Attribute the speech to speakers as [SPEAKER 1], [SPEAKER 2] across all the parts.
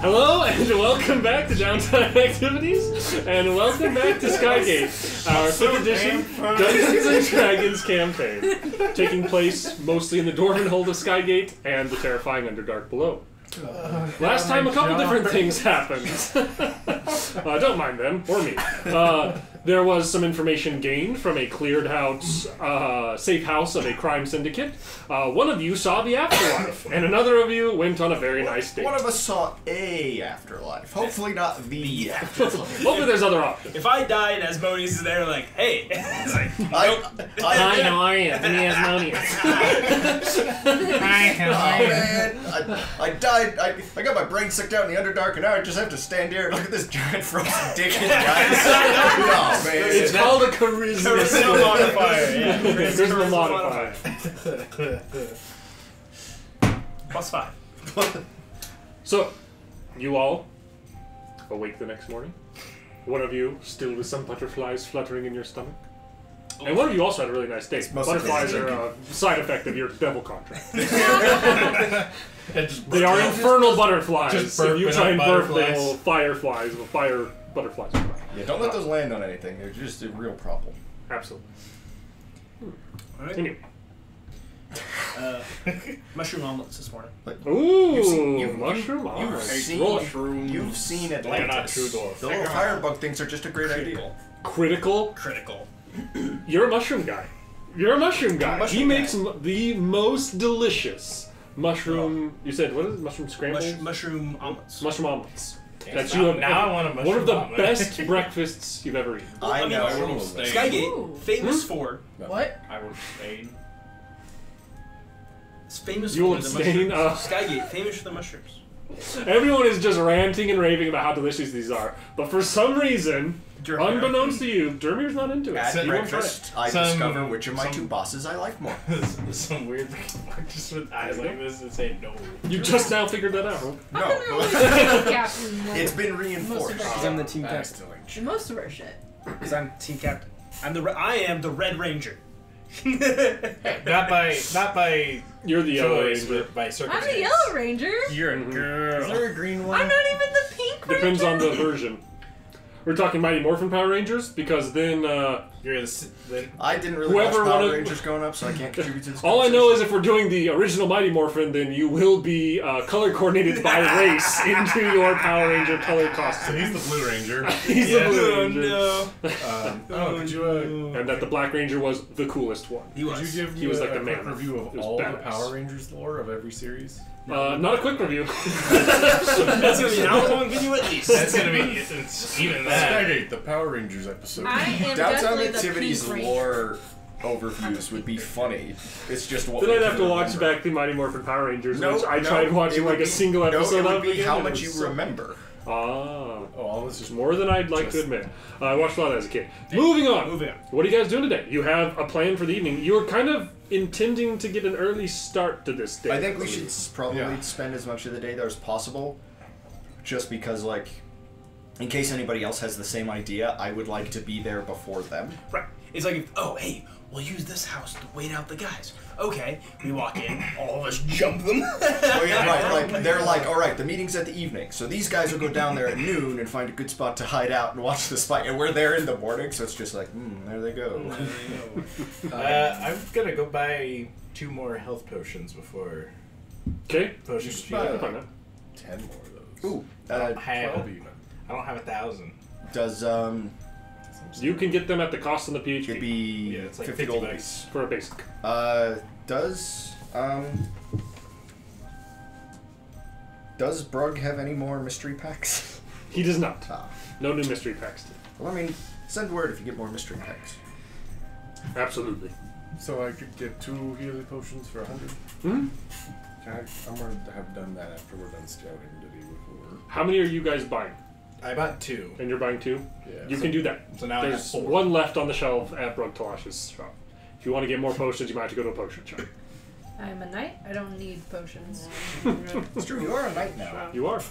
[SPEAKER 1] Hello and welcome back to Downtime Activities, and welcome back to Skygate, our 5th edition Dungeons and Dragons campaign, taking place mostly in the Dwarven hold of Skygate and the terrifying Underdark below. Last time a couple different things happened. Don't mind them, or me. There was some information gained from a cleared house, safe house of a crime syndicate. One of you saw the afterlife, and another of you went on a very nice date.
[SPEAKER 2] One of us saw a afterlife. Hopefully not the afterlife.
[SPEAKER 1] Hopefully there's other options.
[SPEAKER 3] If I die and Asmodeus is there, like, hey. It's like,
[SPEAKER 1] Hi, how are you? Give me Asmodeus.
[SPEAKER 2] Hi, how are you? Man, I died. I got my brain sucked out in the Underdark, and now I just have to stand here and look at this giant frozen dick in guys. Oh, man.
[SPEAKER 1] It's called a charisma.
[SPEAKER 3] Charisma modifier, yeah.
[SPEAKER 1] Charisma modifier.
[SPEAKER 3] +5.
[SPEAKER 1] So, you all awake the next morning. One of you still with some butterflies fluttering in your stomach. And one of you also had a really nice date. Butterflies are a side effect of your devil contract. They are infernal butterflies. If you try and burp, they will fire butterflies.
[SPEAKER 2] Yeah, don't let those land on anything. They're just a real problem.
[SPEAKER 1] Absolutely.
[SPEAKER 3] Alright.
[SPEAKER 1] Anyway.
[SPEAKER 3] Mushroom omelets this morning.
[SPEAKER 1] Ooh, mushroom omelets.
[SPEAKER 2] You've seen Atlantis.
[SPEAKER 4] They're not true dwarf.
[SPEAKER 2] The little firebug things are just a great idea.
[SPEAKER 1] Critical. You're a mushroom guy. He makes the most delicious mushroom. You said what is it? Mushroom scrambles?
[SPEAKER 3] Mushroom omelets.
[SPEAKER 1] Mushroom omelets.
[SPEAKER 4] That you have now. I want a mushroom
[SPEAKER 1] one of the
[SPEAKER 4] omelet.
[SPEAKER 1] best breakfasts you've ever eaten.
[SPEAKER 2] I know.
[SPEAKER 3] Skygate, famous for.
[SPEAKER 5] What?
[SPEAKER 4] I will abstain.
[SPEAKER 3] It's famous
[SPEAKER 1] You will
[SPEAKER 3] for the
[SPEAKER 1] abstain?
[SPEAKER 3] mushrooms. Skygate, famous for the mushrooms.
[SPEAKER 1] Everyone is just ranting and raving about how delicious these are, but for some reason, unbeknownst to you, Dermir's not into it.
[SPEAKER 2] At breakfast, I discover which of my two bosses I like more.
[SPEAKER 4] Some weird just with eyes like this and say no.
[SPEAKER 1] You just now figured that out, huh?
[SPEAKER 2] No. It's been reinforced.
[SPEAKER 3] Because I'm the team captain.
[SPEAKER 5] Most of our shit.
[SPEAKER 3] Because I'm team captain. I am the Red Ranger.
[SPEAKER 4] not by
[SPEAKER 1] You're the yellow
[SPEAKER 4] choice,
[SPEAKER 1] ranger.
[SPEAKER 4] but by circumstance.
[SPEAKER 5] I'm the yellow ranger.
[SPEAKER 4] You're a girl.
[SPEAKER 2] Is there a green one?
[SPEAKER 5] I'm not even the pink ranger.
[SPEAKER 1] Depends on the version. We're talking Mighty Morphin Power Rangers, because then,
[SPEAKER 4] You're the
[SPEAKER 2] I didn't really watch Power Rangers growing up, so I can't contribute to this.
[SPEAKER 1] all I know is if we're doing the original Mighty Morphin, then you will be color coordinated by race into your Power Ranger color costume.
[SPEAKER 6] So he's the Blue Ranger.
[SPEAKER 1] He's the Blue Ranger. And that the Black Ranger was the coolest one.
[SPEAKER 6] Could you give me
[SPEAKER 1] He was like
[SPEAKER 6] a
[SPEAKER 1] the
[SPEAKER 6] quick
[SPEAKER 1] man.
[SPEAKER 6] review
[SPEAKER 1] It
[SPEAKER 6] of
[SPEAKER 1] was
[SPEAKER 6] all the
[SPEAKER 1] badass.
[SPEAKER 6] Power Rangers lore of every series?
[SPEAKER 1] Not a quick review.
[SPEAKER 3] That's going to be an hour-long video at least.
[SPEAKER 4] That's gonna be it's even that.
[SPEAKER 6] Skygate, the Power Rangers episode.
[SPEAKER 5] I am
[SPEAKER 2] Downtown
[SPEAKER 5] definitely
[SPEAKER 2] Activities
[SPEAKER 5] the pink ranger.
[SPEAKER 2] lore overviews would be funny. It's just what
[SPEAKER 1] Then
[SPEAKER 2] we
[SPEAKER 1] I'd have
[SPEAKER 2] can
[SPEAKER 1] to watch
[SPEAKER 2] remember.
[SPEAKER 1] back the Mighty Morphin Power Rangers,
[SPEAKER 2] No,
[SPEAKER 1] which I
[SPEAKER 2] no,
[SPEAKER 1] tried watching
[SPEAKER 2] it would
[SPEAKER 1] like a
[SPEAKER 2] be-
[SPEAKER 1] single episode
[SPEAKER 2] No, it
[SPEAKER 1] of
[SPEAKER 2] would be
[SPEAKER 1] again,
[SPEAKER 2] how
[SPEAKER 1] and it
[SPEAKER 2] much
[SPEAKER 1] was
[SPEAKER 2] you remember.
[SPEAKER 1] Ah.
[SPEAKER 6] Oh, this is
[SPEAKER 1] More than I'd like to admit. I watched a lot as a kid. Moving on. What are you guys doing today? You have a plan for the evening. You're kind of intending to get an early start to this day.
[SPEAKER 2] I think we should probably spend as much of the day there as possible, just because, like, in case anybody else has the same idea, I would like to be there before them.
[SPEAKER 3] Right. It's like, oh, hey, we'll use this house to wait out the guys. Okay, we walk in, all of us jump them.
[SPEAKER 2] Oh yeah, right. Like they're like, all right, the meeting's at the evening, so these guys will go down there at noon and find a good spot to hide out and watch this fight, and we're there in the morning, so it's just like, there they go.
[SPEAKER 4] I'm gonna go buy 2 more health potions before.
[SPEAKER 1] Okay.
[SPEAKER 4] Potions.
[SPEAKER 6] should buy,
[SPEAKER 4] I
[SPEAKER 6] like,
[SPEAKER 4] don't
[SPEAKER 6] 10 more of those.
[SPEAKER 2] Ooh,
[SPEAKER 4] have
[SPEAKER 6] 12 even.
[SPEAKER 4] I don't have 1,000.
[SPEAKER 2] does
[SPEAKER 1] You can get them at the cost of the PHP.
[SPEAKER 2] it'd be
[SPEAKER 4] Yeah, it's like
[SPEAKER 2] 50
[SPEAKER 4] $50
[SPEAKER 2] gold apiece.
[SPEAKER 1] for a basic.
[SPEAKER 2] Does Brug have any more mystery packs?
[SPEAKER 1] He does not.
[SPEAKER 2] Ah.
[SPEAKER 1] No new mystery packs.
[SPEAKER 2] Well, I mean, send word if you get more mystery packs.
[SPEAKER 1] Absolutely.
[SPEAKER 6] So I could get 2 healing potions for 100?
[SPEAKER 1] Hmm?
[SPEAKER 6] I'm going to have done that after we're done scouting the day before.
[SPEAKER 1] How many are you guys buying?
[SPEAKER 4] I bought 2.
[SPEAKER 1] And you're buying 2?
[SPEAKER 6] Yeah.
[SPEAKER 1] You can do that.
[SPEAKER 4] So now I have
[SPEAKER 1] There's
[SPEAKER 4] 4.
[SPEAKER 1] one left on the shelf at Brug Talash's shop. If you want to get more potions, you might have to go to a potion shop.
[SPEAKER 5] I'm a knight. I don't need potions.
[SPEAKER 2] It's true, you are a knight now.
[SPEAKER 1] You are.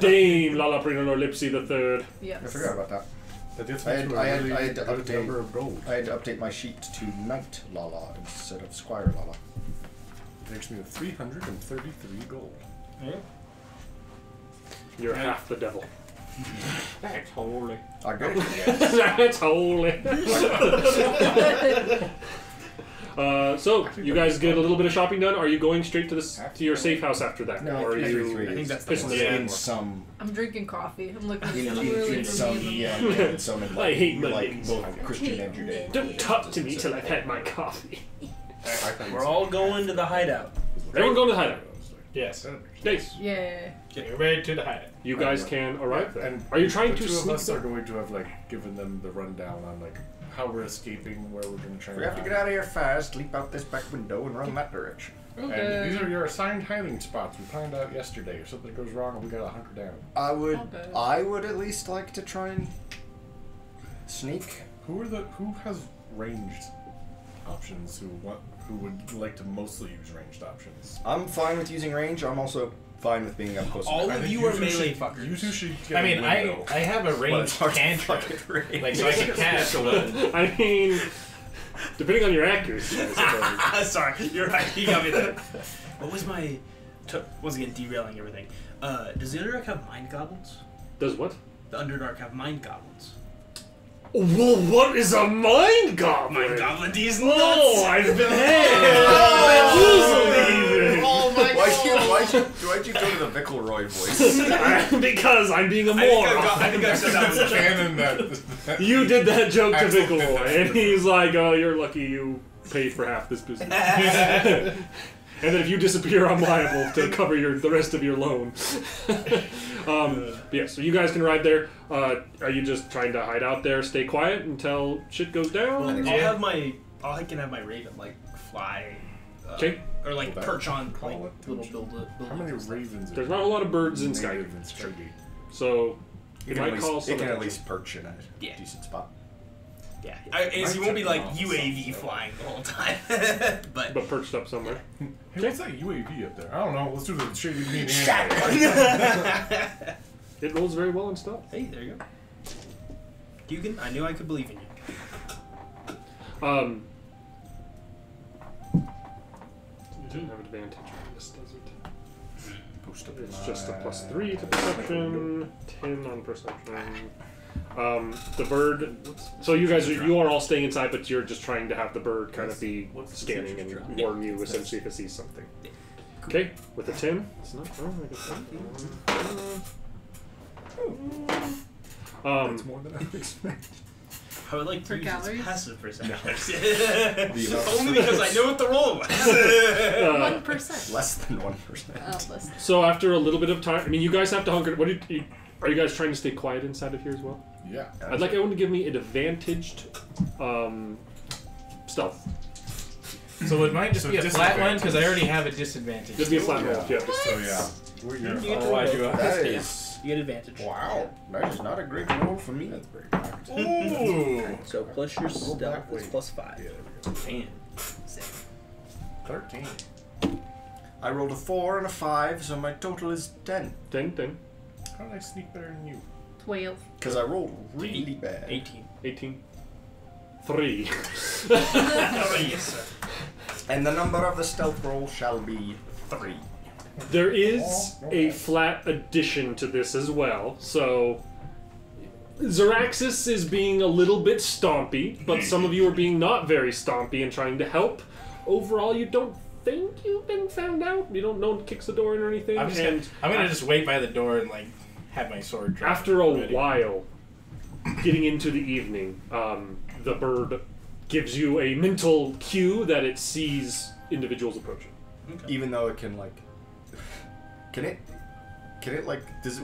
[SPEAKER 1] Dame Lalaprino Lipsy the Third.
[SPEAKER 5] Yes.
[SPEAKER 2] I forgot about that.
[SPEAKER 6] That gets
[SPEAKER 2] I
[SPEAKER 6] me
[SPEAKER 2] had,
[SPEAKER 6] to
[SPEAKER 2] I,
[SPEAKER 6] a
[SPEAKER 2] had,
[SPEAKER 6] really
[SPEAKER 2] I, had to
[SPEAKER 6] good
[SPEAKER 2] update,
[SPEAKER 6] number of gold.
[SPEAKER 2] I had to update my sheet to Knight Lala instead of Squire Lala.
[SPEAKER 6] Makes me 333 gold.
[SPEAKER 1] You're half the devil. That's holy.
[SPEAKER 2] I get it. Yes.
[SPEAKER 1] That's holy. So you guys get a little bit of shopping done. Are you going straight to your safe house after that,
[SPEAKER 2] No,
[SPEAKER 1] or are you?
[SPEAKER 2] I think
[SPEAKER 3] that's
[SPEAKER 1] pissing
[SPEAKER 3] the
[SPEAKER 1] the
[SPEAKER 2] in
[SPEAKER 1] bed?
[SPEAKER 2] some.
[SPEAKER 5] I'm drinking coffee. I'm looking
[SPEAKER 2] In
[SPEAKER 5] really
[SPEAKER 2] some, in some,
[SPEAKER 1] I hate
[SPEAKER 2] like
[SPEAKER 1] Mondays.
[SPEAKER 2] both Christian and Judaism.
[SPEAKER 1] Don't talk to me till I've had my coffee.
[SPEAKER 3] We're all going to the hideout.
[SPEAKER 1] Everyone go to the hideout.
[SPEAKER 4] Yes.
[SPEAKER 1] Dace,
[SPEAKER 5] Yeah.
[SPEAKER 4] Get ready to the hideout.
[SPEAKER 1] you guys can arrive there.
[SPEAKER 6] And
[SPEAKER 1] Are you trying
[SPEAKER 6] the
[SPEAKER 1] to
[SPEAKER 6] two of
[SPEAKER 1] sneak
[SPEAKER 6] us are
[SPEAKER 1] there?
[SPEAKER 6] going to have given them the rundown on how we're escaping, where we're going to try.
[SPEAKER 2] We have to get out of here fast, leap out this back window, and run that direction.
[SPEAKER 6] And these are your assigned hiding spots. We found out yesterday. If something goes wrong, we gotta hunker down.
[SPEAKER 2] I would
[SPEAKER 5] Okay.
[SPEAKER 2] at least like to try and sneak.
[SPEAKER 6] Who has ranged options? Who would like to mostly use ranged options?
[SPEAKER 2] I'm fine with using range. I'm also fine with being up close.
[SPEAKER 3] All
[SPEAKER 6] I
[SPEAKER 3] of
[SPEAKER 6] think
[SPEAKER 3] you are
[SPEAKER 6] two
[SPEAKER 3] melee
[SPEAKER 6] should-
[SPEAKER 3] fuckers.
[SPEAKER 6] You two should get
[SPEAKER 4] I
[SPEAKER 6] a
[SPEAKER 4] mean,
[SPEAKER 6] window.
[SPEAKER 4] I have a
[SPEAKER 2] But
[SPEAKER 4] ranged
[SPEAKER 2] it's hard to
[SPEAKER 4] cantrip.
[SPEAKER 2] fucking range.
[SPEAKER 4] Like, so I can cast one.
[SPEAKER 1] I mean, depending on your accuracy, I suppose.
[SPEAKER 3] Sorry, you're right. You got me there. What was my... Once again, derailing everything. Does the Underdark have mind goblins?
[SPEAKER 1] Does what?
[SPEAKER 3] The Underdark have mind goblins.
[SPEAKER 1] Well, what is a mind goblin?
[SPEAKER 3] Mind goblin, these nuts!
[SPEAKER 1] Oh, I've been had.
[SPEAKER 2] Oh my why'd you go to the Vickelroy voice?
[SPEAKER 1] Because I'm being a
[SPEAKER 3] I
[SPEAKER 1] moron.
[SPEAKER 3] think I said that was a
[SPEAKER 6] Canon that.
[SPEAKER 1] You did that joke to
[SPEAKER 6] Excellent.
[SPEAKER 1] Vickelroy, and he's like, "Oh, you're lucky you paid for half this business." And then if you disappear, I'm liable to cover the rest of your loan. Yeah, so you guys can ride there. Are you just trying to hide out there, stay quiet until shit goes down?
[SPEAKER 3] I can have my raven fly.
[SPEAKER 1] Okay.
[SPEAKER 3] Or
[SPEAKER 6] Well, that
[SPEAKER 3] perch on
[SPEAKER 6] call it
[SPEAKER 3] little
[SPEAKER 6] tension.
[SPEAKER 3] build.
[SPEAKER 6] How many ravens?
[SPEAKER 1] There's not a lot of birds in
[SPEAKER 6] native
[SPEAKER 1] Skygate,
[SPEAKER 6] in Skygate?
[SPEAKER 1] so you
[SPEAKER 2] It can,
[SPEAKER 1] might
[SPEAKER 2] at
[SPEAKER 1] call
[SPEAKER 2] least,
[SPEAKER 1] some
[SPEAKER 2] it can at
[SPEAKER 1] attention.
[SPEAKER 2] least perch in a
[SPEAKER 3] Yeah.
[SPEAKER 2] decent spot.
[SPEAKER 3] Yeah, you won't be like UAV flying the whole time, but
[SPEAKER 1] But perched up somewhere.
[SPEAKER 6] Hey, what's that UAV up there? I don't know. Let's do the shady mean
[SPEAKER 1] It rolls very well in stealth.
[SPEAKER 3] hey, there you go. Dugan, I knew I could believe in you.
[SPEAKER 1] It doesn't have advantage on this, does it?
[SPEAKER 2] Post up
[SPEAKER 1] It's just a +3 to perception, 10 on perception. The bird. So you guys, you are all staying inside, but you're just trying to have the bird kind of be scanning and warn you essentially if it sees something. Okay, with a 10, it's not. Oh, I guess
[SPEAKER 6] That's more than I expected.
[SPEAKER 3] I would like to
[SPEAKER 5] For
[SPEAKER 3] use
[SPEAKER 5] calories?
[SPEAKER 3] its passive perception.
[SPEAKER 2] The
[SPEAKER 3] Only because I know what the roll was.
[SPEAKER 5] 1%.
[SPEAKER 2] less than 1%.
[SPEAKER 5] Oh, listen.
[SPEAKER 1] So after a little bit of time, I mean, you guys have to hunker. Are you guys trying to stay quiet inside of here as well?
[SPEAKER 6] Yeah.
[SPEAKER 1] I'd like everyone to give me an advantaged stealth.
[SPEAKER 4] So would mine just
[SPEAKER 6] So
[SPEAKER 4] be a flat one?
[SPEAKER 6] disadvantage.
[SPEAKER 4] Because I already have a disadvantage.
[SPEAKER 1] Just be a flat roll.
[SPEAKER 6] Yeah.
[SPEAKER 1] Yeah.
[SPEAKER 6] So yeah. We're
[SPEAKER 4] Oh, I do have
[SPEAKER 2] That
[SPEAKER 4] this.
[SPEAKER 2] is...
[SPEAKER 3] You get advantage.
[SPEAKER 2] Wow. That is not a great roll for me.
[SPEAKER 6] That's very correct.
[SPEAKER 4] Ooh.
[SPEAKER 3] So plus your
[SPEAKER 6] Roll that way.
[SPEAKER 3] +5.
[SPEAKER 6] Yeah, there we go.
[SPEAKER 3] And
[SPEAKER 6] 13.
[SPEAKER 2] I rolled a 4 and a 5, so my total is 10.
[SPEAKER 1] 10.
[SPEAKER 6] How did I sneak better than you?
[SPEAKER 5] 12.
[SPEAKER 2] Because I rolled really bad.
[SPEAKER 3] 18.
[SPEAKER 1] 18. 3.
[SPEAKER 3] Yes,
[SPEAKER 2] And the number of the stealth roll shall be 3.
[SPEAKER 1] There is a flat addition to this as well. So Zaraxis is being a little bit stompy, but some of you are being not very stompy and trying to help. Overall, you don't think you've been found out. You don't. No one kicks the door in or anything.
[SPEAKER 4] I'm gonna just wait by the door and have my sword drawn.
[SPEAKER 1] After a
[SPEAKER 4] ready.
[SPEAKER 1] while, getting into the evening, the bird gives you a mental cue that it sees individuals approaching.
[SPEAKER 2] Even though it can, Can it,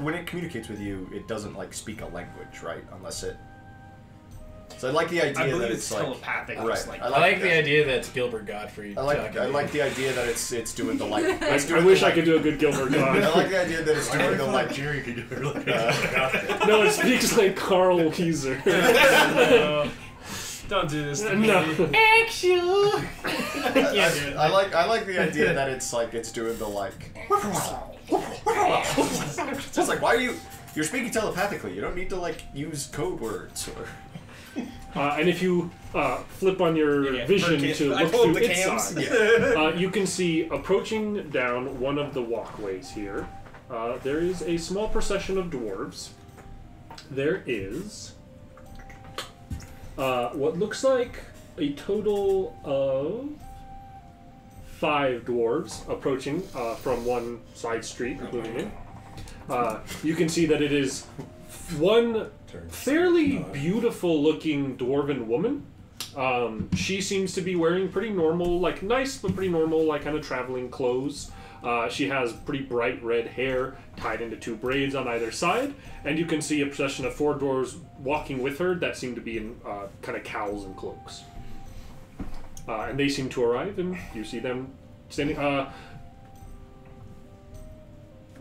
[SPEAKER 2] when it communicates with you, it doesn't, speak a language, right? Unless it... So I like the idea
[SPEAKER 3] I believe
[SPEAKER 2] that
[SPEAKER 3] it's telepathic.
[SPEAKER 2] Right.
[SPEAKER 3] Just
[SPEAKER 4] I like the idea that it's Gilbert Gottfried.
[SPEAKER 2] I like the idea that it's doing the,
[SPEAKER 1] I wish I could do a good Gilbert
[SPEAKER 2] I
[SPEAKER 1] God.
[SPEAKER 2] like the idea that it's doing the,
[SPEAKER 6] Jerry could do it.
[SPEAKER 1] No, it speaks like Carl Weiser.
[SPEAKER 3] Don't do this to
[SPEAKER 1] No.
[SPEAKER 3] me.
[SPEAKER 4] Action!
[SPEAKER 2] I like the idea that it's like it's doing the like. It's just like, why are you're speaking telepathically? You don't need to like use code words or.
[SPEAKER 1] And if you flip on your
[SPEAKER 3] Yeah,
[SPEAKER 1] vision
[SPEAKER 3] for
[SPEAKER 1] to
[SPEAKER 3] I
[SPEAKER 1] look
[SPEAKER 3] pulled
[SPEAKER 1] through
[SPEAKER 3] the
[SPEAKER 1] its
[SPEAKER 3] cams.
[SPEAKER 1] side, you can see approaching down one of the walkways here, there is a small procession of dwarves. There is what looks like a total of 5 dwarves approaching from one side street moving in. You can see that it is one fairly beautiful looking dwarven woman. She seems to be wearing pretty normal, like nice but pretty normal, like kind of traveling clothes. She has pretty bright red hair tied into 2 braids on either side, and you can see a procession of 4 dwarves walking with her that seem to be in kind of cowls and cloaks. And they seem to arrive, and you see them standing.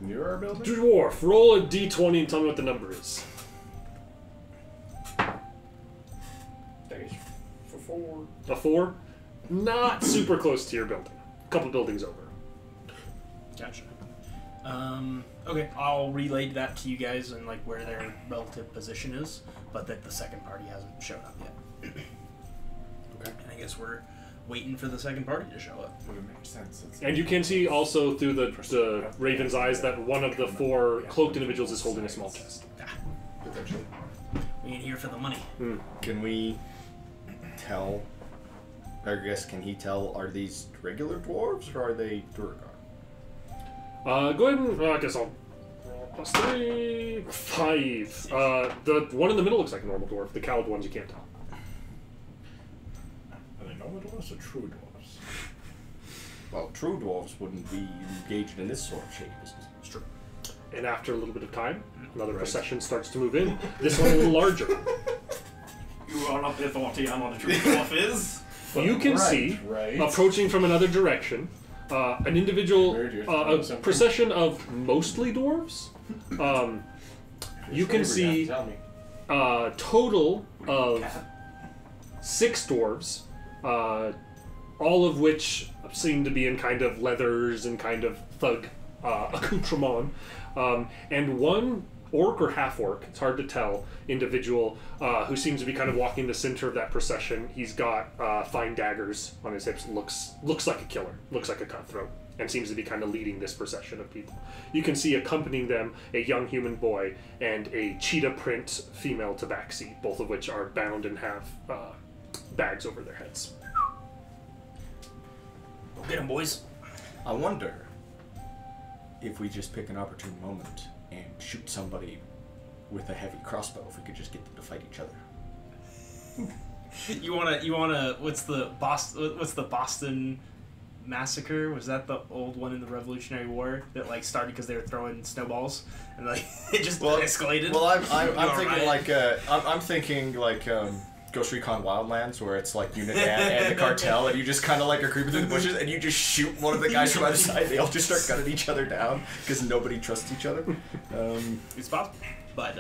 [SPEAKER 6] Near our building?
[SPEAKER 1] Dwarf, roll a d20 and tell me what the number is.
[SPEAKER 6] For 4.
[SPEAKER 1] A 4? Not super close to your building. A couple buildings over.
[SPEAKER 3] Gotcha. Okay, I'll relay that to you guys and like where their relative position is, but that the second party hasn't shown up yet.
[SPEAKER 2] Okay.
[SPEAKER 3] And I guess we're waiting for the second party to show up.
[SPEAKER 6] Would it make sense?
[SPEAKER 1] And you can see also through the Raven's eyes that one of the 4 cloaked individuals is holding a small chest.
[SPEAKER 6] Potentially.
[SPEAKER 3] We ain't here for the money.
[SPEAKER 2] Can we tell? I guess can he tell? Are these regular dwarves or are they Durgar?
[SPEAKER 1] Go ahead and I guess I'll plus 3, 5. The one in the middle looks like a normal dwarf. The cowled ones you can't tell.
[SPEAKER 6] Are they normal dwarves or true dwarves?
[SPEAKER 2] Well, true dwarves wouldn't be engaged in this sort of shady business.
[SPEAKER 3] It's true.
[SPEAKER 1] And after a little bit of time, another procession starts to move in. This one a little larger.
[SPEAKER 7] You are not the authority on what a true dwarf is.
[SPEAKER 1] You can see approaching from another direction. An individual, a procession of mostly dwarves. You can see a total of 6 dwarves, all of which seem to be in kind of leathers and kind of thug accoutrement, and one orc or half-orc, it's hard to tell, individual who seems to be kind of walking the center of that procession. He's got fine daggers on his hips, looks like a killer, looks like a cutthroat, and seems to be kind of leading this procession of people. You can see accompanying them a young human boy and a cheetah print female tabaxi, both of which are bound and have bags over their heads.
[SPEAKER 3] Go get 'em, boys.
[SPEAKER 2] I wonder if we just pick an opportune moment and shoot somebody with a heavy crossbow, if we could just get them to fight each other.
[SPEAKER 3] You wanna? What's the Boston Massacre? Was that the old one in the Revolutionary War that like started because they were throwing snowballs and like it just escalated?
[SPEAKER 2] Well, I'm thinking
[SPEAKER 3] right.
[SPEAKER 2] I'm thinking like Ghost Recon Wildlands, where it's like Unidad and the cartel, and you just kind of like are creeping through the bushes, and you just shoot one of the guys from either side. They all just start gunning each other down because nobody trusts each other.
[SPEAKER 3] It's possible, but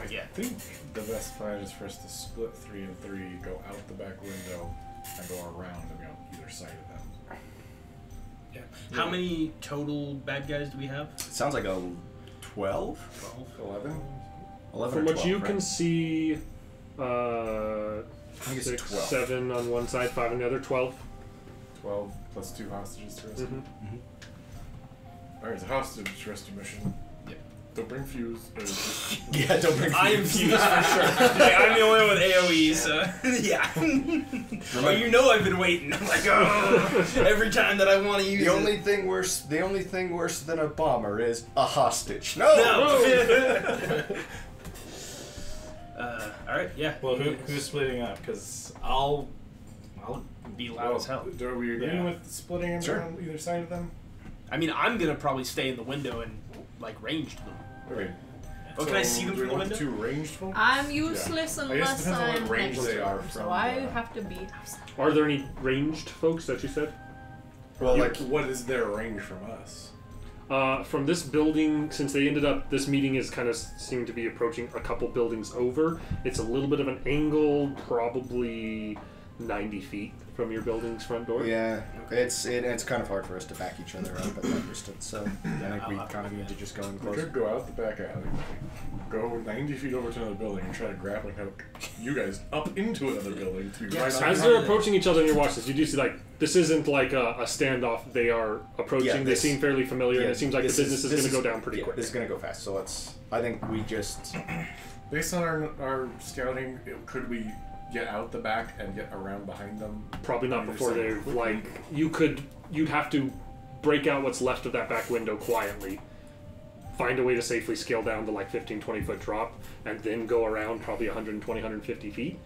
[SPEAKER 3] yeah.
[SPEAKER 6] I think the best plan is for us to split 3 and 3, go out the back window, and go around and be on either side of them.
[SPEAKER 3] Yeah. How many total bad guys do we have?
[SPEAKER 2] It sounds like a 12?
[SPEAKER 6] 11?
[SPEAKER 2] 11
[SPEAKER 1] From
[SPEAKER 2] or
[SPEAKER 1] what
[SPEAKER 2] 12,
[SPEAKER 1] you
[SPEAKER 2] right?
[SPEAKER 1] can see,
[SPEAKER 2] I think it's
[SPEAKER 1] 6,
[SPEAKER 2] 12.
[SPEAKER 1] 7 on one side, 5 on the other, 12.
[SPEAKER 6] 12 plus 2 hostages to rescue.
[SPEAKER 1] Mm-hmm.
[SPEAKER 6] Alright, it's a hostage rescue mission.
[SPEAKER 3] Yep.
[SPEAKER 6] Don't bring fuse.
[SPEAKER 2] Yeah, don't bring
[SPEAKER 3] I am fused for sure. Like, I'm the only one with AoE, so yeah. Well, you know I've been waiting. I'm like, oh, every time that I want to use
[SPEAKER 2] The
[SPEAKER 3] it.
[SPEAKER 2] only thing worse than a bomber is a hostage. No!
[SPEAKER 3] All right, yeah.
[SPEAKER 4] Well, who's splitting up? Because I'll
[SPEAKER 3] Be loud as hell.
[SPEAKER 6] Are we agreeing
[SPEAKER 4] Yeah.
[SPEAKER 6] with splitting them
[SPEAKER 2] Sure.
[SPEAKER 6] on either side of them?
[SPEAKER 3] I mean, I'm gonna probably stay in the window and like range them.
[SPEAKER 6] Okay.
[SPEAKER 3] Oh, can I see them
[SPEAKER 6] do we
[SPEAKER 3] from the
[SPEAKER 6] want
[SPEAKER 3] window?
[SPEAKER 6] the 2 ranged folk?
[SPEAKER 5] I'm useless
[SPEAKER 6] I guess it
[SPEAKER 5] unless
[SPEAKER 6] depends on what
[SPEAKER 5] I'm
[SPEAKER 6] range
[SPEAKER 5] next
[SPEAKER 6] they
[SPEAKER 5] to
[SPEAKER 6] are
[SPEAKER 5] them, so
[SPEAKER 6] from
[SPEAKER 5] I
[SPEAKER 6] the-
[SPEAKER 5] have to be outside.
[SPEAKER 1] Are there any ranged folks that you said?
[SPEAKER 2] Well,
[SPEAKER 6] What is their range from us?
[SPEAKER 1] From this building, since they ended up, this meeting is kind of seeming to be approaching a couple buildings over. It's a little bit of an angle, probably 90 feet from your building's front door.
[SPEAKER 2] Yeah, it's kind of hard for us to back each other up at that distance, so I think we kind of need to just go in
[SPEAKER 6] We
[SPEAKER 2] close.
[SPEAKER 6] could go out the back alley, go 90 feet over to another building, and try to grappling hook you guys up into another building to be right
[SPEAKER 1] As
[SPEAKER 6] on
[SPEAKER 1] they're approaching each other in your watches, you do see, like, this isn't like a standoff. They are approaching.
[SPEAKER 2] Yeah,
[SPEAKER 1] they seem fairly familiar, and it seems like the business is going to go down pretty quick.
[SPEAKER 2] This is going to go fast, so I think we just...
[SPEAKER 6] Based on our scouting, could we get out the back and get around behind them?
[SPEAKER 1] Probably not before they're, like, you'd have to break out what's left of that back window quietly, find a way to safely scale down to like 15-20 foot drop, and then go around probably 120, 150 feet.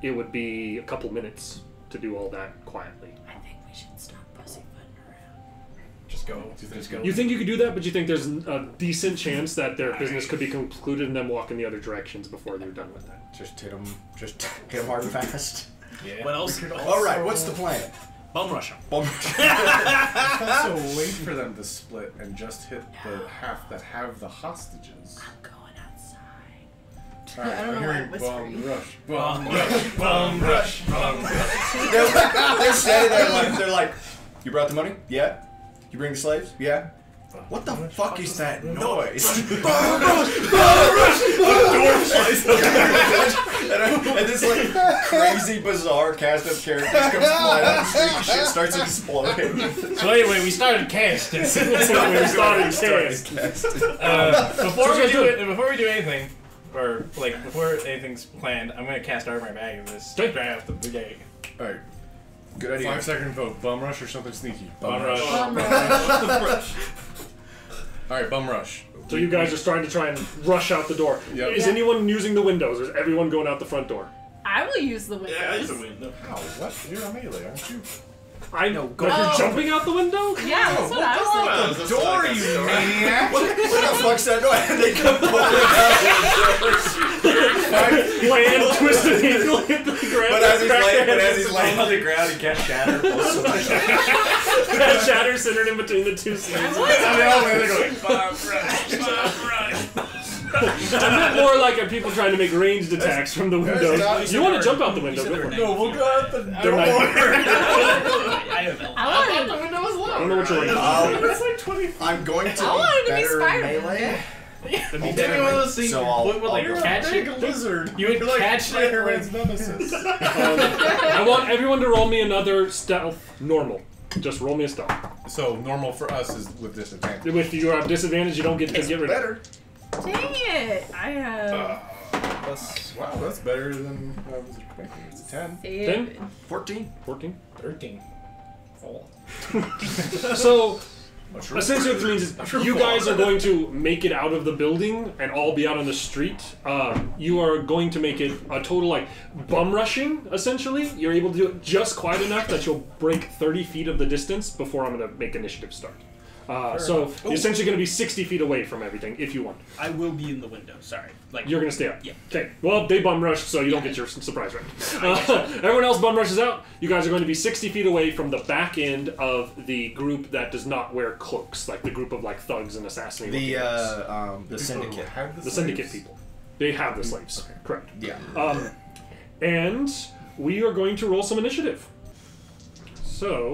[SPEAKER 1] It would be a couple minutes to do all that quietly.
[SPEAKER 5] I think we should stop pussyfooting around.
[SPEAKER 3] Just go.
[SPEAKER 6] Just go.
[SPEAKER 1] You think you could do that, but you think there's a decent chance that their business could be concluded and them walk in the other directions before they're done with that.
[SPEAKER 2] Just hit them hard and fast.
[SPEAKER 3] Yeah. What else?
[SPEAKER 2] All right, what's the plan?
[SPEAKER 3] Bum rush 'em.
[SPEAKER 6] So wait for them to split and just hit the half that have the hostages.
[SPEAKER 5] I'm going outside.
[SPEAKER 6] Alright,
[SPEAKER 5] I don't
[SPEAKER 6] I'm
[SPEAKER 5] know why
[SPEAKER 6] hearing
[SPEAKER 5] I'm whispering.
[SPEAKER 6] bum rush.
[SPEAKER 3] Bum rush. Bum rush.
[SPEAKER 2] They're standing there they're like, you brought the money? Yeah. You bring the slaves? Yeah. What the fuck is that noise? And this like crazy bizarre cast of characters comes flying out the street and shit starts exploding.
[SPEAKER 3] So anyway, we started casting.
[SPEAKER 1] We started cast.
[SPEAKER 3] Before we do anything, or like before anything's planned, I'm gonna cast Armor Bag in this
[SPEAKER 1] Okay.
[SPEAKER 3] draft of the gate.
[SPEAKER 6] Alright,
[SPEAKER 2] Good idea.
[SPEAKER 6] 5-second vote. Bum rush or something sneaky?
[SPEAKER 3] Bum rush.
[SPEAKER 6] Alright, bum rush.
[SPEAKER 1] So you guys are starting to try and rush out the door.
[SPEAKER 6] Yep.
[SPEAKER 1] Is
[SPEAKER 5] Yeah.
[SPEAKER 1] anyone using the windows, or is everyone going out the front door?
[SPEAKER 5] I will use the windows.
[SPEAKER 7] Yeah, it's a window.
[SPEAKER 6] Ow, what? You're a melee, aren't you?
[SPEAKER 1] I know. But
[SPEAKER 5] Oh.
[SPEAKER 1] you're jumping out the window?
[SPEAKER 5] Yeah, that's what I was thinking.
[SPEAKER 2] Door, you maniac! What the fuck's that noise? And they come pouring out.
[SPEAKER 1] Land, twisted ankle, hit the ground.
[SPEAKER 2] But as he's laying on the ground, he can't shatter. Also,
[SPEAKER 1] That shatter centered in between the two sleeves. I meant more like people trying to make ranged attacks from the window.
[SPEAKER 6] not-
[SPEAKER 1] You want to jump out the window? Go for it.
[SPEAKER 6] No, we'll go out the
[SPEAKER 1] They're not-
[SPEAKER 3] I have
[SPEAKER 5] I wanted the window was
[SPEAKER 1] I
[SPEAKER 5] low.
[SPEAKER 1] don't know what you're like.
[SPEAKER 6] It's like 20 feet.
[SPEAKER 2] I'm going to
[SPEAKER 5] I wanted
[SPEAKER 2] be
[SPEAKER 5] to be
[SPEAKER 2] better
[SPEAKER 5] Spider-Man.
[SPEAKER 2] melee.
[SPEAKER 3] It'd be one of those things.
[SPEAKER 2] So I'll
[SPEAKER 6] You're
[SPEAKER 2] go.
[SPEAKER 6] a
[SPEAKER 3] catch
[SPEAKER 6] big
[SPEAKER 3] it?
[SPEAKER 6] lizard.
[SPEAKER 3] You would
[SPEAKER 6] You're like
[SPEAKER 3] catch it,
[SPEAKER 6] Spider-Man's nemesis.
[SPEAKER 1] I want everyone to roll me another stealth normal. Just roll me a stealth.
[SPEAKER 6] So normal for us is with disadvantage.
[SPEAKER 1] If you have disadvantage, you don't get to get rid of it.
[SPEAKER 2] Better.
[SPEAKER 5] Dang it! I have
[SPEAKER 6] Wow, that's better than I was expecting. It's a 10.
[SPEAKER 5] 7.
[SPEAKER 2] 14.
[SPEAKER 1] 14.
[SPEAKER 6] 13.
[SPEAKER 1] So, essentially what it means is you guys are going to make it out of the building and all be out on the street. You are going to make it a total, like, bum rushing, essentially. You're able to do it just quiet enough that you'll break 30 feet of the distance before I'm going to make initiative start. So, you're essentially going to be 60 feet away from everything, if you want.
[SPEAKER 3] I will be in the window. Sorry. Like
[SPEAKER 1] You're going to stay up?
[SPEAKER 3] Yeah.
[SPEAKER 1] Okay. Well, they bum rushed, so you don't get your surprise right. Everyone else bum rushes out. You guys are going to be 60 feet away from the back end of the group that does not wear cloaks, like the group of like thugs and assassins.
[SPEAKER 2] The syndicate.
[SPEAKER 1] The syndicate people. They have the slaves. Correct.
[SPEAKER 2] Yeah.
[SPEAKER 1] And we are going to roll some initiative. So,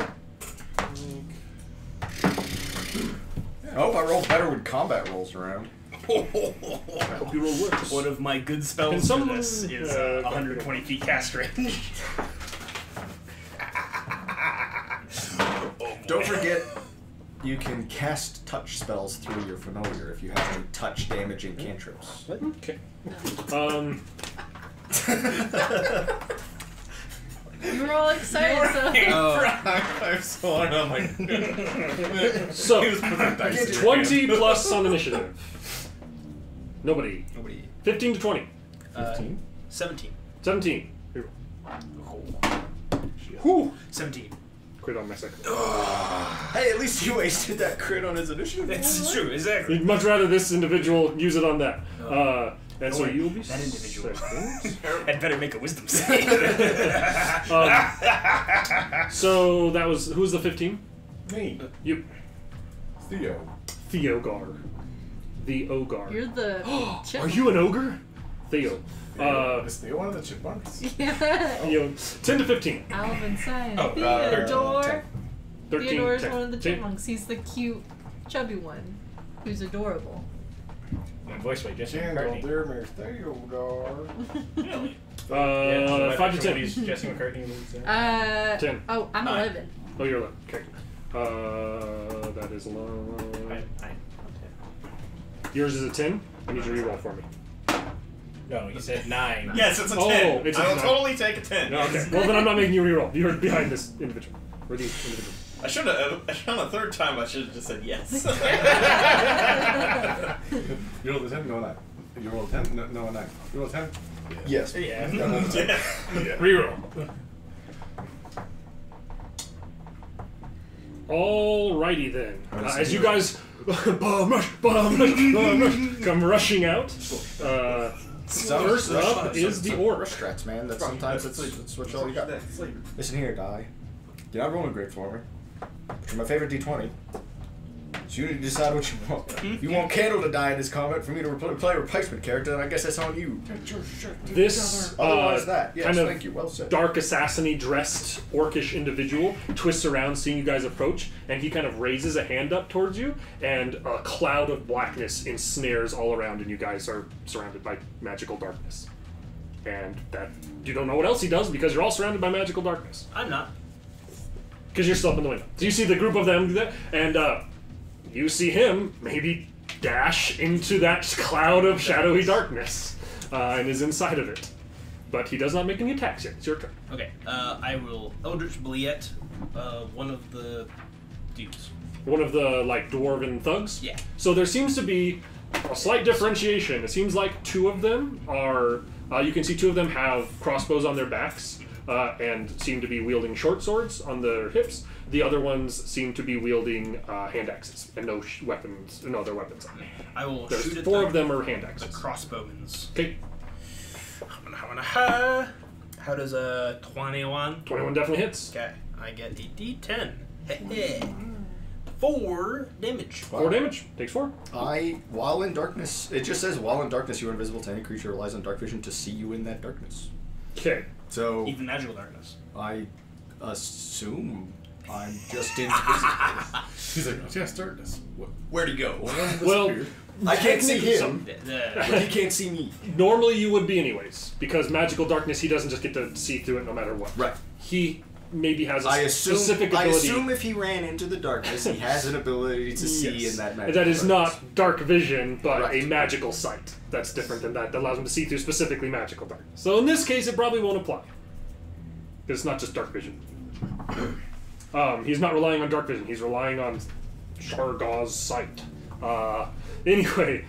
[SPEAKER 2] I hope I roll better when combat rolls around.
[SPEAKER 1] I hope you roll worse.
[SPEAKER 3] one of my good
[SPEAKER 1] Can
[SPEAKER 3] spells for
[SPEAKER 1] someone-
[SPEAKER 3] this is 120 feet cast range.
[SPEAKER 2] Don't forget, you can cast touch spells through your familiar if you have any touch damaging cantrips.
[SPEAKER 1] Okay.
[SPEAKER 5] You were all excited, so.
[SPEAKER 6] I'm so hard on my.
[SPEAKER 1] So,
[SPEAKER 6] He was putting dice in your
[SPEAKER 1] 20 plus on initiative. Nobody. 15 to 20.
[SPEAKER 2] 15?
[SPEAKER 3] 17.
[SPEAKER 1] 17. Here. Whew.
[SPEAKER 3] 17.
[SPEAKER 1] Quit on my second.
[SPEAKER 2] Hey, at least you wasted that crit on his initiative.
[SPEAKER 3] It's true, exactly.
[SPEAKER 1] You'd much rather this individual use it on that. And so you'll be
[SPEAKER 3] that individual.
[SPEAKER 1] second.
[SPEAKER 3] I'd better make a wisdom save.
[SPEAKER 1] So that was, who's the 15?
[SPEAKER 6] Me.
[SPEAKER 1] You.
[SPEAKER 6] Theo.
[SPEAKER 1] Theogar. The Ogar.
[SPEAKER 5] You're the.
[SPEAKER 1] Are you an ogre? Theo.
[SPEAKER 6] Is Theo one of the chipmunks?
[SPEAKER 5] Yeah.
[SPEAKER 1] Theo, 10 to 15.
[SPEAKER 5] Alvin Simon.
[SPEAKER 4] Oh,
[SPEAKER 5] Theodore.
[SPEAKER 1] 13.
[SPEAKER 5] Theodore's
[SPEAKER 1] 10.
[SPEAKER 5] one of the chipmunks. He's the cute, chubby one, who's adorable.
[SPEAKER 4] My voice by Jesse
[SPEAKER 6] Candle,
[SPEAKER 4] McCartney.
[SPEAKER 6] dear Mary Theodore.
[SPEAKER 7] Really?
[SPEAKER 1] 5 to 10.
[SPEAKER 4] Jesse McCartney.
[SPEAKER 1] 10.
[SPEAKER 5] Oh, I'm
[SPEAKER 7] 9.
[SPEAKER 5] 11.
[SPEAKER 1] Oh, you're 11. Okay. That is low. Yours is a 10. I need you to reroll for me.
[SPEAKER 4] No, you said 9.
[SPEAKER 7] Yes, it's a 10.
[SPEAKER 1] Oh, it's a
[SPEAKER 7] I will
[SPEAKER 1] 9.
[SPEAKER 7] totally take a 10.
[SPEAKER 1] No, okay. Well, then I'm not making you reroll. You're behind this individual. Or these individuals.
[SPEAKER 7] I should have. On the third time, I should have just said yes.
[SPEAKER 6] You rolled a 10? No, a 9. You rolled a 10? No, a 9. You rolled a 10?
[SPEAKER 2] Yes.
[SPEAKER 4] Yeah.
[SPEAKER 6] No, no, no.
[SPEAKER 7] Yeah.
[SPEAKER 1] Reroll. Alrighty then. As you guys bomb rush, come rushing out. First up is the orc.
[SPEAKER 2] Strats, man. That's sometimes that's what all you got. Listen here, die. You're not rolling great for me. But you're my favorite D20. So you need to decide what you want. If you want Candle to die in this comment for me to play a replacement character, then I guess that's on you.
[SPEAKER 1] This
[SPEAKER 2] Otherwise that. Yes,
[SPEAKER 1] kind of
[SPEAKER 2] thank you. Well said.
[SPEAKER 1] dark assassin-y dressed orcish individual twists around seeing you guys approach, and he kind of raises a hand up towards you, and a cloud of blackness ensnares all around, and you guys are surrounded by magical darkness. And that you don't know what else he does because you're all surrounded by magical darkness.
[SPEAKER 3] I'm not.
[SPEAKER 1] Because you're still up in the window. So you see the group of them do that, and you see him maybe dash into that cloud of shadowy darkness, and is inside of it. But he does not make any attacks yet. It's your turn.
[SPEAKER 3] Okay, I will Eldritch Bliet one of the dudes.
[SPEAKER 1] One of the, like, dwarven thugs?
[SPEAKER 3] Yeah.
[SPEAKER 1] So there seems to be a slight differentiation. It seems like two of them are... you can see two of them have crossbows on their backs, and seem to be wielding short swords on their hips. The other ones seem to be wielding hand axes and no weapons, no other weapons on them.
[SPEAKER 3] I will
[SPEAKER 1] There's
[SPEAKER 3] shoot at
[SPEAKER 1] 4
[SPEAKER 3] the,
[SPEAKER 1] of them are hand
[SPEAKER 3] the
[SPEAKER 1] axes.
[SPEAKER 3] crossbowmans.
[SPEAKER 1] Okay,
[SPEAKER 3] How does a 21?
[SPEAKER 1] 21 definitely hits.
[SPEAKER 3] Okay, I get a D10. 4 damage.
[SPEAKER 1] 4 damage. Takes 4.
[SPEAKER 2] While in darkness, it just says while in darkness you are invisible to any creature who relies on dark vision to see you in that darkness.
[SPEAKER 1] Okay.
[SPEAKER 2] So
[SPEAKER 3] Even magical darkness.
[SPEAKER 2] I assume I'm just invisible.
[SPEAKER 6] He's like, oh, yes, darkness. What?
[SPEAKER 7] Where'd he go?
[SPEAKER 1] Well,
[SPEAKER 2] I can't see him,
[SPEAKER 3] The-
[SPEAKER 2] but he can't see me.
[SPEAKER 1] normally you would be anyways, because magical darkness, he doesn't just get to see through it no matter what.
[SPEAKER 2] Right.
[SPEAKER 1] He maybe has a specific
[SPEAKER 2] I
[SPEAKER 1] ability.
[SPEAKER 2] assume if he ran into the darkness, he has an ability to see
[SPEAKER 1] Yes.
[SPEAKER 2] in that magic.
[SPEAKER 1] That is not dark vision, but
[SPEAKER 2] Right.
[SPEAKER 1] a magical sight. That's different than that. That allows him to see through specifically magical darkness. So in this case, it probably won't apply. Because it's not just dark vision. He's not relying on dark vision. He's relying on Shargaw's sight. Anyway,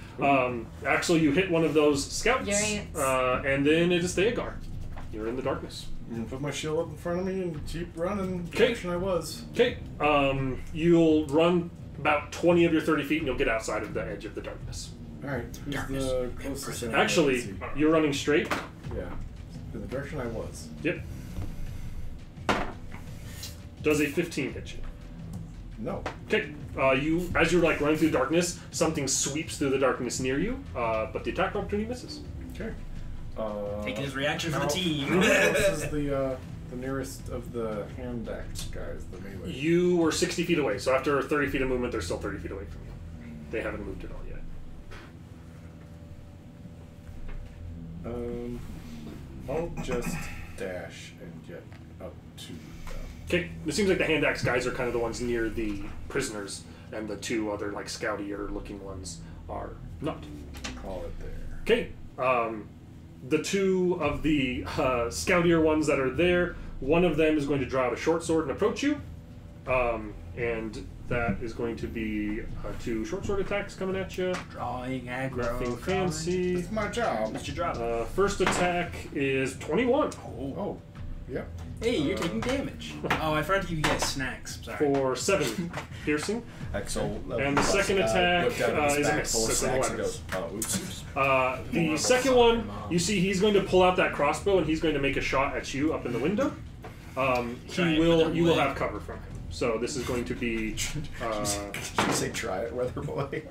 [SPEAKER 1] actually, you hit one of those scouts,
[SPEAKER 5] Giants.
[SPEAKER 1] and then it is Theogar. You're in the darkness.
[SPEAKER 6] I'm gonna put my shield up in front of me and keep running.
[SPEAKER 1] Okay.
[SPEAKER 6] Direction I was.
[SPEAKER 1] Okay, you'll run about 20 of your 30 feet, and you'll get outside of the edge of the darkness.
[SPEAKER 6] All right. Who's the closest? enemy?
[SPEAKER 1] Actually,
[SPEAKER 6] Let's see.
[SPEAKER 1] you're running straight.
[SPEAKER 6] Yeah. In the direction I was.
[SPEAKER 1] Yep. Does a 15 hit you?
[SPEAKER 6] No.
[SPEAKER 1] Okay. You, as you're like running through darkness, something sweeps through the darkness near you, but the attack opportunity misses.
[SPEAKER 6] Okay.
[SPEAKER 3] Taking his reaction for the
[SPEAKER 6] How
[SPEAKER 3] team.
[SPEAKER 6] close is the nearest of the hand axe guys? The melee.
[SPEAKER 1] You were 60 feet away, so after 30 feet of movement, they're still 30 feet away from you. They haven't moved at all yet.
[SPEAKER 6] I'll just dash and get up to them.
[SPEAKER 1] Okay. It seems like the hand axe guys are kind of the ones near the prisoners, and the two other like scoutier looking ones are not.
[SPEAKER 6] Call it there.
[SPEAKER 1] Okay. The two of the scoutier ones that are there, one of them is going to draw out a short sword and approach you. And that is going to be 2 short sword attacks coming at you.
[SPEAKER 3] Drawing aggro.
[SPEAKER 1] Nothing fancy.
[SPEAKER 6] It's my job.
[SPEAKER 3] What's your drop?
[SPEAKER 1] First attack is 21
[SPEAKER 6] Oh. Yep.
[SPEAKER 3] Hey, you're taking damage. Oh, I forgot to give you guys snacks. Sorry.
[SPEAKER 1] for 7 piercing.
[SPEAKER 2] Axel,
[SPEAKER 1] And the second attack
[SPEAKER 2] looked down at his
[SPEAKER 1] is a
[SPEAKER 2] back
[SPEAKER 1] miss.
[SPEAKER 2] full of
[SPEAKER 1] That's an
[SPEAKER 2] snacks and
[SPEAKER 1] 11.
[SPEAKER 2] goes, oh, oops.
[SPEAKER 1] The second one, you see he's going to pull out that crossbow and he's going to make a shot at you up in the window.
[SPEAKER 3] Try it
[SPEAKER 1] You
[SPEAKER 3] with a
[SPEAKER 1] will
[SPEAKER 3] leg.
[SPEAKER 1] have cover from him. So this is going to be.
[SPEAKER 2] Should you say try it, Weather Boy?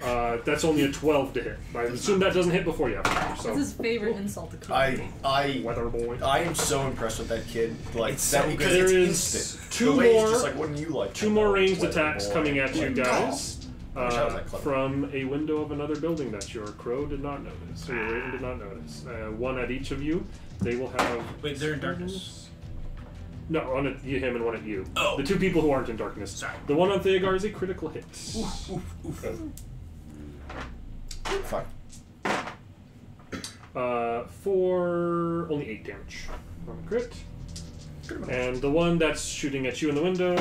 [SPEAKER 1] That's only a 12 to hit. I assume that doesn't hit before you. So.
[SPEAKER 5] That's his favorite insult to come.
[SPEAKER 1] Weather Boy.
[SPEAKER 2] I am so impressed with that kid. Like
[SPEAKER 1] It's
[SPEAKER 2] that
[SPEAKER 1] so
[SPEAKER 2] because
[SPEAKER 1] good.
[SPEAKER 2] it's
[SPEAKER 1] There is
[SPEAKER 2] instant.
[SPEAKER 1] two
[SPEAKER 2] The way he's
[SPEAKER 1] more-
[SPEAKER 2] just like, wouldn't you like?
[SPEAKER 1] Two
[SPEAKER 2] to
[SPEAKER 1] more
[SPEAKER 2] know,
[SPEAKER 1] ranged
[SPEAKER 2] Weather
[SPEAKER 1] attacks
[SPEAKER 2] Boy?
[SPEAKER 1] coming at you
[SPEAKER 2] Like,
[SPEAKER 1] guys.
[SPEAKER 2] I wish I was that clever.
[SPEAKER 1] From a window of another building that your crow did not notice, or your raven did not notice. One at each of you. They will have.
[SPEAKER 3] Wait, they're in darkness.
[SPEAKER 1] No, one at him and one at you.
[SPEAKER 3] Oh.
[SPEAKER 1] The two people who aren't in darkness.
[SPEAKER 3] Sorry.
[SPEAKER 1] The one on Theogar is a critical hit.
[SPEAKER 2] Fine.
[SPEAKER 1] For only 8 damage on a crit.
[SPEAKER 2] Good enough.
[SPEAKER 1] And the one that's shooting at you in the window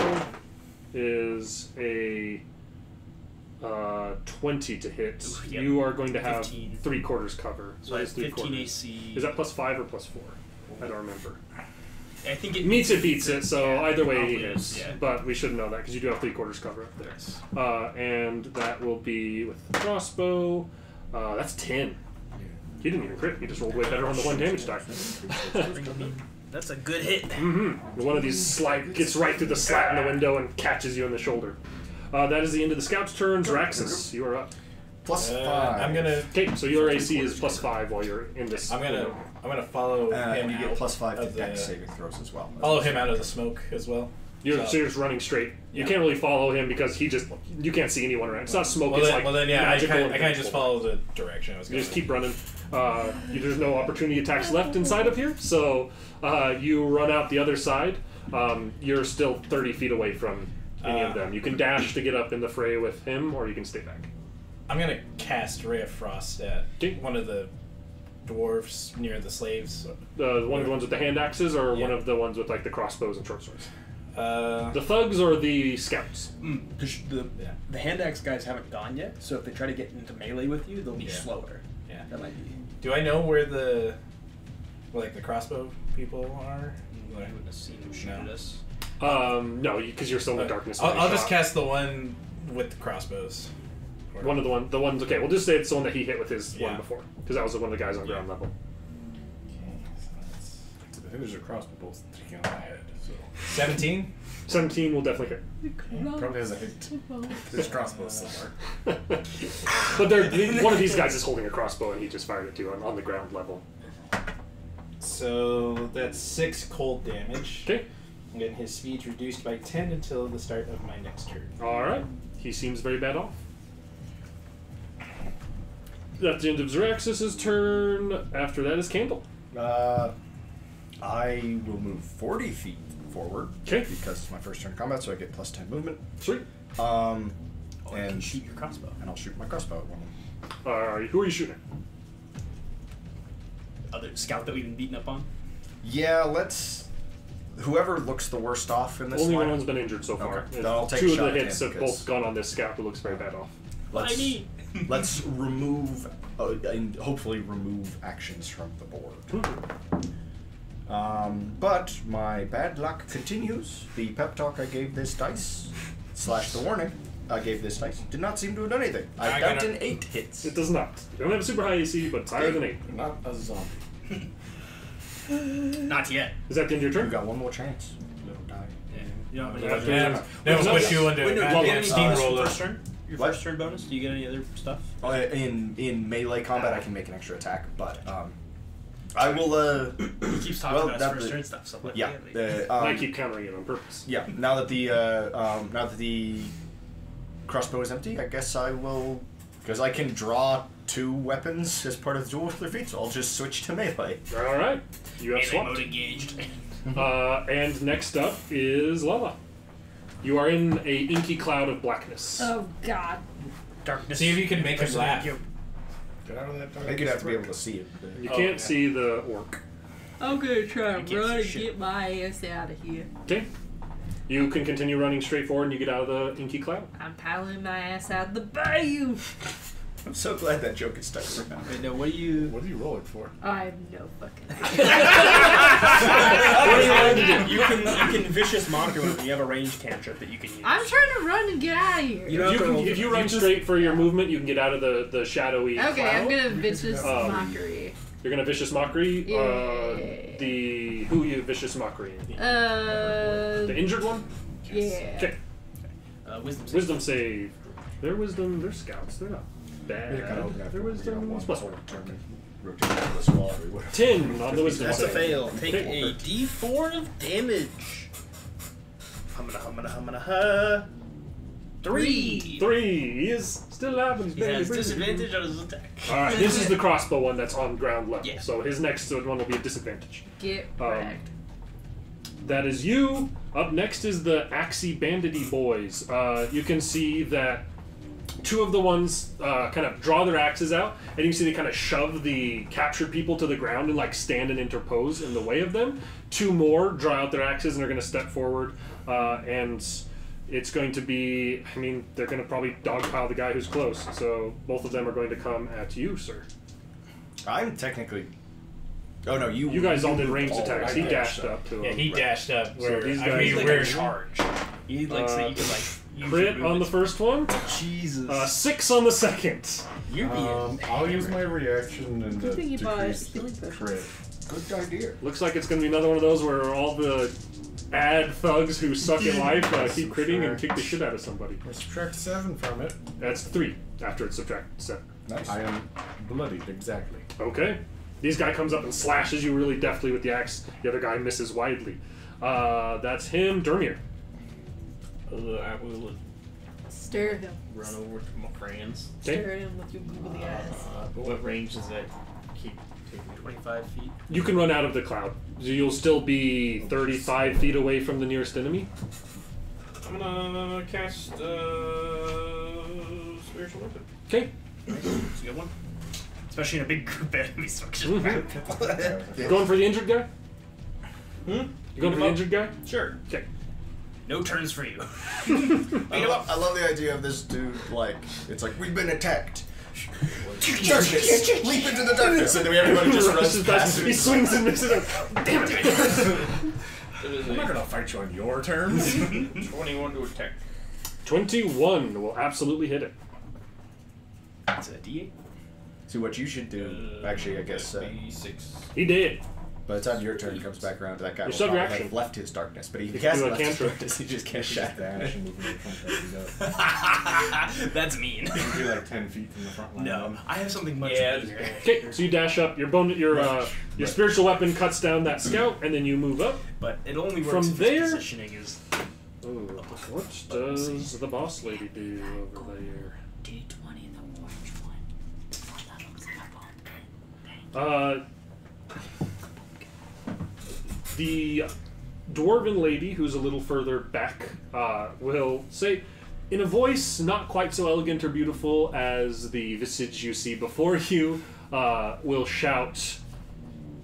[SPEAKER 1] is a 20 to hit.
[SPEAKER 3] Yep.
[SPEAKER 1] You are going to have
[SPEAKER 3] 15.
[SPEAKER 1] 3/4 cover.
[SPEAKER 3] So I have
[SPEAKER 1] is
[SPEAKER 3] 15 AC.
[SPEAKER 1] Is that +5 or +4? I don't remember.
[SPEAKER 3] I think it
[SPEAKER 1] Meets it, beats it, so
[SPEAKER 3] Yeah,
[SPEAKER 1] either way he
[SPEAKER 3] probably
[SPEAKER 1] hits.
[SPEAKER 3] is, yeah.
[SPEAKER 1] But we should know that because you do have 3/4 cover up there. And that will be with the crossbow. That's 10. He didn't even crit. He just rolled way better on the 1 damage die.
[SPEAKER 3] That's a good hit.
[SPEAKER 1] One of these gets right through the slat in the window and catches you in the shoulder. That is the end of the scout's turn. Raxus, you are up.
[SPEAKER 2] +5.
[SPEAKER 4] I'm gonna.
[SPEAKER 1] Okay, so your AC is +5 while you're in this.
[SPEAKER 4] I'm gonna follow him.
[SPEAKER 2] And you get
[SPEAKER 4] out
[SPEAKER 2] +5 to
[SPEAKER 4] of the-
[SPEAKER 2] dex saving throws as well.
[SPEAKER 4] Follow him out of the smoke as well.
[SPEAKER 1] You're just running straight. You can't really follow him because you can't see anyone around. It's not smoke.
[SPEAKER 4] Well,
[SPEAKER 1] It's
[SPEAKER 4] then,
[SPEAKER 1] like
[SPEAKER 4] yeah, I
[SPEAKER 1] magical
[SPEAKER 4] kind of
[SPEAKER 1] invincible.
[SPEAKER 4] just follow the direction I was
[SPEAKER 1] You
[SPEAKER 4] going.
[SPEAKER 1] just keep running. There's no opportunity attacks left inside of here, so you run out the other side. You're still 30 feet away from any of them. You can dash to get up in the fray with him, or you can stay back.
[SPEAKER 4] I'm gonna cast Ray of Frost at
[SPEAKER 1] Okay.
[SPEAKER 4] one of the dwarves near the slaves.
[SPEAKER 1] One of the ones with the hand axes, or
[SPEAKER 4] Yeah.
[SPEAKER 1] one of the ones with like the crossbows and short swords.
[SPEAKER 4] The
[SPEAKER 1] The thugs or the scouts?
[SPEAKER 8] Because the hand axe guys haven't gone yet, so if they try to get into melee with you, they'll be slower.
[SPEAKER 4] Yeah.
[SPEAKER 8] That might be.
[SPEAKER 4] Do I know where the crossbow people are?
[SPEAKER 3] I wouldn't have seen him shoot
[SPEAKER 4] No.
[SPEAKER 3] at us.
[SPEAKER 1] No, because you're still in the darkness. when
[SPEAKER 4] I'll
[SPEAKER 1] they
[SPEAKER 4] just
[SPEAKER 1] shot.
[SPEAKER 4] cast the one with the crossbows.
[SPEAKER 1] One of the ones. Okay, we'll just say it's the one that he hit with his one
[SPEAKER 4] Yeah.
[SPEAKER 1] before, because that was one of the guys on ground level.
[SPEAKER 4] Okay, so that's
[SPEAKER 6] I think there's a crossbow bolt sticking on my head. So
[SPEAKER 4] 17.
[SPEAKER 1] 17 will definitely hit.
[SPEAKER 6] probably has a hit. There's crossbows somewhere.
[SPEAKER 1] But one of these guys is holding a crossbow, and he just fired it to on the ground level.
[SPEAKER 4] So that's 6 cold damage.
[SPEAKER 1] Okay.
[SPEAKER 4] And then his speed's reduced by 10 until the start of my next turn.
[SPEAKER 1] All right. He seems very bad off. That's the end of Xeraxis' turn. After that is Candle.
[SPEAKER 2] I will move 40 feet forward.
[SPEAKER 1] 'Kay.
[SPEAKER 2] Because it's my first turn of combat, so I get +10 movement.
[SPEAKER 1] Sweet.
[SPEAKER 2] And
[SPEAKER 3] Shoot your crossbow.
[SPEAKER 2] and I'll shoot my crossbow at one of them.
[SPEAKER 1] All right. Who are you shooting
[SPEAKER 3] Other scout that we've been beating up on.
[SPEAKER 2] Yeah, let's. Whoever looks the worst off in
[SPEAKER 1] at?
[SPEAKER 2] this
[SPEAKER 1] Only one
[SPEAKER 2] lineup.
[SPEAKER 1] one's been injured so far.
[SPEAKER 2] Okay. Then I'll take a
[SPEAKER 1] Two of
[SPEAKER 2] shot
[SPEAKER 1] the
[SPEAKER 2] at
[SPEAKER 1] hits
[SPEAKER 2] him,
[SPEAKER 1] have
[SPEAKER 2] because-
[SPEAKER 1] both gone on this scout who looks very bad off.
[SPEAKER 3] Let's,
[SPEAKER 2] Let's remove and hopefully remove actions from the board. But my bad luck continues. The pep talk I gave this dice / the warning I gave this dice did not seem to have done anything. I dumped in 8 hits.
[SPEAKER 1] It does not. You don't have a super high AC, but it's higher than 8.
[SPEAKER 6] You're not a zombie.
[SPEAKER 3] not yet.
[SPEAKER 1] Is that the end of your
[SPEAKER 2] You
[SPEAKER 1] turn?
[SPEAKER 2] got one more chance. Little die.
[SPEAKER 3] Yeah. You don't have
[SPEAKER 1] Yeah,
[SPEAKER 3] any
[SPEAKER 1] yeah.
[SPEAKER 3] other.
[SPEAKER 4] They'll
[SPEAKER 1] no,
[SPEAKER 4] push you into
[SPEAKER 3] Wait, no,
[SPEAKER 4] a
[SPEAKER 3] do you get any bonus from
[SPEAKER 4] steamroller.
[SPEAKER 3] first turn? Your
[SPEAKER 2] What?
[SPEAKER 3] first turn bonus? Do you get any other stuff?
[SPEAKER 2] In melee combat, I can make an extra attack, but I will.
[SPEAKER 3] He keeps talking
[SPEAKER 2] Well,
[SPEAKER 3] about
[SPEAKER 2] that-
[SPEAKER 3] his first turn stuff. So I'm like,
[SPEAKER 2] Yeah.
[SPEAKER 1] I keep countering it on purpose.
[SPEAKER 2] Yeah. Now that the crossbow is empty, I guess I will, because I can draw 2 weapons as part of the dual with their feet, so I'll just switch to melee.
[SPEAKER 1] All right. You have
[SPEAKER 3] melee
[SPEAKER 1] swapped.
[SPEAKER 3] mode engaged.
[SPEAKER 1] And next up is Lala. You are in a inky cloud of blackness.
[SPEAKER 5] Oh God.
[SPEAKER 3] Darkness.
[SPEAKER 4] See if you can make him laugh.
[SPEAKER 6] Get out of that dark.
[SPEAKER 2] I think you'd have to be able to see it.
[SPEAKER 1] You
[SPEAKER 4] Oh,
[SPEAKER 1] can't
[SPEAKER 4] yeah.
[SPEAKER 1] see the orc.
[SPEAKER 5] I'm gonna try
[SPEAKER 3] You
[SPEAKER 5] to
[SPEAKER 3] can't
[SPEAKER 5] run
[SPEAKER 3] see
[SPEAKER 5] and
[SPEAKER 3] shit.
[SPEAKER 5] get my ass out of here.
[SPEAKER 1] Okay. You can continue running straight forward and you get out of the inky cloud.
[SPEAKER 5] I'm paddling my ass out of the bayou.
[SPEAKER 2] I'm so glad that joke is stuck around.
[SPEAKER 3] Wait, no, what do you?
[SPEAKER 6] What are you rolling for?
[SPEAKER 5] I have no fucking.
[SPEAKER 8] What are you going to do? You can vicious mock him when you have a ranged cantrip that you can use.
[SPEAKER 5] I'm trying to run and get out of here.
[SPEAKER 8] You don't have to roll
[SPEAKER 1] If you
[SPEAKER 8] for it.
[SPEAKER 1] run straight for your movement, you can get out of the shadowy
[SPEAKER 5] Okay,
[SPEAKER 1] cloud.
[SPEAKER 5] I'm gonna vicious
[SPEAKER 1] Um,
[SPEAKER 5] mockery.
[SPEAKER 1] You're gonna vicious mockery.
[SPEAKER 5] Yeah.
[SPEAKER 1] Who you vicious mockery? The
[SPEAKER 5] Uh,
[SPEAKER 1] injured one.
[SPEAKER 5] yeah.
[SPEAKER 1] Okay.
[SPEAKER 8] Wisdom save.
[SPEAKER 1] Wisdom save. They're scouts. They're not bad.
[SPEAKER 6] Yeah, kind of hoping
[SPEAKER 1] Their wisdom is plus 1.
[SPEAKER 2] Rotate to the smaller.
[SPEAKER 1] 10 on the wisdom
[SPEAKER 8] That's a
[SPEAKER 1] save.
[SPEAKER 8] fail. Take
[SPEAKER 1] Okay.
[SPEAKER 8] a D4 of damage. Humana. 3.
[SPEAKER 1] 3. He is still alive and he's
[SPEAKER 8] He
[SPEAKER 1] barely
[SPEAKER 8] has
[SPEAKER 1] breathing.
[SPEAKER 8] disadvantage on his attack.
[SPEAKER 1] Alright, this is the crossbow one that's on ground level.
[SPEAKER 8] Yeah.
[SPEAKER 1] So his next one will be a disadvantage.
[SPEAKER 5] Get wrecked.
[SPEAKER 1] That is you. Up next is the Axie Bandity boys. You can see that 2 of the ones kind of draw their axes out, and you can see they kind of shove the captured people to the ground and like stand and interpose in the way of them. 2 more draw out their axes and are going to step forward, and it's going to be, I mean, they're going to probably dogpile the guy who's close. So both of them are going to come at you, sir.
[SPEAKER 2] I'm technically. Oh no, you.
[SPEAKER 1] You guys all did ranged
[SPEAKER 2] all
[SPEAKER 1] attacks.
[SPEAKER 2] right
[SPEAKER 1] He
[SPEAKER 2] there,
[SPEAKER 1] dashed
[SPEAKER 2] so-
[SPEAKER 1] up to him.
[SPEAKER 6] Yeah, he dashed up. Where
[SPEAKER 1] these
[SPEAKER 6] I
[SPEAKER 1] guys-
[SPEAKER 6] mean,
[SPEAKER 8] Like
[SPEAKER 6] we're
[SPEAKER 8] a charge. He likes that you can like use
[SPEAKER 1] Crit
[SPEAKER 8] your
[SPEAKER 1] on the
[SPEAKER 8] movement.
[SPEAKER 1] first one.
[SPEAKER 8] Jesus.
[SPEAKER 1] 6 on the second.
[SPEAKER 8] You're being
[SPEAKER 6] I'll use my reaction and
[SPEAKER 5] Good thing you bought
[SPEAKER 6] decrease
[SPEAKER 5] healing
[SPEAKER 6] the
[SPEAKER 5] potions.
[SPEAKER 6] crit.
[SPEAKER 2] Good idea.
[SPEAKER 1] Looks like it's going to be another one of those where all the ad thugs who suck at life keep critting and kick the shit out of somebody.
[SPEAKER 6] I subtract 7 from it.
[SPEAKER 1] That's 3 after it's subtracted 7.
[SPEAKER 2] Nice.
[SPEAKER 6] I am bloodied, exactly.
[SPEAKER 1] Okay. This guy comes up and slashes you really deftly with the axe. The other guy misses widely. That's him. Dermir.
[SPEAKER 8] I will
[SPEAKER 5] Stare at him.
[SPEAKER 8] run over to my friends.
[SPEAKER 1] Okay.
[SPEAKER 5] Stare at him with your googly eyes.
[SPEAKER 8] What range does that keep taking? 25 feet?
[SPEAKER 1] You can run out of the cloud. So you'll still be 35 feet away from the nearest enemy.
[SPEAKER 7] I'm gonna cast spiritual weapon.
[SPEAKER 1] Okay.
[SPEAKER 3] It's a good one. Especially in a big group of enemies.
[SPEAKER 1] Going for the injured guy?
[SPEAKER 3] Hmm?
[SPEAKER 1] You going for the injured guy?
[SPEAKER 3] Sure.
[SPEAKER 1] Okay.
[SPEAKER 3] No turns for you.
[SPEAKER 2] I love the idea of this dude, like, it's like, we've been attacked. Darkness! Leap into the darkness! And then everybody just runs past
[SPEAKER 1] He
[SPEAKER 2] him.
[SPEAKER 1] swings and misses him. Damn it!
[SPEAKER 6] I'm not gonna fight you on your terms.
[SPEAKER 7] 21 to attack.
[SPEAKER 1] 21 will absolutely hit it.
[SPEAKER 8] It's a D8.
[SPEAKER 2] See, what you should do, actually, I guess,
[SPEAKER 7] B6.
[SPEAKER 1] He did.
[SPEAKER 2] by the time your turn comes back around, that guy will
[SPEAKER 1] still have your
[SPEAKER 2] probably
[SPEAKER 1] action.
[SPEAKER 2] have left his darkness, but he
[SPEAKER 1] You can
[SPEAKER 2] hasn't
[SPEAKER 1] do a
[SPEAKER 2] left his
[SPEAKER 1] cantrip.
[SPEAKER 2] darkness, he just can't
[SPEAKER 6] Just
[SPEAKER 2] shut
[SPEAKER 6] dash and move into the front right.
[SPEAKER 3] That's mean.
[SPEAKER 6] You'd be like 10 feet from the front line.
[SPEAKER 3] No,
[SPEAKER 6] then.
[SPEAKER 3] I have something much
[SPEAKER 7] Yeah,
[SPEAKER 3] meaner.
[SPEAKER 1] Okay, so you dash up. Your spiritual weapon cuts down that scout, and then you move up.
[SPEAKER 3] But it only works
[SPEAKER 1] From
[SPEAKER 3] if its
[SPEAKER 1] there-
[SPEAKER 3] positioning is
[SPEAKER 1] Ooh, what does the boss lady do over there?
[SPEAKER 9] D20, the orange one. That looks like
[SPEAKER 1] The dwarven lady, who's a little further back, will say, in a voice not quite so elegant or beautiful as the visage you see before you, will shout,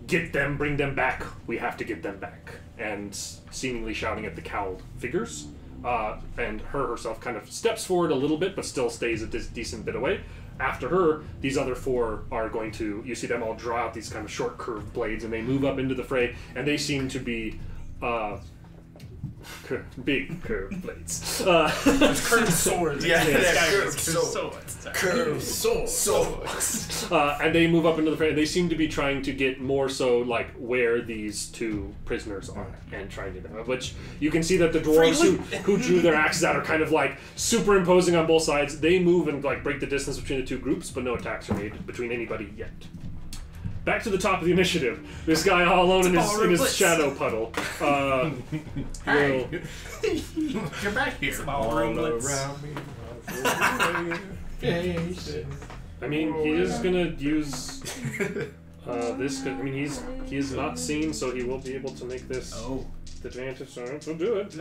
[SPEAKER 1] "Get them, bring them back, we have to get them back." And seemingly shouting at the cowled figures. And her herself kind of steps forward a little bit, but still stays a decent bit away. After her, these other four are going to, you see them all draw out these kind of short curved blades, and they move up into the fray, and they seem to be big curved blades.
[SPEAKER 3] curved swords.
[SPEAKER 2] Yeah,
[SPEAKER 3] Curved
[SPEAKER 2] curved
[SPEAKER 3] swords.
[SPEAKER 2] Curved
[SPEAKER 3] Swords.
[SPEAKER 1] And they move up into the fray, and they seem to be trying to get more so like where these two prisoners are, and trying to, which you can see that the dwarves who drew their axes out are kind of like superimposing on both sides. They move and like break the distance between the two groups, but no attacks are made between anybody yet. Back to the top of the initiative. This guy all alone in his shadow puddle. Will
[SPEAKER 3] You're back here.
[SPEAKER 6] All around me.
[SPEAKER 1] I mean, he is gonna use this. I mean, he is not seen, so he will be able to make this advantage. So he'll do it.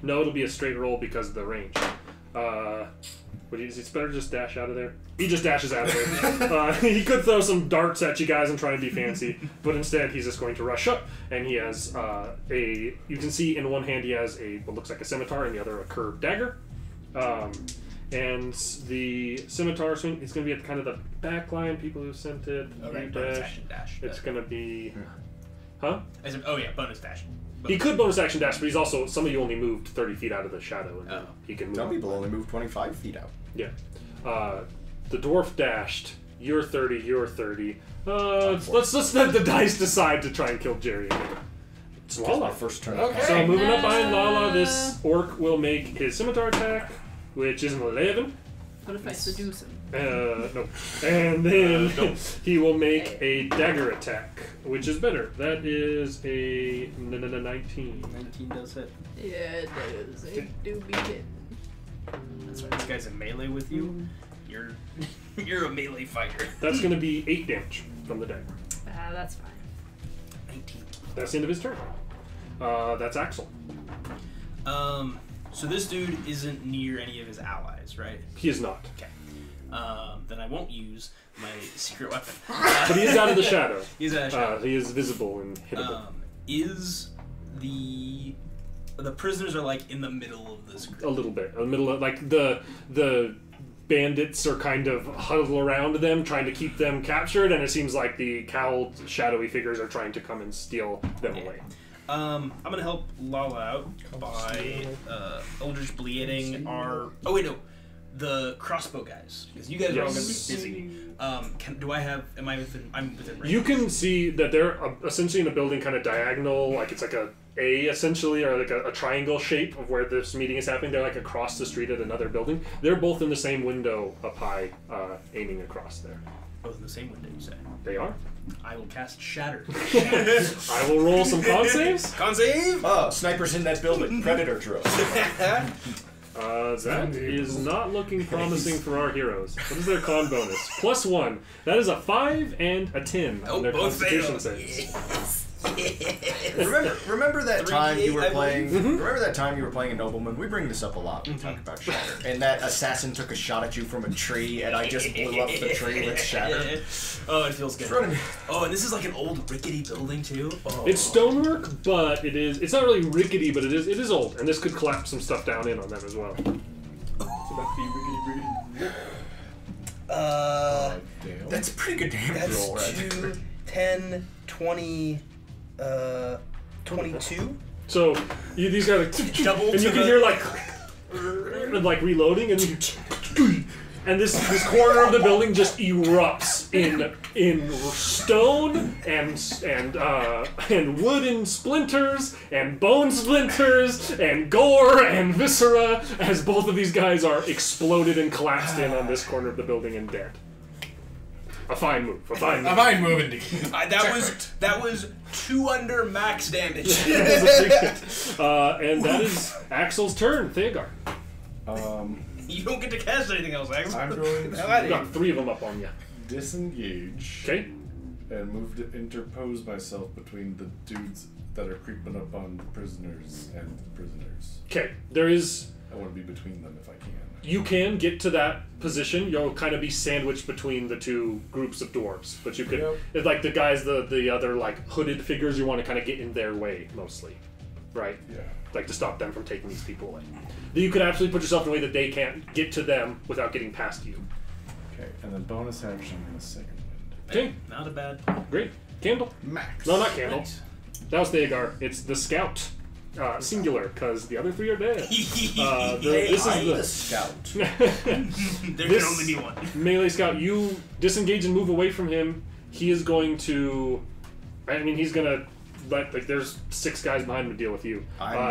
[SPEAKER 1] No, it'll be a straight roll because of the range. But it's better to just dash out of there. He just dashes out of there. He could throw some darts at you guys and try and be fancy, but instead he's just going to rush up, and he has you can see in one hand he has what looks like a scimitar, and the other a curved dagger. And the scimitar swing is going to be at kind of the back line. People who sent it,
[SPEAKER 3] Okay,
[SPEAKER 1] you
[SPEAKER 3] bonus
[SPEAKER 1] dash.
[SPEAKER 3] action dash.
[SPEAKER 1] It's going to be, huh?
[SPEAKER 3] Bonus dash.
[SPEAKER 1] He could bonus action dash, but he's also, some of you only moved 30 feet out of the shadow, and
[SPEAKER 3] Oh.
[SPEAKER 1] he can move.
[SPEAKER 2] Some people only move 25 feet out.
[SPEAKER 1] Yeah. The dwarf dashed. You're 30, you're 30. Let's let the dice decide to try and kill Jerry. It's
[SPEAKER 2] That's my
[SPEAKER 1] Lala.
[SPEAKER 2] first turn.
[SPEAKER 4] Okay.
[SPEAKER 1] So moving up behind Lala, this orc will make his scimitar attack, which is an 11.
[SPEAKER 5] What if I seduce him?
[SPEAKER 1] No. And then he will make a dagger attack, which is better. That is a 19.
[SPEAKER 8] 19 does hit.
[SPEAKER 5] Yeah, it does. It do be hitting.
[SPEAKER 8] That's right. This guy's in melee with you. You're a melee fighter.
[SPEAKER 1] That's going to be 8 damage from the dagger.
[SPEAKER 5] That's fine.
[SPEAKER 8] 19.
[SPEAKER 1] That's the end of his turn. That's Axel.
[SPEAKER 8] So this dude isn't near any of his allies, right?
[SPEAKER 1] He is not.
[SPEAKER 8] Okay. Then I won't use my secret weapon.
[SPEAKER 1] But he is out of the shadow.
[SPEAKER 8] He's out of shadow.
[SPEAKER 1] He is visible and hittable.
[SPEAKER 8] Is the prisoners are like in the middle of this group?
[SPEAKER 1] A little bit. In the middle of, like, the bandits are kind of huddled around them, trying to keep them captured, and it seems like the cowled, shadowy figures are trying to come and steal them away.
[SPEAKER 8] I'm gonna help Lala out by Eldritch Bleeding our. Oh wait, no, the crossbow guys, because you guys are all gonna be busy. Am I within? I'm within range.
[SPEAKER 1] You can see that they're essentially in a building, kind of diagonal, like it's like a essentially, or like a triangle shape of where this meeting is happening. They're like across the street at another building. They're both in the same window up high, aiming across there.
[SPEAKER 8] Both in the same window, you say?
[SPEAKER 1] They are.
[SPEAKER 8] I will cast Shatter.
[SPEAKER 1] I will roll some con saves.
[SPEAKER 8] Con save!
[SPEAKER 2] Oh, snipers in that building. Predator drill.
[SPEAKER 1] That is not looking promising for our heroes. What is their con bonus? +1. That is a 5 and a 10 on their
[SPEAKER 8] both
[SPEAKER 1] Constitution
[SPEAKER 8] fail.
[SPEAKER 1] saves.
[SPEAKER 2] Remember that time you were
[SPEAKER 8] 3d8, I
[SPEAKER 2] playing?
[SPEAKER 8] believe.
[SPEAKER 2] Remember that time you were playing a nobleman? We bring this up a lot when we talk about Shatter. And that assassin took a shot at you from a tree, and I just blew up the tree with Shatter.
[SPEAKER 8] Oh, it feels good.
[SPEAKER 2] Front of me.
[SPEAKER 8] Oh, and this is like an old rickety building too. Oh.
[SPEAKER 1] It's stonework, but it's not really rickety, but it is old, and this could collapse some stuff down in on them as well.
[SPEAKER 6] Damn.
[SPEAKER 2] That's a pretty good damage roll, right?
[SPEAKER 8] 2, 10, 20, 22.
[SPEAKER 1] So these guys are
[SPEAKER 8] Double
[SPEAKER 1] and
[SPEAKER 8] to
[SPEAKER 1] you can
[SPEAKER 8] the-
[SPEAKER 1] hear like reloading, and this corner of the building just erupts in stone and wooden splinters and bone splinters and gore and viscera as both of these guys are exploded and collapsed in on this corner of the building and dead. A fine move. A fine move.
[SPEAKER 4] A fine move indeed.
[SPEAKER 8] That was 2 under max damage.
[SPEAKER 1] And that is Axel's turn. Theogar.
[SPEAKER 8] You don't get to cast anything else, Axel.
[SPEAKER 6] I'm going
[SPEAKER 8] Hell out
[SPEAKER 6] to
[SPEAKER 8] of
[SPEAKER 1] Got
[SPEAKER 8] here.
[SPEAKER 1] 3 of them up on you.
[SPEAKER 6] disengage
[SPEAKER 1] Okay.
[SPEAKER 6] and move to interpose myself between the dudes that are creeping up on the prisoners and the prisoners.
[SPEAKER 1] Okay. There is.
[SPEAKER 6] I want to be between them if I can.
[SPEAKER 1] You can get to that position. You'll kind of be sandwiched between the two groups of dwarves, but you could,
[SPEAKER 6] Yep.
[SPEAKER 1] it's like the guys, the other like hooded figures. You want to kind of get in their way mostly, right?
[SPEAKER 6] Yeah.
[SPEAKER 1] Like to stop them from taking these people away. You could absolutely put yourself in a way that they can't get to them without getting past you.
[SPEAKER 6] Okay, and then bonus action in the second wind.
[SPEAKER 1] Okay,
[SPEAKER 8] Not a bad.
[SPEAKER 1] great. Candle?
[SPEAKER 6] Max.
[SPEAKER 1] No, not Candle. That was Theogar. It's the Scout. Singular, because the other 3 are dead. This
[SPEAKER 2] I'm the
[SPEAKER 1] is
[SPEAKER 2] scout.
[SPEAKER 8] There
[SPEAKER 1] This-
[SPEAKER 8] can only be one.
[SPEAKER 1] melee scout. You disengage and move away from him. He is going to. I mean, he's gonna. Like, there's 6 guys behind him to deal with you.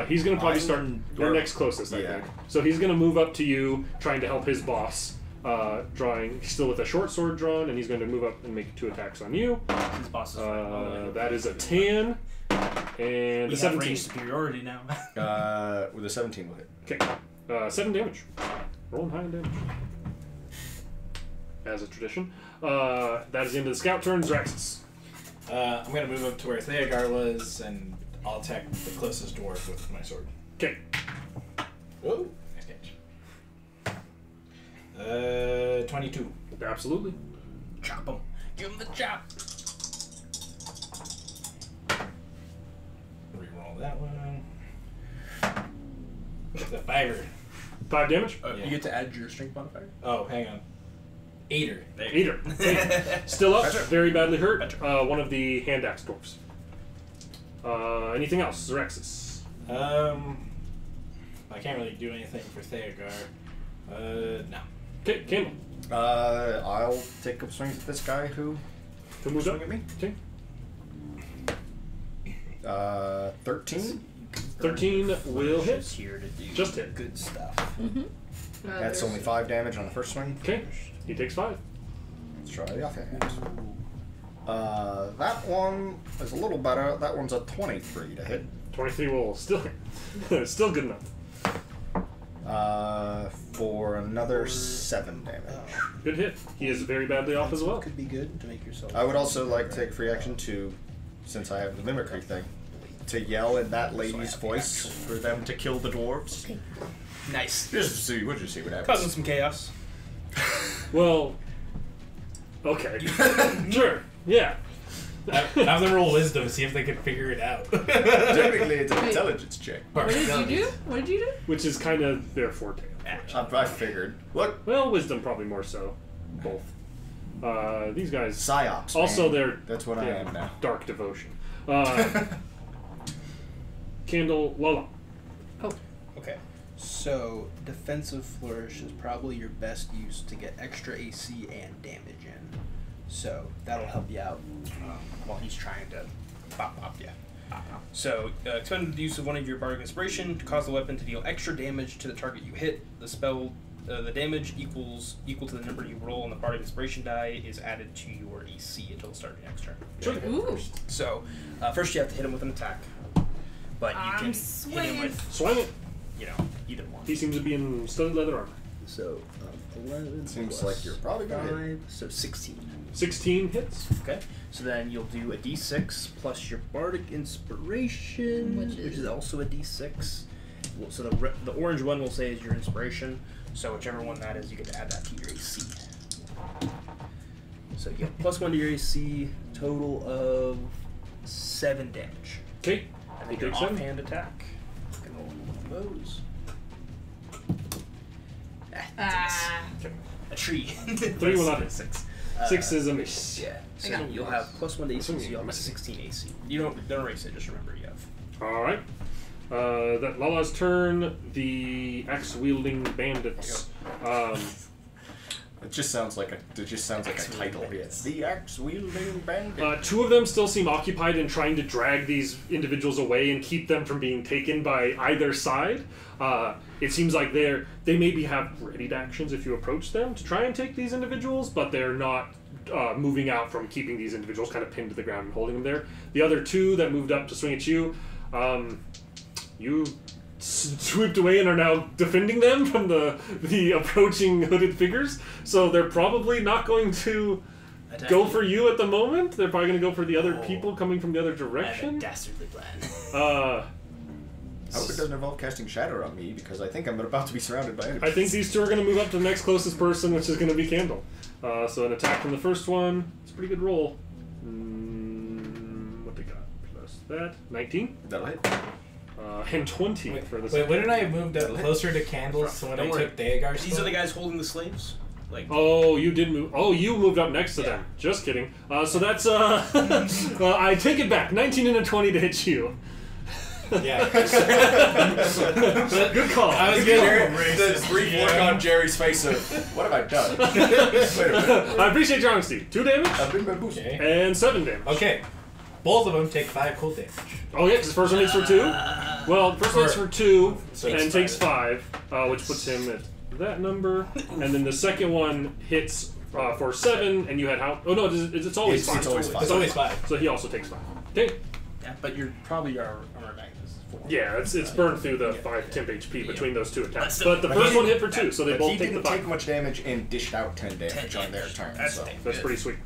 [SPEAKER 1] He's gonna probably start. They're next closest, I think. So he's gonna move up to you, trying to help his boss. Drawing still with a short sword drawn, and he's going to move up and make 2 attacks on you.
[SPEAKER 8] His boss is
[SPEAKER 1] That is a 10 and
[SPEAKER 8] we
[SPEAKER 1] a
[SPEAKER 8] have
[SPEAKER 1] 17.
[SPEAKER 8] range superiority now.
[SPEAKER 2] With a 17 will hit.
[SPEAKER 1] Okay, 7 damage. Rolling high on damage. As a tradition. That is the end of the scout turn. Draxus.
[SPEAKER 4] I'm gonna move up to where Theogar was, and I'll attack the closest dwarf with my sword.
[SPEAKER 1] Okay.
[SPEAKER 4] Whoa! Nice catch. 22.
[SPEAKER 1] Absolutely.
[SPEAKER 8] Chop him. Give him the chop.
[SPEAKER 4] Reroll that one. The 5er.
[SPEAKER 1] 5 damage.
[SPEAKER 8] You get to add your strength modifier.
[SPEAKER 4] Oh, hang on. 8er.
[SPEAKER 1] Eater. Still up. Very badly hurt. One of the hand axe dwarfs. Anything else? Xerxes.
[SPEAKER 4] I can't really do anything for Theogar. No.
[SPEAKER 1] Okay, Candle.
[SPEAKER 2] I'll take a swing at this guy who
[SPEAKER 1] Who moves up?
[SPEAKER 2] swing at me.
[SPEAKER 1] Okay.
[SPEAKER 2] 13.
[SPEAKER 1] 13 will hit.
[SPEAKER 8] Here to do
[SPEAKER 1] Just hit.
[SPEAKER 8] good stuff.
[SPEAKER 5] Mm-hmm.
[SPEAKER 2] That's only 5 damage on the first swing.
[SPEAKER 1] Okay, he takes 5.
[SPEAKER 2] Let's try the offhand. That one is a little better. That one's a 23 to hit.
[SPEAKER 1] 23 will still hit. Still good enough.
[SPEAKER 2] For another 7 damage.
[SPEAKER 1] Good hit. He is very badly off as well.
[SPEAKER 8] Could be good to make yourself.
[SPEAKER 2] I would also like to take a free action to, since I have the mimicry thing, to yell in that lady's voice for them to kill the dwarves.
[SPEAKER 8] Nice.
[SPEAKER 2] Just to see, we'll just see what happens.
[SPEAKER 8] Causing some chaos.
[SPEAKER 1] Well, okay. Sure. Yeah.
[SPEAKER 10] Have them roll wisdom, see if they can figure it out.
[SPEAKER 2] Technically, it's an intelligence check.
[SPEAKER 5] What did you do? What did you do?
[SPEAKER 1] Which is kind of their forte.
[SPEAKER 2] I figured. Look,
[SPEAKER 1] Well, wisdom probably more so. Both. These guys.
[SPEAKER 2] psyops.
[SPEAKER 1] Also,
[SPEAKER 2] man.
[SPEAKER 1] they're.
[SPEAKER 2] That's what I am now.
[SPEAKER 1] Dark devotion. Candle Lola.
[SPEAKER 8] Okay. So, defensive flourish is probably your best use to get extra AC and damage in. So, that'll help you out while he's trying to pop you. So, expend the use of one of your bardic inspiration to cause the weapon to deal extra damage to the target you hit. The spell, the damage equal to the number you roll on the bardic inspiration die is added to your AC until the start of your next turn.
[SPEAKER 1] Sure.
[SPEAKER 5] Ooh.
[SPEAKER 8] So, first you have to hit him with an attack, but you
[SPEAKER 5] I'm
[SPEAKER 8] can hit
[SPEAKER 5] swinging.
[SPEAKER 8] him with,
[SPEAKER 1] Swing it.
[SPEAKER 8] either one.
[SPEAKER 1] He seems to be in studded leather armor.
[SPEAKER 8] So, 11
[SPEAKER 2] Seems
[SPEAKER 8] plus
[SPEAKER 2] like you're probably gonna hit.
[SPEAKER 8] 5, so 16.
[SPEAKER 1] 16 hits.
[SPEAKER 8] Okay, so then you'll do a d6 plus your bardic inspiration,
[SPEAKER 5] Which
[SPEAKER 8] which
[SPEAKER 5] is-
[SPEAKER 8] is also a d6. So the orange one will say is your inspiration. So whichever one that is, you get to add that to your AC. So you get +1 to your AC, total of 7 damage.
[SPEAKER 1] Okay.
[SPEAKER 8] And
[SPEAKER 1] He
[SPEAKER 8] then your
[SPEAKER 1] takes 7.
[SPEAKER 8] offhand attack. You can roll one of those.
[SPEAKER 5] Ah.
[SPEAKER 8] A tree.
[SPEAKER 1] 3 will not hit.
[SPEAKER 8] 6.
[SPEAKER 1] 6 is a miss.
[SPEAKER 8] Yeah. So
[SPEAKER 5] got it.
[SPEAKER 8] you'll have +1 to AC, so
[SPEAKER 1] Assuming
[SPEAKER 8] you'll have
[SPEAKER 1] you're
[SPEAKER 8] 16 AC. You don't erase it. Just remember you have.
[SPEAKER 1] All right. That Lala's turn. The axe-wielding bandits.
[SPEAKER 2] It just sounds like a title. Yes. The axe wielding bandit.
[SPEAKER 1] 2 of them still seem occupied in trying to drag these individuals away and keep them from being taken by either side. It seems like they maybe have readied actions if you approach them to try and take these individuals, but they're not moving out from keeping these individuals kind of pinned to the ground and holding them there. The other 2 that moved up to swing at you, you swooped away and are now defending them from the approaching hooded figures. So they're probably not going to go for you at the moment. They're probably going to go for the other people coming from the other
[SPEAKER 8] I have a
[SPEAKER 1] direction.
[SPEAKER 8] dastardly plan.
[SPEAKER 2] I hope it doesn't involve casting shadow on me because I think I'm about to be surrounded by enemies.
[SPEAKER 1] I think these 2 are going to move up to the next closest person, which is going to be Candle. So an attack from the first one. It's a pretty good roll. What they got? Plus that. 19.
[SPEAKER 2] That'll hit.
[SPEAKER 1] And 20 for this.
[SPEAKER 10] Wait, wouldn't I have moved up closer to candles so when
[SPEAKER 8] Don't
[SPEAKER 10] I
[SPEAKER 8] worry.
[SPEAKER 10] took Daegar's
[SPEAKER 8] These are the guys holding the slaves. Like,
[SPEAKER 1] Oh, you did move. Oh, you moved up next to them. Just kidding. So that's I take it back. 19 and a 20 to hit you.
[SPEAKER 10] Yeah.
[SPEAKER 1] Good call.
[SPEAKER 10] I was
[SPEAKER 2] The brief look on Jerry's face of, what have I done? Wait a minute.
[SPEAKER 1] I appreciate your honesty. 2 damage
[SPEAKER 2] I've been bamboozled.
[SPEAKER 10] Okay.
[SPEAKER 1] and 7 damage.
[SPEAKER 10] Okay. Both of them take 5 cold damage.
[SPEAKER 1] Oh yeah, because the first one hits for 2. Well, the first one hits for 2
[SPEAKER 10] So
[SPEAKER 1] and
[SPEAKER 10] it's
[SPEAKER 1] takes 5, which puts him at that number. And then the second one hits for 7, and you had how? Oh no, it's always 5.
[SPEAKER 2] It's always 5.
[SPEAKER 10] It's always 5.
[SPEAKER 1] So he also takes 5. Okay.
[SPEAKER 8] yeah, but you're probably our armor guy is 4.
[SPEAKER 1] Yeah, it's burned through the 5 temp HP between those 2 attacks.
[SPEAKER 8] still-
[SPEAKER 1] But the
[SPEAKER 2] But
[SPEAKER 1] first
[SPEAKER 2] he
[SPEAKER 1] one hit for 2, so they
[SPEAKER 2] But
[SPEAKER 1] both
[SPEAKER 2] he
[SPEAKER 1] take the
[SPEAKER 2] didn't
[SPEAKER 1] 5.
[SPEAKER 2] take much damage and dished out 10 damage
[SPEAKER 8] 10
[SPEAKER 2] on their
[SPEAKER 8] damage.
[SPEAKER 2] turn.
[SPEAKER 8] That's
[SPEAKER 2] So.
[SPEAKER 8] damn
[SPEAKER 1] That's
[SPEAKER 8] good.
[SPEAKER 1] pretty sweet.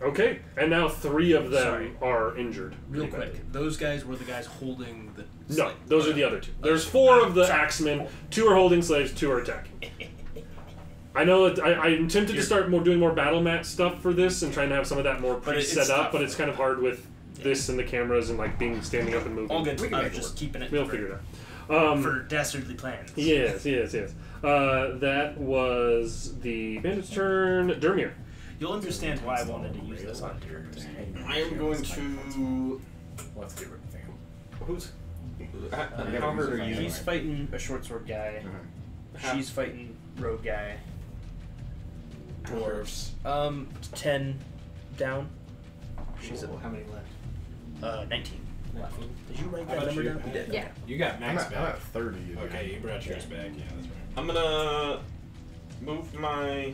[SPEAKER 1] Okay, and now 3 of them
[SPEAKER 8] Sorry.
[SPEAKER 1] are injured.
[SPEAKER 8] Real
[SPEAKER 1] Pretty badly.
[SPEAKER 8] quick, those guys were the guys holding the.
[SPEAKER 1] No,
[SPEAKER 8] slave.
[SPEAKER 1] those are the other 2. There's 4 of the axemen. 2 are holding slaves. 2 are attacking. I know that I'm tempted to start doing more battle mat stuff for this and trying to have some of that more
[SPEAKER 8] But it's
[SPEAKER 1] set up,
[SPEAKER 8] tough.
[SPEAKER 1] but it's kind of hard with this and the cameras and like being standing up and moving.
[SPEAKER 8] All good.
[SPEAKER 2] We can
[SPEAKER 8] I'm
[SPEAKER 2] make it
[SPEAKER 8] just
[SPEAKER 2] work.
[SPEAKER 8] keeping it.
[SPEAKER 1] We'll
[SPEAKER 8] for-
[SPEAKER 1] figure it out.
[SPEAKER 8] For dastardly plans.
[SPEAKER 1] Yes. That was the bandit's turn. Dermir.
[SPEAKER 8] You'll understand why I wanted to use this on your.
[SPEAKER 7] I am going to.
[SPEAKER 10] What's the thing?
[SPEAKER 7] Who's?
[SPEAKER 2] How hurt are you?
[SPEAKER 8] He's fighting a short sword guy. She's fighting rogue guy.
[SPEAKER 4] Dwarves.
[SPEAKER 8] 10 down. She's at
[SPEAKER 7] How many left?
[SPEAKER 8] 19. Did you write
[SPEAKER 4] How
[SPEAKER 8] that
[SPEAKER 4] about
[SPEAKER 8] number
[SPEAKER 4] you?
[SPEAKER 8] down? You did.
[SPEAKER 5] Yeah.
[SPEAKER 4] You got
[SPEAKER 6] I'm
[SPEAKER 4] max
[SPEAKER 6] at
[SPEAKER 4] back.
[SPEAKER 6] 30. Again.
[SPEAKER 4] Okay, you brought yours back. Yeah, that's right.
[SPEAKER 11] I'm gonna move my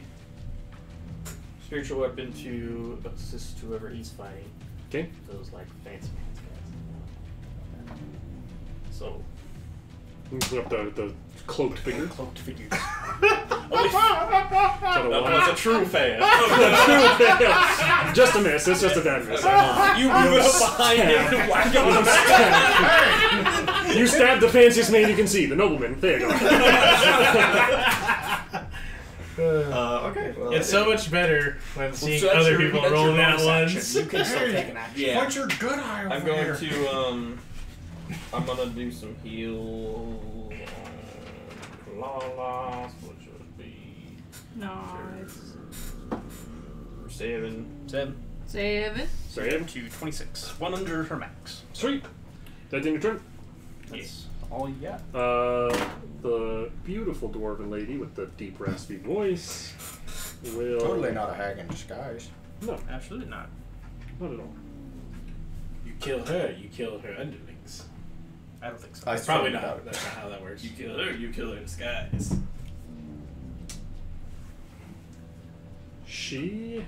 [SPEAKER 11] spiritual weapon to assist whoever he's fighting.
[SPEAKER 1] Okay.
[SPEAKER 11] Those like fancy guys. So
[SPEAKER 1] Put up the cloaked figure.
[SPEAKER 8] Cloaked figures.
[SPEAKER 1] That
[SPEAKER 11] was a true fan.
[SPEAKER 1] Just a miss. It's just a dead miss.
[SPEAKER 11] You move up behind him and whack him with a
[SPEAKER 1] You stabbed the fanciest man you can see, the nobleman. There you go.
[SPEAKER 2] Okay. Well,
[SPEAKER 10] It's so much better when seeing
[SPEAKER 8] so that's
[SPEAKER 10] other
[SPEAKER 8] your-
[SPEAKER 10] people
[SPEAKER 8] that's your
[SPEAKER 10] rolling at
[SPEAKER 8] bonus
[SPEAKER 10] once.
[SPEAKER 8] action. You can still take an action.
[SPEAKER 11] Yeah.
[SPEAKER 6] Point your good eye over
[SPEAKER 11] I'm going
[SPEAKER 6] here.
[SPEAKER 11] to I'm gonna do some heal on Lala, which would be
[SPEAKER 5] Nice.
[SPEAKER 11] 7.
[SPEAKER 8] 7.
[SPEAKER 5] 7.
[SPEAKER 1] Sorry.
[SPEAKER 8] To 26. 1 under her max.
[SPEAKER 1] Sweet. That's in your turn.
[SPEAKER 8] That's all you got.
[SPEAKER 1] The beautiful dwarven lady with the deep raspy voice will...
[SPEAKER 2] Totally not a hag in disguise.
[SPEAKER 1] No,
[SPEAKER 8] Absolutely not.
[SPEAKER 1] not at all.
[SPEAKER 10] You kill her, you kill her underlings.
[SPEAKER 8] I don't think so.
[SPEAKER 2] I
[SPEAKER 10] Probably
[SPEAKER 2] thought about
[SPEAKER 10] not.
[SPEAKER 2] it.
[SPEAKER 10] That's not how that works.
[SPEAKER 11] You kill her, you kill her in disguise.
[SPEAKER 1] She's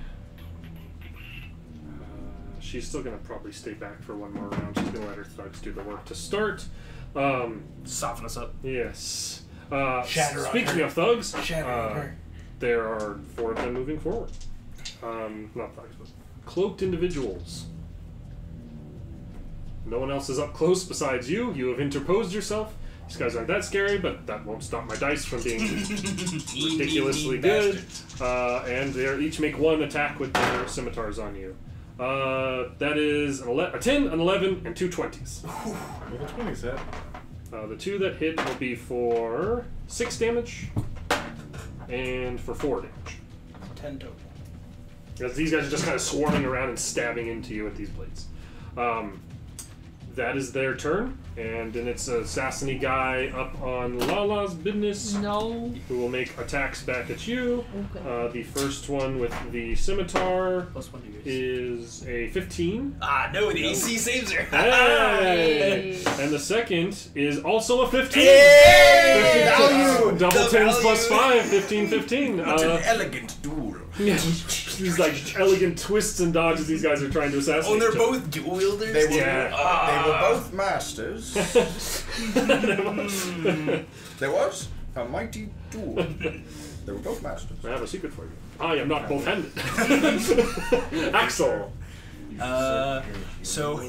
[SPEAKER 1] still gonna probably stay back for one more round. She's gonna let her thugs do the work to start.
[SPEAKER 8] Soften us up.
[SPEAKER 1] Yes.
[SPEAKER 10] Shatter on
[SPEAKER 1] speaking
[SPEAKER 10] her.
[SPEAKER 1] of thugs,
[SPEAKER 10] Shatter on her.
[SPEAKER 1] there are 4 of them moving forward. Not thugs, but cloaked individuals. No one else is up close besides you. You have interposed yourself. These guys aren't that scary, but that won't stop my dice from being ridiculously good. And they each make 1 attack with their scimitars on you. That is a 10, an 11, and 2 20s.
[SPEAKER 6] Well, the 20's hit.
[SPEAKER 1] The 2 that hit will be for 6 damage and for 4 damage.
[SPEAKER 8] 10 total.
[SPEAKER 1] Because these guys are just kind of swarming around and stabbing into you with these blades. That is their turn, and then it's a assassiny guy up on Lala's business
[SPEAKER 5] No.
[SPEAKER 1] who will make attacks back at you.
[SPEAKER 5] Okay.
[SPEAKER 1] The first one with the scimitar
[SPEAKER 8] +1 to yours.
[SPEAKER 1] is a 15.
[SPEAKER 8] Ah, no, the AC saves her.
[SPEAKER 1] Hey! And the second is also a 15.
[SPEAKER 8] Hey!
[SPEAKER 1] 15
[SPEAKER 8] Value!
[SPEAKER 1] double
[SPEAKER 8] The
[SPEAKER 1] 10s plus
[SPEAKER 8] value!
[SPEAKER 1] 5, 15, 15.
[SPEAKER 2] It's an elegant duel.
[SPEAKER 1] Yeah, these like elegant twists and dodges these guys are trying to assassinate.
[SPEAKER 8] Oh, they're
[SPEAKER 1] each other.
[SPEAKER 8] both dual wielders?
[SPEAKER 2] They were,
[SPEAKER 1] Yeah.
[SPEAKER 2] they were both masters. There was a mighty duel. They were both masters.
[SPEAKER 1] I have a secret for you. I am not both-handed. Axel.
[SPEAKER 8] So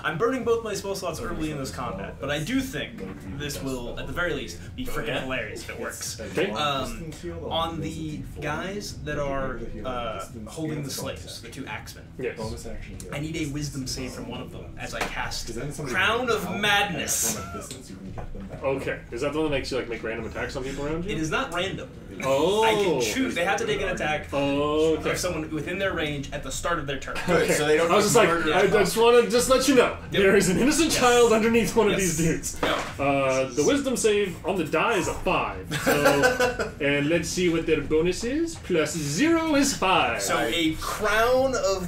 [SPEAKER 8] I'm burning both my spell slots early in this combat, but I do think this will, at the very least, be freaking hilarious if it works.
[SPEAKER 1] Okay.
[SPEAKER 8] On the guys that are holding the slaves, the 2 axemen,
[SPEAKER 1] Yes.
[SPEAKER 6] Bonus action heal.
[SPEAKER 8] I need a wisdom save from one of them as I cast
[SPEAKER 6] Because then somebody
[SPEAKER 8] Crown
[SPEAKER 6] can
[SPEAKER 8] of
[SPEAKER 6] help,
[SPEAKER 8] Madness.
[SPEAKER 6] and from a distance you can get them back.
[SPEAKER 1] Okay. Is that the one that makes you like make random attacks on people around you?
[SPEAKER 8] It is not random.
[SPEAKER 1] Oh.
[SPEAKER 8] I can choose. They have to take an attack
[SPEAKER 1] Oh, okay.
[SPEAKER 8] of someone within their range at the start of their turn.
[SPEAKER 2] Good,
[SPEAKER 1] Okay.
[SPEAKER 2] so they don't
[SPEAKER 1] I was just like,
[SPEAKER 2] murder-
[SPEAKER 1] I just want to just let you know, there is an innocent child underneath one of
[SPEAKER 8] Yes.
[SPEAKER 1] these dudes.
[SPEAKER 8] No.
[SPEAKER 1] The wisdom save on the die is a 5. So, and let's see what their bonus is. Plus 0 is 5.
[SPEAKER 8] So a crown of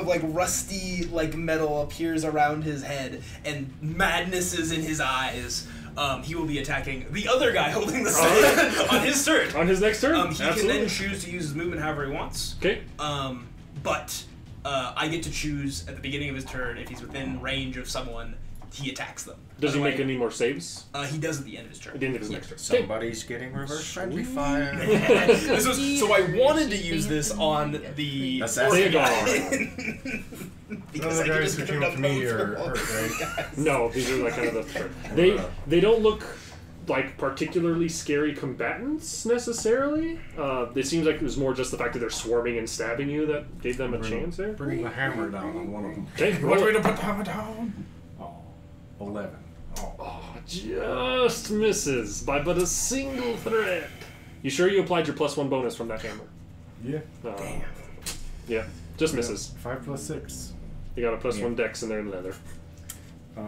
[SPEAKER 8] like rusty like metal appears around his head, and madness is in his eyes. He will be attacking the other guy holding the sword on his turn.
[SPEAKER 1] On his next turn?
[SPEAKER 8] He can
[SPEAKER 1] Absolutely.
[SPEAKER 8] then choose to use his movement however he wants.
[SPEAKER 1] Okay.
[SPEAKER 8] But I get to choose at the beginning of his turn if he's within range of someone, he attacks them.
[SPEAKER 1] Does he
[SPEAKER 8] Otherwise-
[SPEAKER 1] make any more saves?
[SPEAKER 8] He does at the end of his turn.
[SPEAKER 1] At the end of his next turn.
[SPEAKER 2] Somebody's getting reverse friendly fire.
[SPEAKER 8] This was, so I wanted to use this on the
[SPEAKER 2] Assassin.
[SPEAKER 8] because
[SPEAKER 6] None of the
[SPEAKER 8] I
[SPEAKER 6] guys
[SPEAKER 8] could
[SPEAKER 6] who
[SPEAKER 8] just
[SPEAKER 6] came
[SPEAKER 8] put
[SPEAKER 6] up to
[SPEAKER 8] them
[SPEAKER 6] me
[SPEAKER 8] both
[SPEAKER 6] are
[SPEAKER 8] for all
[SPEAKER 6] hurt,
[SPEAKER 8] three
[SPEAKER 6] right?
[SPEAKER 8] guys.
[SPEAKER 1] No, these are like kind of the. They don't look like particularly scary combatants necessarily. It seems like it was more just the fact that they're swarming and stabbing you that gave them a chance there.
[SPEAKER 6] Bringing the hammer down on one of them.
[SPEAKER 1] Okay,
[SPEAKER 6] You want
[SPEAKER 1] roll
[SPEAKER 6] me
[SPEAKER 1] it.
[SPEAKER 6] to put the hammer down? Oh, 11.
[SPEAKER 1] Oh, just misses by but a single thread. You sure you applied your +1 bonus from that hammer?
[SPEAKER 6] Yeah.
[SPEAKER 8] Damn.
[SPEAKER 1] Yeah, just misses.
[SPEAKER 6] 5 plus 6.
[SPEAKER 1] You got a +1 dex in there in leather.
[SPEAKER 6] Yeah,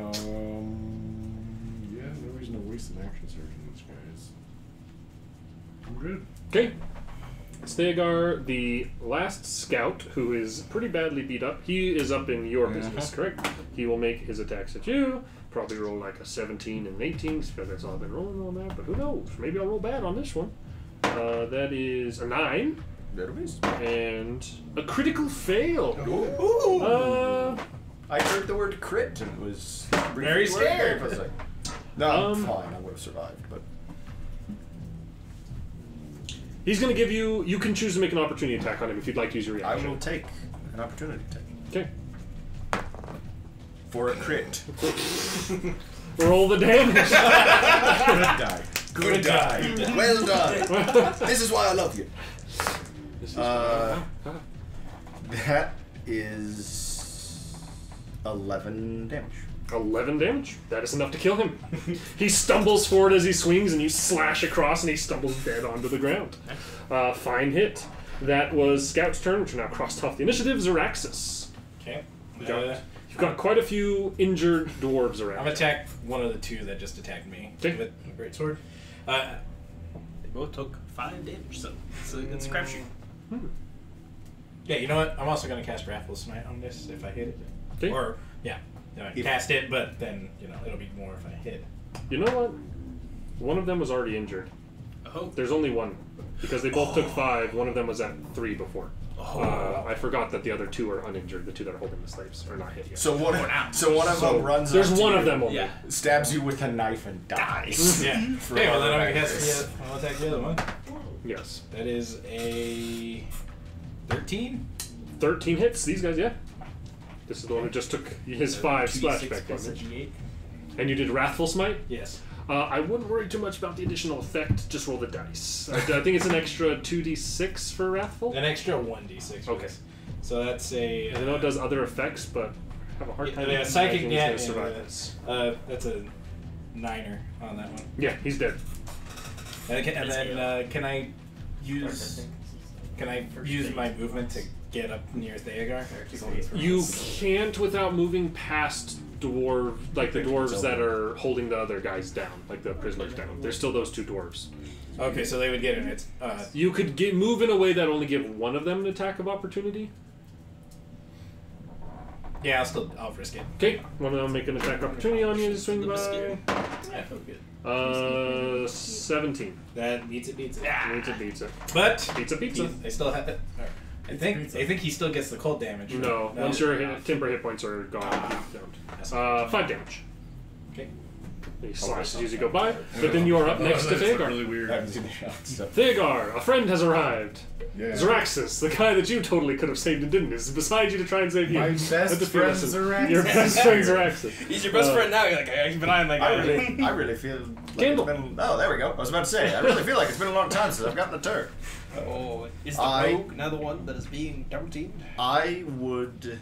[SPEAKER 6] no reason to waste an action surge on these guys. I'm good.
[SPEAKER 1] Okay. Stegar, the last scout, who is pretty badly beat up, he is up in your business, correct? He will make his attacks at you. Probably roll like a 17 and an 18, because that's all I've been rolling on that, but who knows? Maybe I'll roll bad on this one. That is a 9. And a critical fail.
[SPEAKER 2] Ooh. I heard the word crit and was
[SPEAKER 6] very scared.
[SPEAKER 2] I was like, no, I'm fine. I would have survived, but
[SPEAKER 1] he's going to give you. You can choose to make an opportunity attack on him if you'd like to use your reaction.
[SPEAKER 2] I will take an opportunity attack.
[SPEAKER 1] Okay.
[SPEAKER 2] For a crit.
[SPEAKER 1] Roll the damage.
[SPEAKER 2] Good die. Good die. Well done. This is why I love you. That is 11 damage.
[SPEAKER 1] 11 damage. That is enough to kill him. He stumbles forward as he swings, and you slash across, and he stumbles dead onto the ground. Fine hit. That was Scout's turn, which are now crossed off the initiative. Zeraxis.
[SPEAKER 6] Okay.
[SPEAKER 1] You've got quite a few injured dwarves around.
[SPEAKER 6] I'm gonna attack one of the two that just attacked me with a greatsword.
[SPEAKER 8] They both took 5 damage, so it's a crapshoot.
[SPEAKER 6] Yeah, you know what? I'm also gonna cast Wrathful Smite on this if I hit it.
[SPEAKER 1] Okay.
[SPEAKER 6] Or cast it, but then it'll be more if I hit.
[SPEAKER 1] You know what? One of them was already injured.
[SPEAKER 8] Oh.
[SPEAKER 1] There's only one because they both took 5. One of them was at 3 before. I forgot that the other 2 are uninjured. The 2 that are holding the slaves are not hit yet.
[SPEAKER 2] So one of them runs.
[SPEAKER 1] There's
[SPEAKER 2] up to
[SPEAKER 1] one
[SPEAKER 2] you,
[SPEAKER 1] of them only.
[SPEAKER 2] Stabs you with a knife and dies.
[SPEAKER 6] Yeah. Okay, well then I'm gonna cast I'll attack the other one.
[SPEAKER 1] Yes.
[SPEAKER 6] That is a 13.
[SPEAKER 1] 13 hits. These guys, yeah. This is the one who just took his 5 splashback damage. And you did Wrathful Smite?
[SPEAKER 6] Yes.
[SPEAKER 1] I wouldn't worry too much about the additional effect. Just roll the dice. I think it's an extra 2d6 for Wrathful.
[SPEAKER 6] An extra 1d6.
[SPEAKER 1] Okay.
[SPEAKER 6] So that's a.
[SPEAKER 1] I know it does other effects, but I have a hard time.
[SPEAKER 6] Yeah, psychic. Yeah,
[SPEAKER 1] survive this.
[SPEAKER 6] That's a 9er on that one.
[SPEAKER 1] Yeah, he's dead.
[SPEAKER 6] And then can I use my movement to get up near Theogar?
[SPEAKER 1] You can't without moving past the dwarves that are holding the other guys down, like the prisoners down. There's still those 2 dwarves.
[SPEAKER 6] Okay, so they would get in it.
[SPEAKER 1] You could move in a way that only give one of them an attack of opportunity.
[SPEAKER 6] Yeah, I'll risk it.
[SPEAKER 1] Okay, one of them make an attack of opportunity on you to swing by.
[SPEAKER 6] Yeah, feel good.
[SPEAKER 1] 17.
[SPEAKER 6] That beats it.
[SPEAKER 1] Beats it.
[SPEAKER 6] But
[SPEAKER 1] Pizza.
[SPEAKER 6] They still have it. I think he still gets the cold damage.
[SPEAKER 1] No, once your temper hit points are gone, you don't. 5 damage.
[SPEAKER 6] Okay.
[SPEAKER 1] He slashes you as you go by, but then you are up next to Theogar.
[SPEAKER 10] Really weird.
[SPEAKER 1] Theogar, a friend has arrived.
[SPEAKER 6] Yeah.
[SPEAKER 1] Zeraxis, the guy that you totally could have saved and didn't, is beside you to try and save you.
[SPEAKER 6] My best friend Zeraxis.
[SPEAKER 1] Your best friend Zeraxis.
[SPEAKER 8] He's your best friend now. You're like, I keep an eye on that guy.
[SPEAKER 2] I really feel like
[SPEAKER 1] Candle.
[SPEAKER 2] it's been. Oh, there we go. I was about to say. I really feel like it's been a long time since I've gotten a turn.
[SPEAKER 8] Oh, is the rogue now the one that is being double teamed?
[SPEAKER 2] I would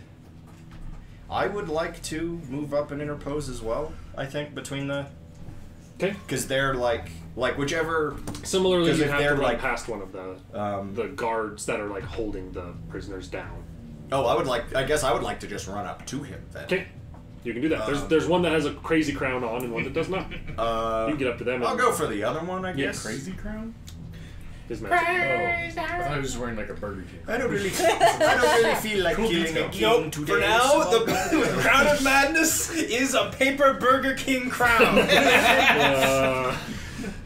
[SPEAKER 2] like to move up and interpose as well. I think between the.
[SPEAKER 1] Okay.
[SPEAKER 2] Because they're like whichever.
[SPEAKER 1] Similarly, you have to run
[SPEAKER 2] like
[SPEAKER 1] past one of the guards that are like holding the prisoners down.
[SPEAKER 2] Oh, I guess I would like to just run up to him then.
[SPEAKER 1] Okay. You can do that. There's one that has a crazy crown on and one that does not. You can get up to them.
[SPEAKER 2] I'll go for the other one, I guess.
[SPEAKER 1] Yes.
[SPEAKER 10] Crazy crown?
[SPEAKER 1] His magic.
[SPEAKER 10] Oh, I thought he was wearing like a Burger King.
[SPEAKER 2] I don't really feel like killing a king today.
[SPEAKER 8] For now,
[SPEAKER 2] so
[SPEAKER 8] the crown of madness is a paper Burger King crown.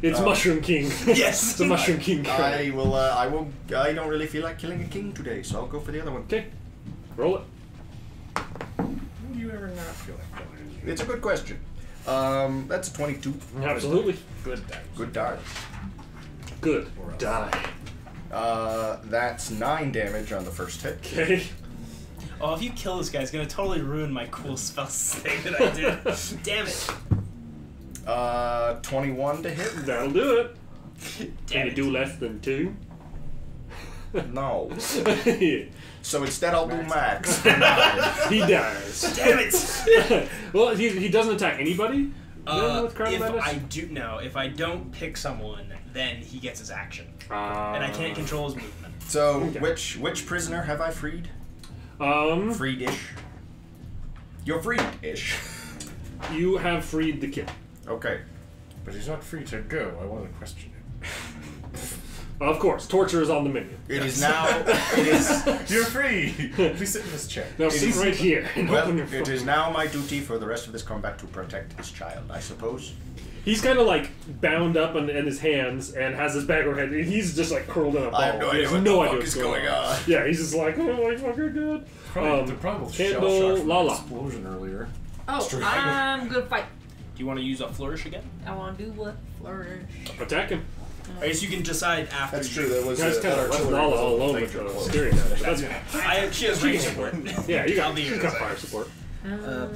[SPEAKER 1] It's Mushroom King.
[SPEAKER 8] Yes,
[SPEAKER 1] it's a Mushroom King crown.
[SPEAKER 2] I don't really feel like killing a king today, so I'll go for the other one.
[SPEAKER 1] Okay, roll it.
[SPEAKER 10] When do you ever not feel like killing a king?
[SPEAKER 2] It's a good question. That's a 22.
[SPEAKER 1] Absolutely.
[SPEAKER 10] Good die.
[SPEAKER 2] Good die.
[SPEAKER 1] Good die.
[SPEAKER 2] That's 9 damage on the first hit.
[SPEAKER 1] Okay.
[SPEAKER 8] Oh, if you kill this guy, it's gonna totally ruin my cool spell thing that I did. Damn it.
[SPEAKER 2] 21 to hit.
[SPEAKER 1] That'll do it. Can
[SPEAKER 8] Damn
[SPEAKER 1] you
[SPEAKER 8] it.
[SPEAKER 1] do less than 2?
[SPEAKER 2] No.
[SPEAKER 1] Yeah.
[SPEAKER 2] So instead I'll do max.
[SPEAKER 1] He dies.
[SPEAKER 8] Damn it.
[SPEAKER 1] Well, he doesn't attack anybody.
[SPEAKER 8] If I don't pick someone, then he gets his action, and I can't control his movement.
[SPEAKER 2] So
[SPEAKER 1] Okay.
[SPEAKER 2] which prisoner have I freed? Freed-ish. You're freed-ish.
[SPEAKER 1] You have freed the kid.
[SPEAKER 2] Okay.
[SPEAKER 10] But he's not free to go. I want to question him.
[SPEAKER 1] Of course, torture is on the menu.
[SPEAKER 2] It is now. It is.
[SPEAKER 6] You're free. Please sit in this chair.
[SPEAKER 1] Now sit right here and open your
[SPEAKER 2] It is now my duty for the rest of this combat to protect this child, I suppose.
[SPEAKER 1] He's kind of like bound up in his hands and has his bag over his head. He's just like curled in a ball.
[SPEAKER 2] I have no idea what the fuck is going on.
[SPEAKER 1] Yeah, he's just like, oh my fucking god.
[SPEAKER 6] They're probably both
[SPEAKER 1] Candle,
[SPEAKER 6] shell-shocked from
[SPEAKER 1] Lala.
[SPEAKER 6] the explosion earlier.
[SPEAKER 5] Oh, I'm gonna fight.
[SPEAKER 8] Do you want to use a flourish again?
[SPEAKER 5] I want to do what? Flourish.
[SPEAKER 1] Attack him.
[SPEAKER 8] I guess you can decide after.
[SPEAKER 2] That's true. That was
[SPEAKER 1] You guys kind of left Lala all alone with the steering.
[SPEAKER 8] She has range support.
[SPEAKER 1] Yeah, you got fire support.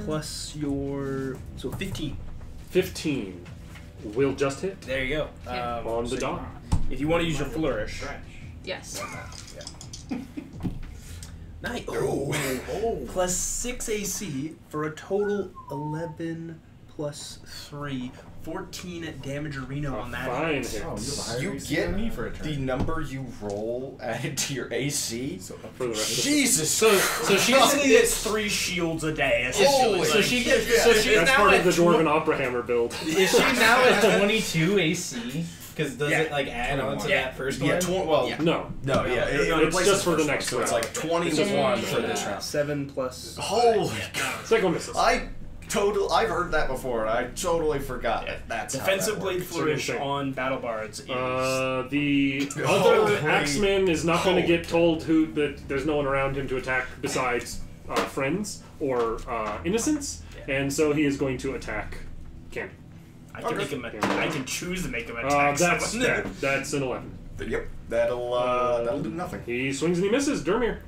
[SPEAKER 8] Plus your 15.
[SPEAKER 1] 15 will just hit.
[SPEAKER 8] There you go.
[SPEAKER 1] On the dot.
[SPEAKER 8] If you want to use your flourish.
[SPEAKER 5] Yes.
[SPEAKER 8] Nice. Plus 6 AC for a total 11 plus 3. 14 damage arena on that.
[SPEAKER 1] Fine.
[SPEAKER 2] You get the number you roll added to your AC.
[SPEAKER 1] So for the rest
[SPEAKER 2] Jesus.
[SPEAKER 8] So she basically gets 3 shields a day.
[SPEAKER 2] Holy
[SPEAKER 8] So she gets. So she's
[SPEAKER 1] That's
[SPEAKER 8] now
[SPEAKER 1] part
[SPEAKER 8] at
[SPEAKER 1] of the Dwarven Opera Hammer build.
[SPEAKER 10] Is she now at 22 AC? Because does it like add on to that first one?
[SPEAKER 1] No.
[SPEAKER 2] No, yeah.
[SPEAKER 1] It's just for the next
[SPEAKER 2] round. So it's like 21 for this round.
[SPEAKER 8] 7 plus.
[SPEAKER 2] Holy God.
[SPEAKER 1] Second misses.
[SPEAKER 2] I've heard that before, and I totally forgot that that's
[SPEAKER 8] Defensive
[SPEAKER 2] how that
[SPEAKER 8] Blade
[SPEAKER 2] works.
[SPEAKER 8] Flourish on Battle Bards is...
[SPEAKER 1] The other Axeman is not going to get told that there's no one around him to attack besides friends or innocents, and so he is going to attack Candy.
[SPEAKER 8] I can make him. I can choose to make him attack.
[SPEAKER 1] That's an 11.
[SPEAKER 2] Yep, that'll do nothing.
[SPEAKER 1] He swings and he misses. Dermir.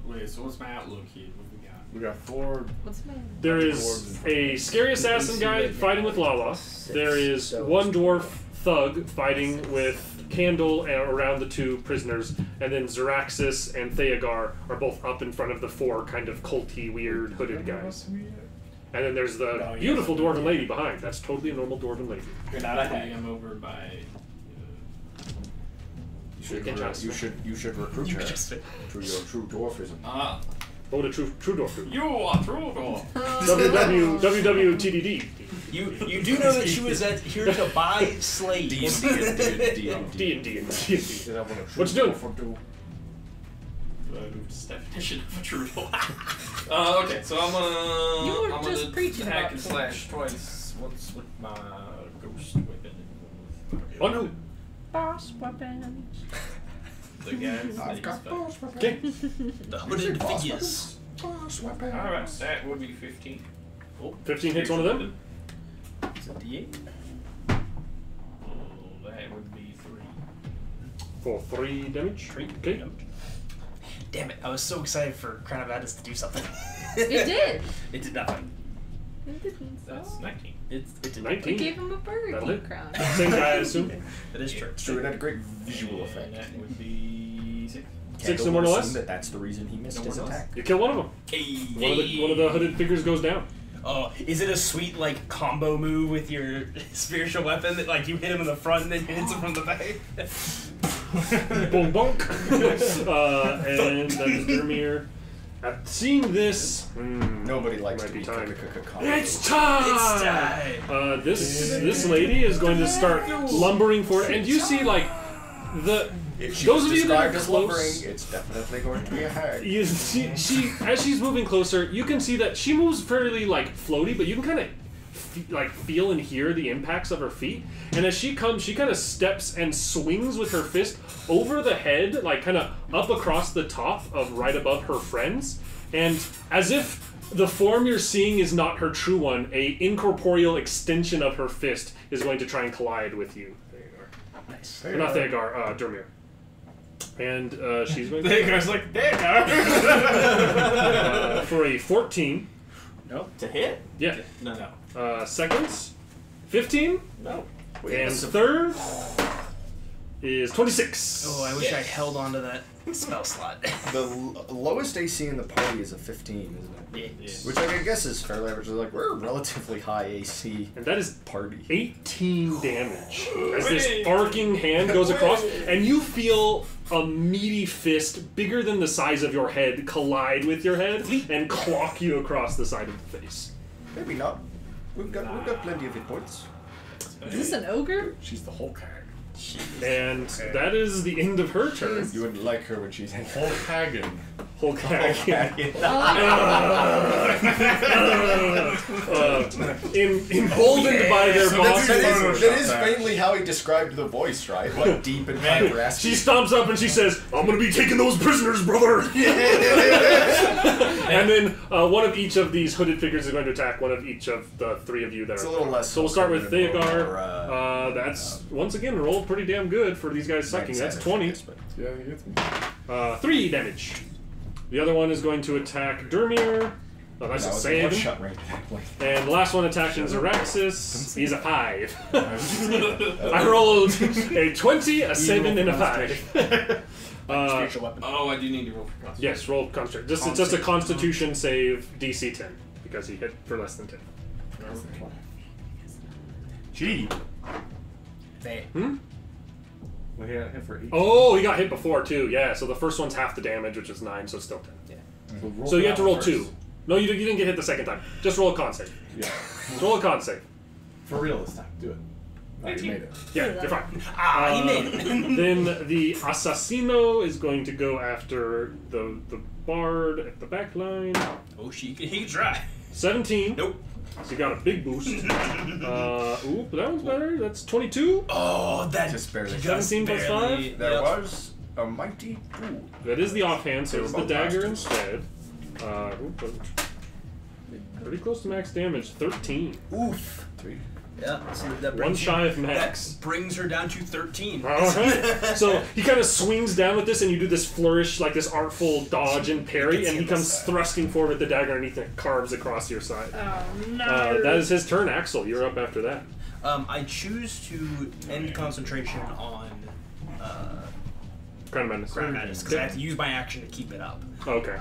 [SPEAKER 7] Wait, so what's my outlook here? What we got?
[SPEAKER 6] We got 4.
[SPEAKER 5] What's my?
[SPEAKER 1] There is a scary assassin guy fighting with Lala. There is one dwarf thug fighting with Candle around the 2 prisoners, and then Zeraxis and Theogar are both up in front of the 4 kind of culty, weird, hooded guys. And then there's the beautiful dwarven lady behind. That's totally a normal dwarven lady.
[SPEAKER 7] You're not a hag. I'm over by.
[SPEAKER 2] You should recruit her to your true dwarfism.
[SPEAKER 1] What would a true dwarf do?
[SPEAKER 7] You are true dwarf.
[SPEAKER 1] WWTDD.
[SPEAKER 8] You do know that she was here to buy slaves.
[SPEAKER 1] D&D. What you doing?
[SPEAKER 7] This definition of a true dwarf. Okay, so I'm
[SPEAKER 5] You were
[SPEAKER 7] gonna
[SPEAKER 5] just preaching
[SPEAKER 7] attack
[SPEAKER 5] about
[SPEAKER 7] and slash twice. What's with my ghost weapon?
[SPEAKER 1] One.
[SPEAKER 5] Boss weapons.
[SPEAKER 7] The guys.
[SPEAKER 2] I've got boss
[SPEAKER 1] Okay.
[SPEAKER 8] The hooded figures.
[SPEAKER 7] Alright, that would be 15.
[SPEAKER 1] Oh, 15 hits one of them.
[SPEAKER 8] Is it D8?
[SPEAKER 7] Oh, that would be 3.
[SPEAKER 1] For 3 damage.
[SPEAKER 8] 3.
[SPEAKER 1] Okay.
[SPEAKER 8] Damn it! I was so excited for Crown of Atlas to do something.
[SPEAKER 5] It did.
[SPEAKER 8] It did nothing.
[SPEAKER 5] It didn't.
[SPEAKER 7] That's 19.
[SPEAKER 8] It did
[SPEAKER 1] 19.
[SPEAKER 5] We gave him a Burger
[SPEAKER 1] That'll
[SPEAKER 5] King
[SPEAKER 1] hit.
[SPEAKER 5] crown.
[SPEAKER 1] Same guy, I assume.
[SPEAKER 8] That is true.
[SPEAKER 2] It's true, it had a great visual effect.
[SPEAKER 7] That would be 6.
[SPEAKER 1] 6 and more or less.
[SPEAKER 2] That's the reason he missed his attack.
[SPEAKER 1] You kill one of them.
[SPEAKER 8] Hey.
[SPEAKER 1] One of the hooded figures goes down.
[SPEAKER 8] Oh, is it a sweet like combo move with your spiritual weapon that like you hit him in the front and then you hit him from the back?
[SPEAKER 1] Boom bonk. And that is Dermir. Seeing this,
[SPEAKER 2] Nobody likes
[SPEAKER 1] might
[SPEAKER 2] to
[SPEAKER 1] be
[SPEAKER 2] be
[SPEAKER 1] time.
[SPEAKER 2] combo.
[SPEAKER 1] It's time. This lady is going to start lumbering for it, and you see like those of you that are close.
[SPEAKER 2] It's definitely going to be a hag.
[SPEAKER 1] You see, she as she's moving closer, you can see that she moves fairly like floaty, but you can kind of feel and hear the impacts of her feet. And as she comes, she kind of steps and swings with her fist over the head, like kind of up across the top of right above her friends. And as if the form you're seeing is not her true one, a incorporeal extension of her fist is going to try and collide with you. Theogar.
[SPEAKER 8] Nice.
[SPEAKER 1] Or not Theogar, Dermir. And she's going to...
[SPEAKER 11] Theogar's like, Theogar!
[SPEAKER 1] For a 14.
[SPEAKER 11] Nope. To hit?
[SPEAKER 1] Yeah.
[SPEAKER 11] No.
[SPEAKER 1] Seconds. 15.
[SPEAKER 11] No.
[SPEAKER 1] And third is 26.
[SPEAKER 8] Oh, I wish I held on to that spell slot.
[SPEAKER 2] The lowest AC in the party is a 15, isn't it?
[SPEAKER 8] Yeah.
[SPEAKER 2] Which I guess is fairly average. Like, we're a relatively high AC
[SPEAKER 1] And that is
[SPEAKER 2] party.
[SPEAKER 1] 18 damage. As this arcing hand goes across, and you feel a meaty fist bigger than the size of your head collide with your head and clock you across the side of the face.
[SPEAKER 2] Maybe not. We've got plenty of hit points.
[SPEAKER 5] Is this an ogre?
[SPEAKER 6] She's the Hulk hag.
[SPEAKER 1] And that is the end of her turn.
[SPEAKER 2] You wouldn't like her when she's
[SPEAKER 6] Hulk Hagen.
[SPEAKER 1] Emboldened by their boss.
[SPEAKER 2] That is faintly how he described the voice, right? Like deep and kind of raspy.
[SPEAKER 1] She stomps up and she says, "I'm gonna be taking those prisoners, brother." And then one of each of these hooded figures is going to attack one of each of the three of you that
[SPEAKER 2] It's
[SPEAKER 1] are.
[SPEAKER 2] a little less.
[SPEAKER 1] So we'll start with Theogar.
[SPEAKER 2] Or,
[SPEAKER 1] That's once again rolled pretty damn good for these guys sucking. That's 20.
[SPEAKER 6] Yeah, he hits me.
[SPEAKER 1] 3 damage. The other one is going to attack Dermir. Oh, that's a save.
[SPEAKER 2] Shot right back.
[SPEAKER 1] And the last one attacking Zaraxis. He's a 5. I rolled a 20, a 7, and a 5.
[SPEAKER 3] Spiritual weapon.
[SPEAKER 11] Oh, I do need to roll for concentration.
[SPEAKER 1] Yes, roll Constitution. It's just a Constitution save, DC 10, because he hit for less than 10.
[SPEAKER 6] Gee.
[SPEAKER 2] Well, he got hit for 8.
[SPEAKER 1] Oh, he got hit before too. Yeah, so the first one's half the damage, which is 9, so it's still 10.
[SPEAKER 6] So,
[SPEAKER 1] So you have to roll 2. No, you didn't get hit the second time. Just roll a con save.
[SPEAKER 6] Yeah.
[SPEAKER 1] Roll a con save.
[SPEAKER 6] For real this time. Do it. Oh, you made it.
[SPEAKER 1] Yeah, you're fine.
[SPEAKER 3] He made it.
[SPEAKER 1] Then the Assassino is going to go after the bard at the back line.
[SPEAKER 3] Oh, he can try.
[SPEAKER 1] 17.
[SPEAKER 3] Nope.
[SPEAKER 1] So you got a big boost. Ooh, that one's better. That's 22.
[SPEAKER 3] Oh, that
[SPEAKER 2] Just barely.
[SPEAKER 1] 17 plus 5.
[SPEAKER 2] There was a mighty pool.
[SPEAKER 1] That is the offhand, so
[SPEAKER 2] They
[SPEAKER 1] it's
[SPEAKER 2] were
[SPEAKER 1] the
[SPEAKER 2] both
[SPEAKER 1] dagger
[SPEAKER 2] bastards.
[SPEAKER 1] instead. Pretty close to max damage. 13.
[SPEAKER 3] Oof.
[SPEAKER 2] 3.
[SPEAKER 3] Yeah. So that
[SPEAKER 1] One
[SPEAKER 3] brings
[SPEAKER 1] shy of max.
[SPEAKER 3] That brings her down to 13.
[SPEAKER 1] Alright. So he kind of swings down with this, and you do this flourish, like this artful dodge and parry, and he comes thrusting forward with the dagger underneath and it carves across your side.
[SPEAKER 5] Oh no.
[SPEAKER 1] That is his turn, Axel. You're up after that.
[SPEAKER 3] I choose to end concentration on
[SPEAKER 1] Crown of Madness.
[SPEAKER 3] Crown of Madness because I have to use my action to keep it up.
[SPEAKER 1] Okay.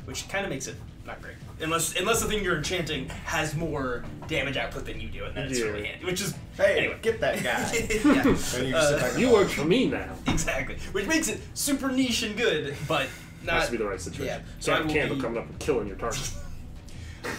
[SPEAKER 3] Which kind of makes it not great. Unless the thing you're enchanting has more damage output than you do, and then it's really handy. Which is
[SPEAKER 2] Hey, get that guy.
[SPEAKER 3] yeah.
[SPEAKER 2] And you just sit back and
[SPEAKER 1] You work for me now.
[SPEAKER 3] Exactly. Which makes it super niche and good, but not.
[SPEAKER 1] Has to be the right situation.
[SPEAKER 3] Yeah.
[SPEAKER 1] So
[SPEAKER 3] So I
[SPEAKER 1] have
[SPEAKER 3] will
[SPEAKER 1] Candle
[SPEAKER 3] be-
[SPEAKER 1] coming up and killing your target.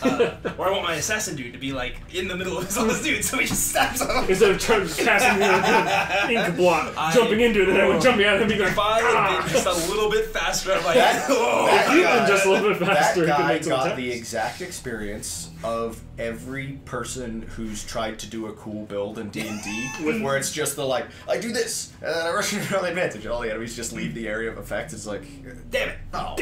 [SPEAKER 3] Or I want my assassin dude to be like in the middle of this other dude, so he just stabs him.
[SPEAKER 1] Instead of trying to casting the ink blot, jumping into it, and then jumping out and being like,
[SPEAKER 3] If I had been just a little bit faster, I'm like,
[SPEAKER 2] That
[SPEAKER 1] If you've been just a little bit faster,
[SPEAKER 2] that
[SPEAKER 1] you can
[SPEAKER 2] guy
[SPEAKER 1] make some
[SPEAKER 2] got
[SPEAKER 1] attacks.
[SPEAKER 2] the exact experience of every person who's tried to do a cool build in D&D, where it's just the like, I do this, and then I rush into an advantage, and all the enemies just leave the area of effect. It's like,
[SPEAKER 3] damn it.
[SPEAKER 2] oh.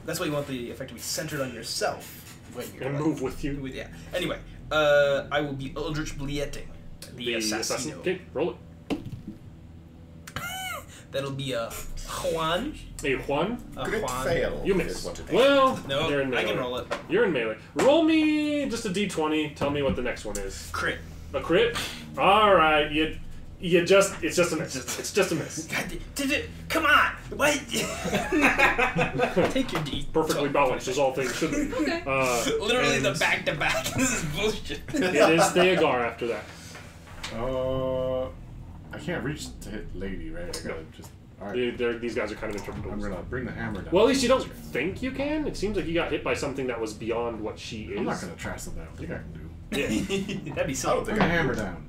[SPEAKER 3] That's why you want the effect to be centered on yourself when you're
[SPEAKER 1] And
[SPEAKER 3] like,
[SPEAKER 1] move with you.
[SPEAKER 3] Yeah. Anyway, I will be Eldritch Blieting, the
[SPEAKER 1] assassin.
[SPEAKER 3] Assassino.
[SPEAKER 1] Okay, roll it.
[SPEAKER 3] That'll be a Juan.
[SPEAKER 1] Hey, Juan.
[SPEAKER 3] A
[SPEAKER 2] Crit
[SPEAKER 3] Juan.
[SPEAKER 2] fail.
[SPEAKER 1] You
[SPEAKER 2] is
[SPEAKER 1] miss.
[SPEAKER 2] what it is.
[SPEAKER 1] Well,
[SPEAKER 3] No,
[SPEAKER 1] you're in melee.
[SPEAKER 3] I can roll it.
[SPEAKER 1] You're in melee. Roll me just a d20. Tell me what the next one is.
[SPEAKER 3] Crit.
[SPEAKER 1] A crit? Alright, it's just a miss. It's just a miss.
[SPEAKER 3] God, come on! What? Take your D.
[SPEAKER 1] Perfectly balanced as all things should be.
[SPEAKER 5] Okay.
[SPEAKER 3] Literally
[SPEAKER 1] and
[SPEAKER 3] the back to back. This is bullshit.
[SPEAKER 1] It is Theogar after that.
[SPEAKER 6] I can't reach to hit lady, right? I gotta just. Alright.
[SPEAKER 1] These guys are kind of
[SPEAKER 6] I'm
[SPEAKER 1] interpretable.
[SPEAKER 6] gonna bring the hammer down.
[SPEAKER 1] Well, at least you don't think you can. It seems like you got hit by something that was beyond what she is.
[SPEAKER 6] I'm not gonna try something I don't think I can do.
[SPEAKER 1] Yeah.
[SPEAKER 3] That'd be silly.
[SPEAKER 6] Bring the hammer down.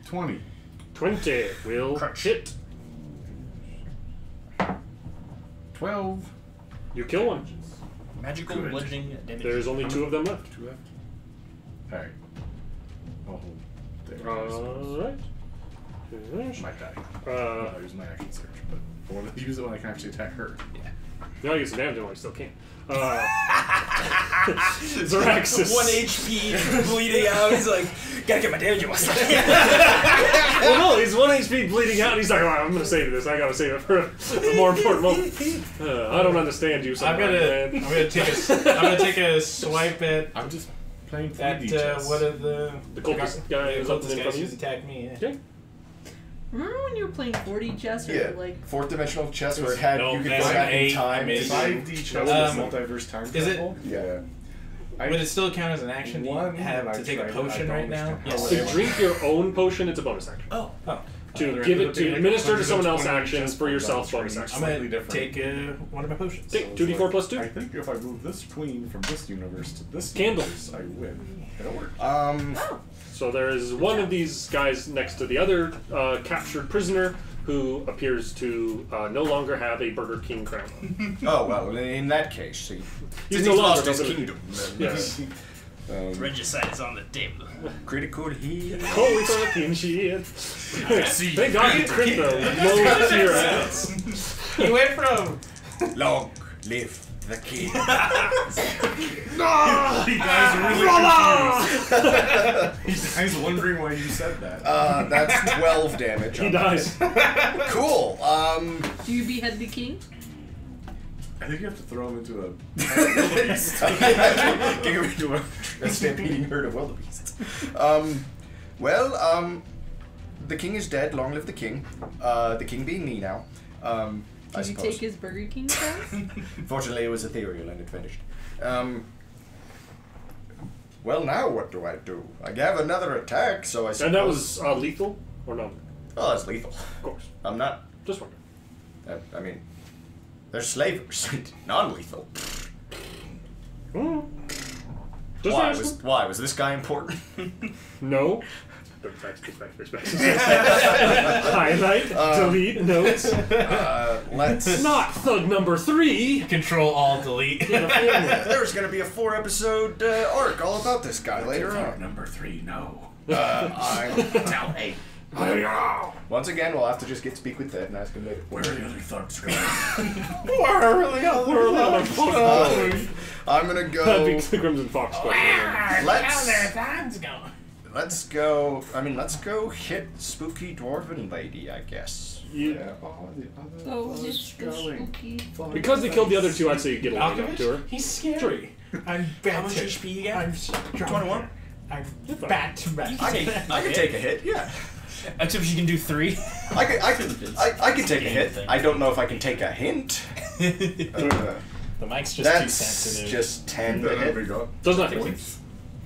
[SPEAKER 6] 20.
[SPEAKER 1] 20 will hit.
[SPEAKER 6] 12.
[SPEAKER 1] You kill one.
[SPEAKER 3] Magical
[SPEAKER 6] Good.
[SPEAKER 3] bludgeoning damage.
[SPEAKER 1] There's only 2 of them left.
[SPEAKER 6] 2 left. Alright. I'll hold there.
[SPEAKER 1] Alright.
[SPEAKER 6] Might die.
[SPEAKER 1] Uh,
[SPEAKER 6] I'll use my action search, but I want to use it when I can actually attack her.
[SPEAKER 1] now you get some damage while you still can. Zaraxis.
[SPEAKER 3] 1 HP, bleeding out. He's like, gotta get my damage in my
[SPEAKER 1] Well, no, he's 1 HP bleeding out, and he's like, oh, I'm gonna save this. I gotta save it for a more important moment. I don't understand you
[SPEAKER 10] I'm
[SPEAKER 1] sometimes,
[SPEAKER 10] gonna take a swipe at
[SPEAKER 6] I'm just playing 3D
[SPEAKER 10] that
[SPEAKER 6] chess.
[SPEAKER 10] what are the
[SPEAKER 1] cultist guy who's up in
[SPEAKER 10] cultist
[SPEAKER 1] front
[SPEAKER 10] guys
[SPEAKER 1] of you.
[SPEAKER 10] who's attacked me? Yeah.
[SPEAKER 1] Okay.
[SPEAKER 5] Remember when you were playing 4D chess or
[SPEAKER 2] Yeah,
[SPEAKER 5] like
[SPEAKER 2] 4th dimensional chess where it had
[SPEAKER 10] No,
[SPEAKER 2] you could
[SPEAKER 10] that's
[SPEAKER 2] go back in
[SPEAKER 10] eight.
[SPEAKER 2] time.
[SPEAKER 10] I mean,
[SPEAKER 2] to
[SPEAKER 6] 5D chess with multiverse time
[SPEAKER 10] is it-
[SPEAKER 6] travel? Yeah.
[SPEAKER 10] Would it still count as an action? Do you
[SPEAKER 6] One,
[SPEAKER 10] have
[SPEAKER 6] I
[SPEAKER 10] to take a
[SPEAKER 6] tried it,
[SPEAKER 10] potion
[SPEAKER 6] I
[SPEAKER 10] right
[SPEAKER 6] don't
[SPEAKER 10] now?
[SPEAKER 6] understand
[SPEAKER 1] To drink your own potion, it's a bonus action.
[SPEAKER 3] Oh.
[SPEAKER 1] to give it to administer to someone else actions for yourself bonus action.
[SPEAKER 4] I'm gonna take one of my potions.
[SPEAKER 1] Take 2d4 plus 2.
[SPEAKER 6] I think if I move this queen from this universe to this
[SPEAKER 1] Candle.
[SPEAKER 6] universe, I win. It'll work.
[SPEAKER 1] So there is one of these guys next to the other captured prisoner who appears to no longer have a Burger King crown.
[SPEAKER 2] Oh, well, in that case, he,
[SPEAKER 1] He's
[SPEAKER 2] since
[SPEAKER 1] no
[SPEAKER 2] he's
[SPEAKER 1] longer
[SPEAKER 2] lost his
[SPEAKER 1] governor.
[SPEAKER 2] kingdom. Then,
[SPEAKER 1] Yes.
[SPEAKER 8] Regicide is on the table.
[SPEAKER 2] Critical heat.
[SPEAKER 1] Holy fucking shit. Thank God you crit the low tier ass.
[SPEAKER 4] He went from
[SPEAKER 2] Long live the king.
[SPEAKER 6] He dies really confused. He dies wondering why you said that.
[SPEAKER 2] That's 12 damage.
[SPEAKER 1] He dies.
[SPEAKER 2] Cool.
[SPEAKER 5] Do you behead the king?
[SPEAKER 6] I think you have to throw him into a
[SPEAKER 2] Give him into a stampeding herd of wildebeests. The king is dead. Long live the king. The king being me now. I
[SPEAKER 5] Did you
[SPEAKER 2] suppose.
[SPEAKER 5] take his Burger King crown?
[SPEAKER 2] Fortunately, it was ethereal and it finished. Well, now what do? I have another attack, so I suppose...
[SPEAKER 1] And that was lethal or no?
[SPEAKER 2] Oh, that's lethal.
[SPEAKER 1] Of course.
[SPEAKER 2] I'm not...
[SPEAKER 1] Just wondering.
[SPEAKER 2] I mean... There's slavers. Non-lethal.
[SPEAKER 1] Just
[SPEAKER 2] Why?
[SPEAKER 1] asking.
[SPEAKER 2] Why? Was this guy important?
[SPEAKER 1] No. Highlight, delete, notes.
[SPEAKER 2] Let's...
[SPEAKER 1] Not thug number 3.
[SPEAKER 4] Control Alt Delete.
[SPEAKER 2] There's going to be a 4-episode arc all about this guy later on.
[SPEAKER 6] Number 3, no.
[SPEAKER 2] Once again, we'll have to just speak with Ted and ask him later.
[SPEAKER 6] Where are the other thugs going?
[SPEAKER 4] Where are the other thugs?
[SPEAKER 2] I'm going to go...
[SPEAKER 1] Because the Crimson Fox.
[SPEAKER 2] Let's go... I mean, let's go hit Spooky Dwarven Lady, I guess.
[SPEAKER 6] Yeah.
[SPEAKER 5] Oh, it's spooky.
[SPEAKER 1] Because they killed the other two, I'd say you get a line up to her.
[SPEAKER 4] He's scary. I'm bad.
[SPEAKER 8] How much HP you get?
[SPEAKER 4] I'm strong.
[SPEAKER 2] 21.
[SPEAKER 4] I'm bad to back.
[SPEAKER 2] I can take a hit, yeah.
[SPEAKER 8] Except you can do 3.
[SPEAKER 2] I can take a hit. I don't know if I can take a hint.
[SPEAKER 4] The mic's just too
[SPEAKER 2] That's
[SPEAKER 4] sensitive.
[SPEAKER 2] just 10 to hit.
[SPEAKER 1] Does not hit.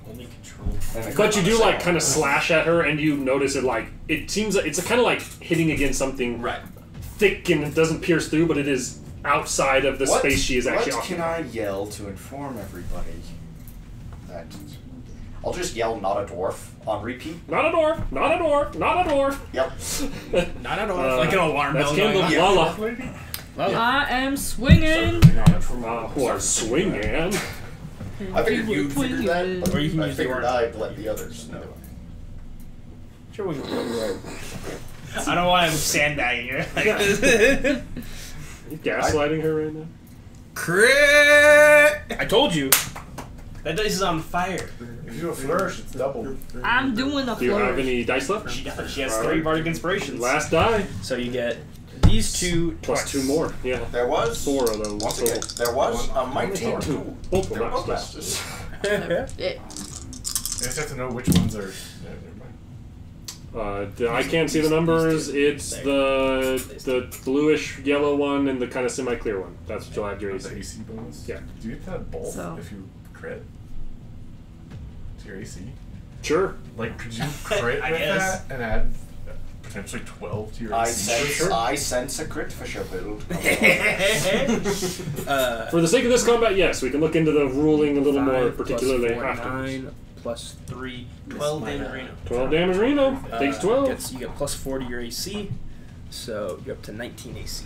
[SPEAKER 7] Only control.
[SPEAKER 1] But you do like kind of slash at her, and you notice it like it seems like it's kind of like hitting against something
[SPEAKER 2] Right.
[SPEAKER 1] thick, and it doesn't pierce through, but it is outside of the space she is actually
[SPEAKER 2] What can
[SPEAKER 1] occupying.
[SPEAKER 2] I yell to inform everybody that... I'll just yell, not a dwarf, on repeat.
[SPEAKER 1] Not a dwarf, not a dwarf, not a dwarf.
[SPEAKER 2] Yep.
[SPEAKER 8] Not at all. Like an alarm
[SPEAKER 1] That's
[SPEAKER 8] bell.
[SPEAKER 1] Candle.
[SPEAKER 8] going off.
[SPEAKER 1] Lala.
[SPEAKER 5] I am swinging.
[SPEAKER 1] Who are swinging.
[SPEAKER 2] I figured you'd figure that, but
[SPEAKER 8] Or you can
[SPEAKER 2] I
[SPEAKER 8] use the
[SPEAKER 2] figured
[SPEAKER 8] orange.
[SPEAKER 2] I'd let the others know.
[SPEAKER 8] Sure, we can. I don't know why I'm sandbagging her.
[SPEAKER 1] You gaslighting her right now?
[SPEAKER 8] Crit! I told you. That dice is on fire.
[SPEAKER 6] If you do a flourish, it's double.
[SPEAKER 5] I'm doing a
[SPEAKER 1] Do you have
[SPEAKER 5] flourish.
[SPEAKER 1] any dice left?
[SPEAKER 8] She has 3 bardic inspirations.
[SPEAKER 1] Last die.
[SPEAKER 8] So you get these 2
[SPEAKER 1] Plus 2 more. Yeah.
[SPEAKER 2] There was...
[SPEAKER 1] 4 of those.
[SPEAKER 2] Once again, there was a mighty
[SPEAKER 1] Two.
[SPEAKER 2] two.
[SPEAKER 1] Both
[SPEAKER 2] There
[SPEAKER 1] were
[SPEAKER 2] were
[SPEAKER 1] not still.
[SPEAKER 2] masters.
[SPEAKER 5] It.
[SPEAKER 6] You just have to know which ones are. Yeah, never mind.
[SPEAKER 1] I can't see the numbers. It's the bluish yellow one and the kind of semi-clear one. That's what you'll have your
[SPEAKER 6] The
[SPEAKER 1] AC.
[SPEAKER 6] AC bonus?
[SPEAKER 1] Yeah.
[SPEAKER 6] Do you get that both
[SPEAKER 5] So.
[SPEAKER 6] if you crit? To your AC?
[SPEAKER 1] Sure.
[SPEAKER 6] Like, could you crit
[SPEAKER 8] I
[SPEAKER 6] with
[SPEAKER 8] guess.
[SPEAKER 6] that and add potentially 12 to your AC?
[SPEAKER 2] I sense a crit fisher build.
[SPEAKER 1] For the sake of this combat, yes, we can look into the ruling a little more
[SPEAKER 8] 5 plus
[SPEAKER 1] particularly
[SPEAKER 8] 4,
[SPEAKER 1] afterwards.
[SPEAKER 8] 9 plus 3, 12 damage Reno.
[SPEAKER 1] 12 damage Reno. Takes 12.
[SPEAKER 8] You get plus 4 to your AC, so you're up to 19 AC.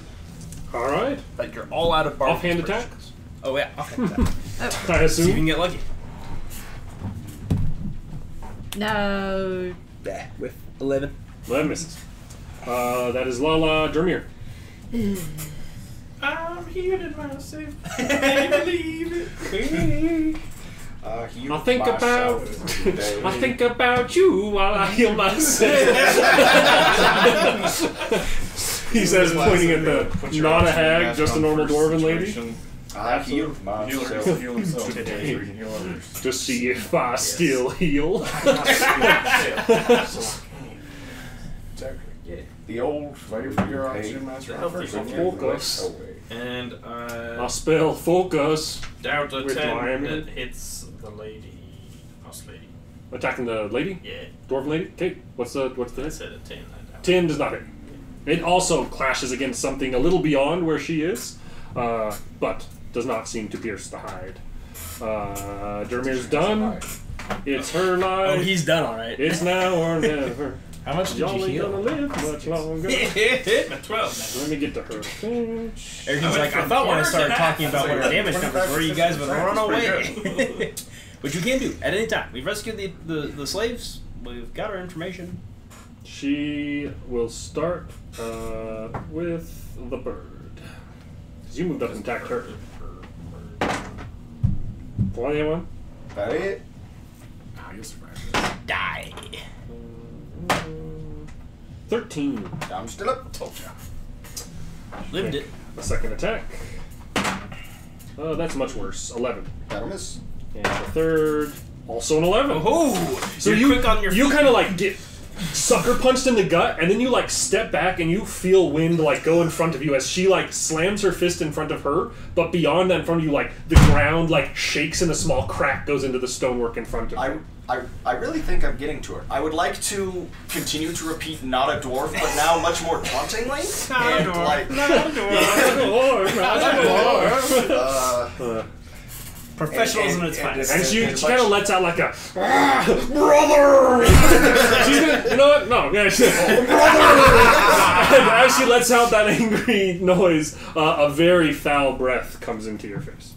[SPEAKER 1] Alright.
[SPEAKER 8] But you're all out of bardic
[SPEAKER 1] Offhand attack?
[SPEAKER 8] inspirations. Oh yeah, offhand attack.
[SPEAKER 1] I
[SPEAKER 8] See if you can
[SPEAKER 1] assume.
[SPEAKER 8] get lucky.
[SPEAKER 5] No.
[SPEAKER 8] Bah, with 11.
[SPEAKER 1] 11 misses. That is Lala Dermir.
[SPEAKER 11] I'm healing myself. I believe it.
[SPEAKER 1] I think about you while I heal myself. He says, pointing at the not a hag, just a normal dwarven lady.
[SPEAKER 2] I healed
[SPEAKER 6] Heal
[SPEAKER 2] myself.
[SPEAKER 6] heal himself today so he can heal others.
[SPEAKER 1] To see if I still heal.
[SPEAKER 2] The old
[SPEAKER 6] Fire for your oxygen master.
[SPEAKER 1] Focus.
[SPEAKER 11] And
[SPEAKER 1] I spell focus.
[SPEAKER 11] doubt a
[SPEAKER 1] With
[SPEAKER 11] 10
[SPEAKER 1] Miami.
[SPEAKER 11] that hits the lady. Us lady.
[SPEAKER 1] Attacking the lady?
[SPEAKER 11] Yeah.
[SPEAKER 1] Dwarven lady? Okay, what's the
[SPEAKER 11] I
[SPEAKER 1] hit?
[SPEAKER 11] said a 10, I doubt
[SPEAKER 1] 10 does not hit. It also clashes against something a little beyond where she is, but does not seem to pierce the hide. Dermir's done. It's her life.
[SPEAKER 3] Oh, he's done, all right.
[SPEAKER 1] It's now or never.
[SPEAKER 10] How much did
[SPEAKER 1] Y'all
[SPEAKER 10] you
[SPEAKER 1] ain't
[SPEAKER 10] heal?
[SPEAKER 1] gonna live much longer.
[SPEAKER 3] 12.
[SPEAKER 1] Let me get to her.
[SPEAKER 3] Everything's like, I thought when I started talking about what our damage numbers were, you guys would run away. Which you can do at any time. We've rescued the slaves. We've got our information.
[SPEAKER 1] She will start with the bird. Because you moved up and attacked her. 21.
[SPEAKER 2] That it?
[SPEAKER 6] Ah, you'll survive this.
[SPEAKER 3] Die.
[SPEAKER 1] 13.
[SPEAKER 2] I'm still up.
[SPEAKER 6] Told ya.
[SPEAKER 3] Lived it.
[SPEAKER 1] The second attack. Oh, that's much worse. 11.
[SPEAKER 2] That'll miss.
[SPEAKER 1] And the third, also an 11.
[SPEAKER 3] Oh,
[SPEAKER 1] So
[SPEAKER 3] you're
[SPEAKER 1] you
[SPEAKER 3] quick on your
[SPEAKER 1] you
[SPEAKER 3] feet.
[SPEAKER 1] kind of like get sucker punched in the gut, and then you like step back and you feel wind like go in front of you as she like slams her fist in front of her, but beyond that in front of you, like the ground like shakes and a small crack goes into the stonework in front of you.
[SPEAKER 2] I really think I'm getting to her. I would like to continue to repeat not a dwarf, but now much more tauntingly.
[SPEAKER 3] Not a
[SPEAKER 2] and
[SPEAKER 3] dwarf.
[SPEAKER 2] like
[SPEAKER 3] Not a dwarf. Professionalism at its finest.
[SPEAKER 1] And she kind of lets out like a brother. She's gonna, you know what? No, yeah, brother. And as she lets out that angry noise, a very foul breath comes into your face.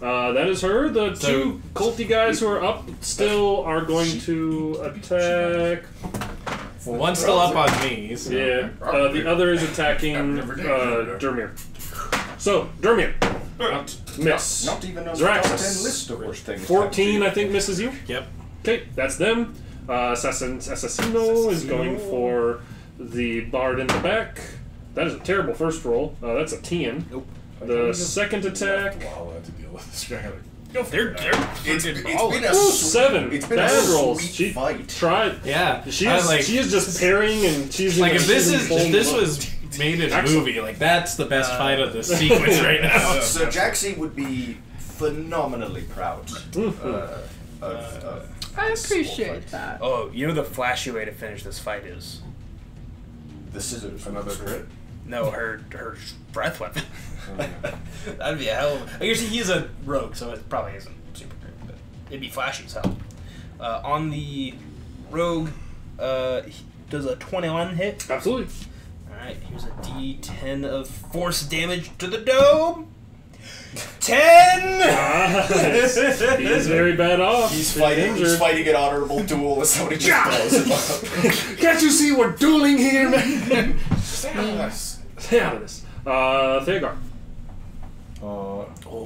[SPEAKER 1] That is her. The two culty guys who are up still are going to attack.
[SPEAKER 10] Well, one's still up on me. So.
[SPEAKER 1] Yeah. The other is attacking Dermir. So Dermir. Miss.
[SPEAKER 2] Not even on the top 10
[SPEAKER 1] Zraxus.
[SPEAKER 2] list of worst things.
[SPEAKER 1] 14, I think, misses you.
[SPEAKER 3] Yep.
[SPEAKER 1] Okay, that's them. Assassino is going for the bard in the back. That is a terrible first roll. That's a 10.
[SPEAKER 3] Nope.
[SPEAKER 1] The second attack.
[SPEAKER 6] Wow, I had to deal with this guy.
[SPEAKER 3] They're
[SPEAKER 2] It's been
[SPEAKER 3] balling.
[SPEAKER 2] a
[SPEAKER 1] 7.
[SPEAKER 2] It's been
[SPEAKER 1] Bad
[SPEAKER 2] a
[SPEAKER 1] rolls.
[SPEAKER 2] sweet
[SPEAKER 1] She
[SPEAKER 2] fight.
[SPEAKER 1] tried.
[SPEAKER 10] Yeah.
[SPEAKER 1] She
[SPEAKER 10] I
[SPEAKER 1] is,
[SPEAKER 10] like,
[SPEAKER 1] she is just parrying and she's
[SPEAKER 10] like
[SPEAKER 1] in
[SPEAKER 10] if
[SPEAKER 1] a-
[SPEAKER 10] this
[SPEAKER 1] she's in full mode.
[SPEAKER 10] was made in a
[SPEAKER 1] Excellent.
[SPEAKER 10] movie, like that's the best fight of this sequence right now.
[SPEAKER 2] So Jaxie would be phenomenally proud of
[SPEAKER 5] I appreciate that.
[SPEAKER 3] Oh, you know the flashy way to finish this fight is?
[SPEAKER 2] the scissors.
[SPEAKER 6] Another crit?
[SPEAKER 3] No, her breath weapon. That'd be a hell of a... I guess he's a rogue, so it probably isn't super great, but it'd be flashy as hell. On the rogue, does a 21 hit?
[SPEAKER 1] Absolutely.
[SPEAKER 3] Alright, here's a d10 of force damage to the dome. 10!
[SPEAKER 1] Nice. He is very bad off.
[SPEAKER 2] He's
[SPEAKER 1] injured.
[SPEAKER 2] fighting an honorable duel with somebody just blows him up.
[SPEAKER 1] Can't you see we're dueling here, man?
[SPEAKER 6] Stay out of this.
[SPEAKER 1] Stay out of this. Thegar.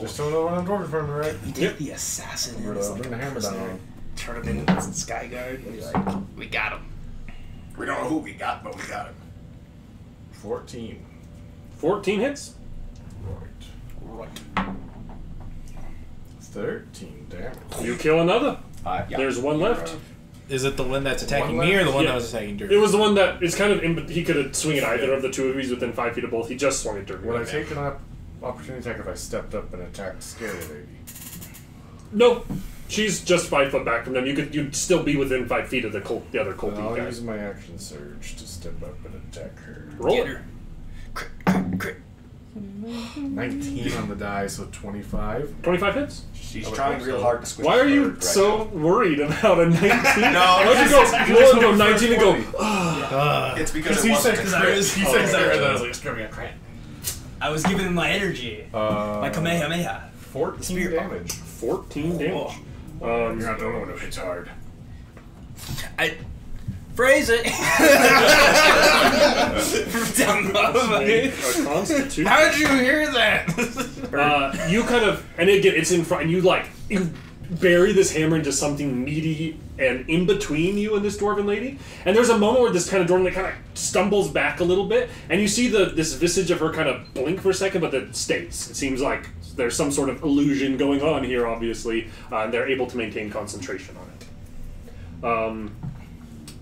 [SPEAKER 6] Just throw another one on Dwarf for me, right?
[SPEAKER 3] You take the assassin and his,
[SPEAKER 6] Bring the hammer down.
[SPEAKER 3] turn him into Skyguard and be like, we got him.
[SPEAKER 2] We don't know who we got, but we got him.
[SPEAKER 6] 14.
[SPEAKER 1] 14 hits.
[SPEAKER 6] Right.
[SPEAKER 3] Right.
[SPEAKER 6] 13 damage.
[SPEAKER 1] You kill another.
[SPEAKER 2] Yeah.
[SPEAKER 1] There's one left.
[SPEAKER 10] Is it the one that's attacking
[SPEAKER 6] One
[SPEAKER 10] me or the one
[SPEAKER 1] Yeah.
[SPEAKER 10] that was attacking Dirk?
[SPEAKER 1] It was the one that is kind of in. He could have swung at either of the two of these within 5 feet of both. He just swung at Dirk.
[SPEAKER 6] Would I take an opportunity attack if I stepped up and attacked Scary Lady?
[SPEAKER 1] No, she's just 5 foot back from them. You'd still be within 5 feet of the other
[SPEAKER 6] Then
[SPEAKER 1] culty
[SPEAKER 6] I'll
[SPEAKER 1] guy.
[SPEAKER 6] use my action surge to step up and attack her.
[SPEAKER 1] Roll
[SPEAKER 3] Get
[SPEAKER 1] it.
[SPEAKER 3] her. Crit, crit, crit.
[SPEAKER 6] 19 on the die, so 25.
[SPEAKER 1] 25 hits.
[SPEAKER 2] She's trying real hard to squish
[SPEAKER 1] Why are
[SPEAKER 2] the
[SPEAKER 1] you
[SPEAKER 2] bird right
[SPEAKER 1] so worried about a 19? Why'd you
[SPEAKER 6] because
[SPEAKER 1] go 19 and go?
[SPEAKER 2] now. It's because it
[SPEAKER 6] he
[SPEAKER 2] wasn't
[SPEAKER 6] said
[SPEAKER 2] a
[SPEAKER 3] I
[SPEAKER 2] crit.
[SPEAKER 3] was-
[SPEAKER 6] he
[SPEAKER 3] Oh,
[SPEAKER 6] said
[SPEAKER 3] sorry.
[SPEAKER 6] that, I was like, screw me, a crit.
[SPEAKER 3] I was giving him my energy. My Kamehameha.
[SPEAKER 6] 14
[SPEAKER 3] Spear
[SPEAKER 6] damage.
[SPEAKER 1] 14 damage.
[SPEAKER 6] You're not the only one who hits hard.
[SPEAKER 3] I phrase it. Down
[SPEAKER 1] A constitution.
[SPEAKER 3] How did you hear that?
[SPEAKER 1] You kind of, and again, it's in front, and you bury this hammer into something meaty and in between you and this dwarven lady. And there's a moment where this kind of dwarven lady kind of stumbles back a little bit, and you see this visage of her kind of blink for a second, but then stays. It seems like there's some sort of illusion going on here, obviously, and they're able to maintain concentration on it.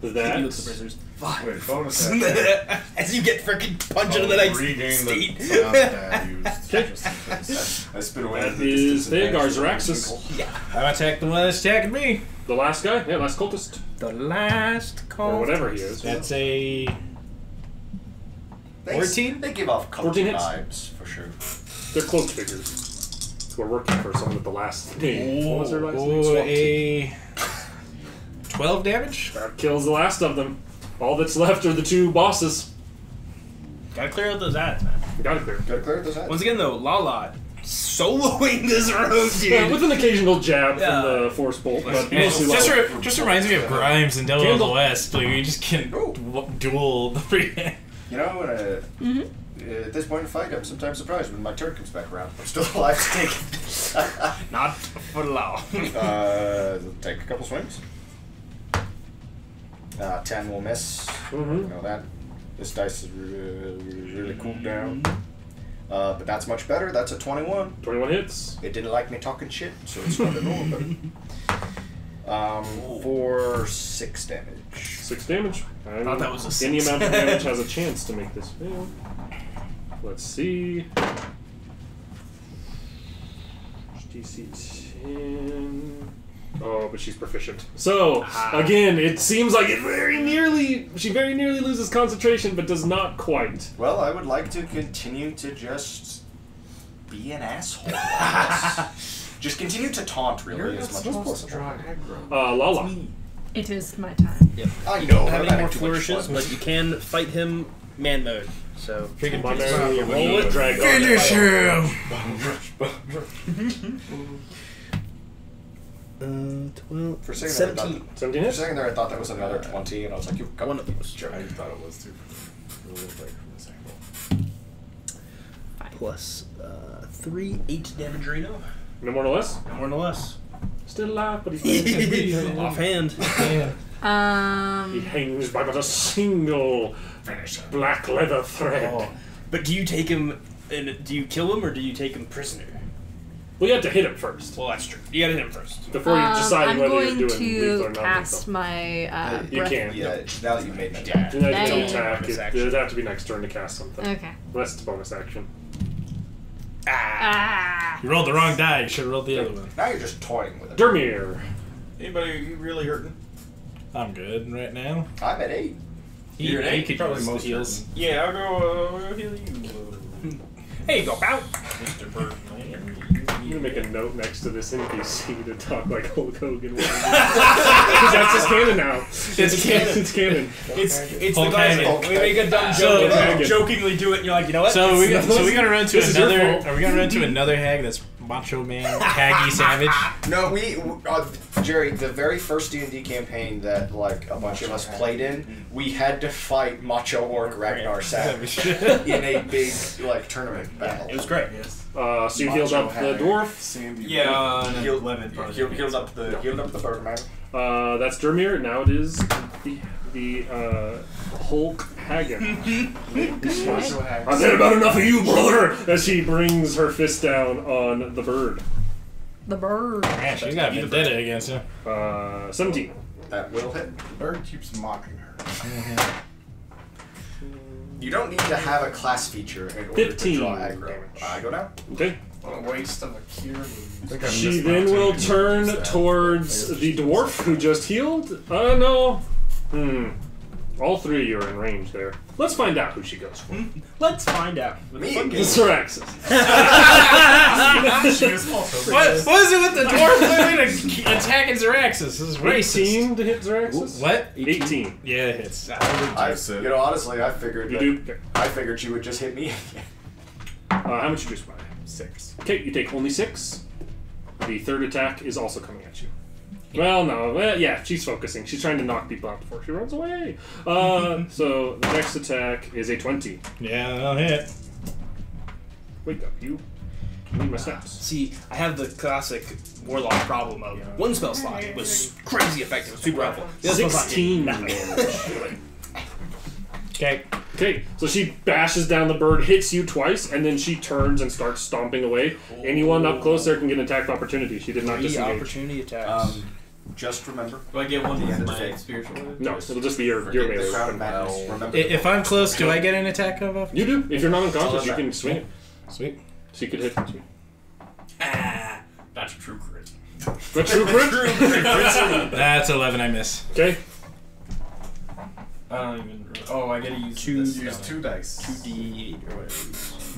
[SPEAKER 1] That.
[SPEAKER 6] Wait, bonus action.
[SPEAKER 3] As you get freaking punched into the next
[SPEAKER 6] Regain
[SPEAKER 3] state.
[SPEAKER 6] the sound that I used.
[SPEAKER 1] Okay.
[SPEAKER 6] Just in case.
[SPEAKER 2] I spin away.
[SPEAKER 1] That is Thegar's Raxus.
[SPEAKER 10] I attack the one that's attacking me.
[SPEAKER 1] The last guy? Yeah, last cultist.
[SPEAKER 3] The last call.
[SPEAKER 1] Or whatever he is.
[SPEAKER 10] That's a
[SPEAKER 2] They give off
[SPEAKER 1] 14
[SPEAKER 2] culty
[SPEAKER 1] hits.
[SPEAKER 2] vibes, for sure.
[SPEAKER 1] They're cloaked figures. Who are working for someone with the last name. What was their last name?
[SPEAKER 10] Oh, a 12 damage?
[SPEAKER 1] That kills the last of them. All that's left are the 2 bosses.
[SPEAKER 8] Gotta clear out those ads, man.
[SPEAKER 1] Gotta clear.
[SPEAKER 2] Gotta clear those out.
[SPEAKER 8] Once again, though, Lala soloing this road, dude.
[SPEAKER 1] Yeah, with an occasional jab from the Force Bolt, but mostly
[SPEAKER 10] just reminds me of Grimes and Devil of the West. Like, you just can duel the freehand.
[SPEAKER 2] You know, at this point in the fight, I'm sometimes surprised when my turn comes back around. I'm still alive to take it.
[SPEAKER 8] Not for long.
[SPEAKER 2] Take a couple swings. 10 will miss. You know that. This dice is really cooled down. But that's much better. That's a 21.
[SPEAKER 1] 21 hits.
[SPEAKER 2] It didn't like me talking shit, so it's going to roll better. For 6 damage.
[SPEAKER 1] 6 damage.
[SPEAKER 8] I thought that was a 6.
[SPEAKER 1] Any amount of damage has a chance to make this fail. Let's see. DC 10. Oh, but she's proficient. So, again, it seems like she very nearly loses concentration, but does not quite.
[SPEAKER 2] Well, I would like to continue to just be an asshole. Just continue to taunt, really, as much as possible.
[SPEAKER 1] Lala.
[SPEAKER 5] It is my time.
[SPEAKER 8] Yep.
[SPEAKER 2] I
[SPEAKER 8] You
[SPEAKER 2] know,
[SPEAKER 8] don't have
[SPEAKER 2] I'm
[SPEAKER 8] any more
[SPEAKER 2] having too much
[SPEAKER 8] flourishes,
[SPEAKER 2] fun.
[SPEAKER 8] but you can fight him man mode. So,
[SPEAKER 1] Roll it. Drag on.
[SPEAKER 10] Finish him!
[SPEAKER 8] 12,
[SPEAKER 2] For a second
[SPEAKER 8] 17.
[SPEAKER 1] 17
[SPEAKER 2] For a
[SPEAKER 1] hits.
[SPEAKER 2] second there, I thought that was another 20, and I was like, you've got
[SPEAKER 8] One of those.
[SPEAKER 6] I thought it was too. From this angle.
[SPEAKER 8] Plus 3, 8 damage Reno.
[SPEAKER 1] No more, no less.
[SPEAKER 8] No more, no less.
[SPEAKER 1] Still alive, but he's
[SPEAKER 8] Offhand.
[SPEAKER 1] He hangs by but a single black leather thread.
[SPEAKER 8] But do you take him, and do you kill him, or do you take him prisoner?
[SPEAKER 1] Well, you have to hit him first.
[SPEAKER 8] Well, that's true. You gotta hit him first.
[SPEAKER 1] Before you decide
[SPEAKER 5] I'm
[SPEAKER 1] whether
[SPEAKER 5] going
[SPEAKER 1] you're doing lethal or
[SPEAKER 5] to
[SPEAKER 1] not
[SPEAKER 5] cast
[SPEAKER 1] lethal.
[SPEAKER 5] my
[SPEAKER 1] You
[SPEAKER 5] breath.
[SPEAKER 1] can.
[SPEAKER 2] Yeah, now that you've made an attack.
[SPEAKER 1] You know, you
[SPEAKER 5] Dang.
[SPEAKER 1] don't attack.
[SPEAKER 8] Bonus
[SPEAKER 1] It
[SPEAKER 8] action.
[SPEAKER 1] would have to be next turn to cast something.
[SPEAKER 5] Okay.
[SPEAKER 1] That's the bonus action.
[SPEAKER 5] Ah.
[SPEAKER 10] You rolled the wrong die. You should have rolled the other one.
[SPEAKER 2] Now you're just toying with it.
[SPEAKER 1] Dermir.
[SPEAKER 11] Anybody really hurting?
[SPEAKER 10] I'm good right now.
[SPEAKER 2] I'm at 8.
[SPEAKER 10] He could
[SPEAKER 6] Probably
[SPEAKER 10] use the
[SPEAKER 6] most
[SPEAKER 10] heals.
[SPEAKER 11] Yeah, I'll go heal you.
[SPEAKER 8] Hey, you go, bow.
[SPEAKER 11] Mr. Birdman.
[SPEAKER 1] I'm gonna make a note next to this NPC to talk like Hulk Hogan. Because that's his canon now.
[SPEAKER 10] It's canon.
[SPEAKER 1] It's canon.
[SPEAKER 8] It's
[SPEAKER 10] Hulk
[SPEAKER 8] the guys
[SPEAKER 10] Hogan.
[SPEAKER 8] that we make a dumb
[SPEAKER 10] So-
[SPEAKER 8] joke and
[SPEAKER 1] Hogan.
[SPEAKER 8] jokingly do it, and you're like, you know what?
[SPEAKER 10] So we gotta run to
[SPEAKER 1] This is your
[SPEAKER 10] another.
[SPEAKER 1] fault.
[SPEAKER 10] Are we gonna run to another hag that's Macho Man, Haggy Savage?
[SPEAKER 2] No, Jerry, the very first D&D campaign that, like, a bunch of us played in, we had to fight Macho Orc Ragnar Savage in a big, like, tournament battle.
[SPEAKER 8] It was great.
[SPEAKER 1] So you healed up the dwarf.
[SPEAKER 6] Sandy.
[SPEAKER 2] Healed up the Birdman.
[SPEAKER 1] That's Dermir. Now it is the Hulk Hagen. I've had about enough of you, brother! As she brings her fist down on the bird.
[SPEAKER 5] The bird.
[SPEAKER 10] Man, she's got a vendetta against him.
[SPEAKER 1] 17.
[SPEAKER 2] That will hit.
[SPEAKER 6] The bird keeps mocking her.
[SPEAKER 2] You don't need to have a class feature in order
[SPEAKER 1] 15
[SPEAKER 2] to draw aggro.
[SPEAKER 1] damage.
[SPEAKER 2] I go down.
[SPEAKER 1] Okay.
[SPEAKER 6] What a waste of a cure move.
[SPEAKER 1] She then will turn towards the dwarf who just healed. No. All 3 of you are in range there. Let's find out who she goes for.
[SPEAKER 8] Let's find out.
[SPEAKER 2] Me?
[SPEAKER 1] Syraxis.
[SPEAKER 10] What is it with the dwarf living attacking Xeraxis? This is racist.
[SPEAKER 1] 18 to hit Syraxis?
[SPEAKER 10] What?
[SPEAKER 1] 18.
[SPEAKER 10] Yeah, it's.
[SPEAKER 2] Honestly, I figured
[SPEAKER 1] You
[SPEAKER 2] that,
[SPEAKER 1] do?
[SPEAKER 2] I figured she would just hit me.
[SPEAKER 1] How much you juice buy?
[SPEAKER 6] 6.
[SPEAKER 1] Okay, you take only 6. The third attack is also coming at you. Well, no. Well, yeah, she's focusing. She's trying to knock people out before she runs away. So the next attack is a 20.
[SPEAKER 10] Yeah, that'll hit.
[SPEAKER 1] Wake up, you. I need my snaps.
[SPEAKER 8] See, I have the classic warlock problem of one spell slot was crazy effective, super helpful. The other spell slot did
[SPEAKER 1] 16
[SPEAKER 8] nothing.
[SPEAKER 1] damage.
[SPEAKER 10] Okay.
[SPEAKER 1] Okay, so she bashes down the bird, hits you twice, and then she turns and starts stomping away. Anyone up close there can get an attack of opportunity. She did not
[SPEAKER 8] 3
[SPEAKER 1] disengage.
[SPEAKER 8] opportunity attacks.
[SPEAKER 2] Just remember.
[SPEAKER 11] Do I get one
[SPEAKER 2] The
[SPEAKER 11] with
[SPEAKER 2] end of
[SPEAKER 11] my
[SPEAKER 2] the day.
[SPEAKER 11] spiritual weapon?
[SPEAKER 1] No, it'll just be your
[SPEAKER 2] Forget
[SPEAKER 1] melee.
[SPEAKER 2] the crowd of madness. Remember
[SPEAKER 10] If I'm close, do I get an attack of opportunity?
[SPEAKER 1] You do. If you're not unconscious, you can swing it.
[SPEAKER 10] Sweet.
[SPEAKER 1] So you could hit you.
[SPEAKER 11] That's a true crit.
[SPEAKER 1] The true crit?
[SPEAKER 10] That's 11. I miss.
[SPEAKER 1] Okay.
[SPEAKER 11] I don't even. Oh, I gotta use
[SPEAKER 6] Use
[SPEAKER 11] this.
[SPEAKER 6] 2 dice.
[SPEAKER 11] 2d8 or whatever.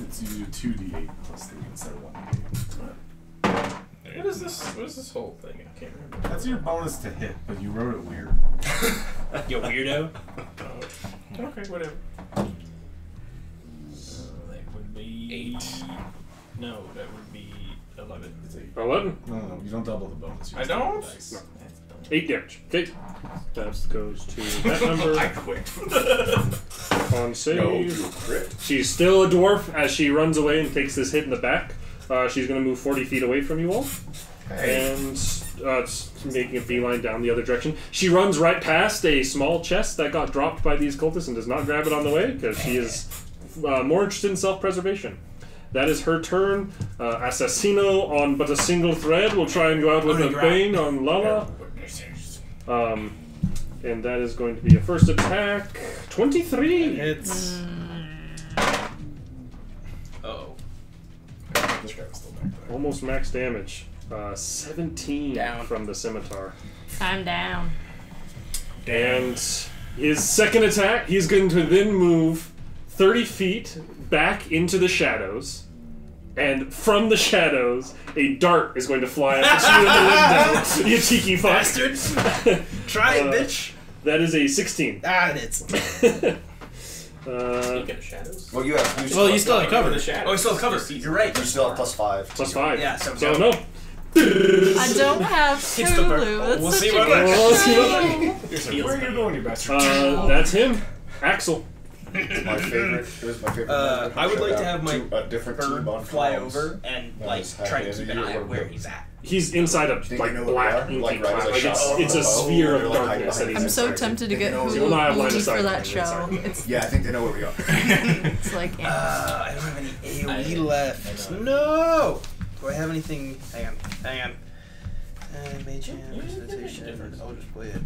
[SPEAKER 6] It's you do 2d8 plus 3 instead of 1d8.
[SPEAKER 11] What is this? What is this whole thing? I can't remember.
[SPEAKER 6] That's your bonus to hit, but you wrote it weird.
[SPEAKER 8] You weirdo.
[SPEAKER 11] Okay, whatever. That would be
[SPEAKER 8] 8.
[SPEAKER 11] No, that would be 11.
[SPEAKER 6] It's 8.
[SPEAKER 1] 11.
[SPEAKER 6] No, you don't double the bonus. You
[SPEAKER 11] I
[SPEAKER 6] just double
[SPEAKER 11] don't?
[SPEAKER 6] the dice.
[SPEAKER 1] No. 8 damage. Okay. That goes to that number.
[SPEAKER 2] I quit.
[SPEAKER 1] On save.
[SPEAKER 2] No, you crit.
[SPEAKER 1] She's still a dwarf as she runs away and takes this hit in the back. She's going to move 40 feet away from you all.
[SPEAKER 2] Hey.
[SPEAKER 1] And making a beeline down the other direction. She runs right past a small chest that got dropped by these cultists and does not grab it on the way because she is more interested in self-preservation. That is her turn. Assassino on but a single thread will try and go out with a bane on Lala. And that is going to be a first attack. 23!
[SPEAKER 10] It's
[SPEAKER 8] Oh.
[SPEAKER 6] This guy was still back there.
[SPEAKER 1] Almost max damage. 17
[SPEAKER 8] Down.
[SPEAKER 1] from the scimitar.
[SPEAKER 5] I'm down.
[SPEAKER 1] And his second attack, he's going to then move 30 feet back into the shadows. And from the shadows, a dart is going to fly up at you in the window. You cheeky fuck.
[SPEAKER 8] Bastard! Try it, bitch!
[SPEAKER 1] That is a 16.
[SPEAKER 8] Ah, it's.
[SPEAKER 11] Speaking of shadows.
[SPEAKER 2] Well, you have.
[SPEAKER 10] well, you still have cover.
[SPEAKER 11] The shadows.
[SPEAKER 8] Oh, I still have cover. You're right.
[SPEAKER 2] You still have +5.
[SPEAKER 1] +5.
[SPEAKER 8] Yeah, so
[SPEAKER 1] So
[SPEAKER 8] go.
[SPEAKER 1] no.
[SPEAKER 5] I don't have
[SPEAKER 8] Hits the bird.
[SPEAKER 5] Hulu. That's
[SPEAKER 8] We'll
[SPEAKER 5] such
[SPEAKER 8] see
[SPEAKER 5] a
[SPEAKER 8] what
[SPEAKER 5] good
[SPEAKER 8] happens.
[SPEAKER 5] show.
[SPEAKER 6] Where are you going, you bastard?
[SPEAKER 1] That's him. Axel.
[SPEAKER 2] It's my favorite. It was my favorite.
[SPEAKER 8] I would like to have my
[SPEAKER 2] a different team on
[SPEAKER 8] bird fly
[SPEAKER 2] comms.
[SPEAKER 8] over and like
[SPEAKER 2] Nice.
[SPEAKER 8] try to
[SPEAKER 2] Happy
[SPEAKER 8] keep an
[SPEAKER 2] ending.
[SPEAKER 8] eye on where he's at.
[SPEAKER 1] He's inside a
[SPEAKER 2] think
[SPEAKER 1] like
[SPEAKER 2] they know where
[SPEAKER 1] black
[SPEAKER 2] we are?
[SPEAKER 1] inky
[SPEAKER 2] Like, right as
[SPEAKER 1] cloud.
[SPEAKER 2] I
[SPEAKER 1] Like
[SPEAKER 2] shot
[SPEAKER 1] it's a
[SPEAKER 2] over the bow,
[SPEAKER 1] sphere
[SPEAKER 2] or
[SPEAKER 1] of
[SPEAKER 2] like hide
[SPEAKER 1] darkness that
[SPEAKER 2] behind
[SPEAKER 1] he's
[SPEAKER 5] I'm so
[SPEAKER 1] inside.
[SPEAKER 5] tempted to get
[SPEAKER 2] You
[SPEAKER 1] will not have line of
[SPEAKER 5] Hulu
[SPEAKER 1] sight
[SPEAKER 5] for that
[SPEAKER 1] on the
[SPEAKER 5] show.
[SPEAKER 1] inside.
[SPEAKER 5] It's,
[SPEAKER 2] Yeah, I think they know where we are.
[SPEAKER 5] it's like,
[SPEAKER 8] I don't have any AoE left. No! Do I have anything? Hang on. Mage hand, presentation. I'll just play it.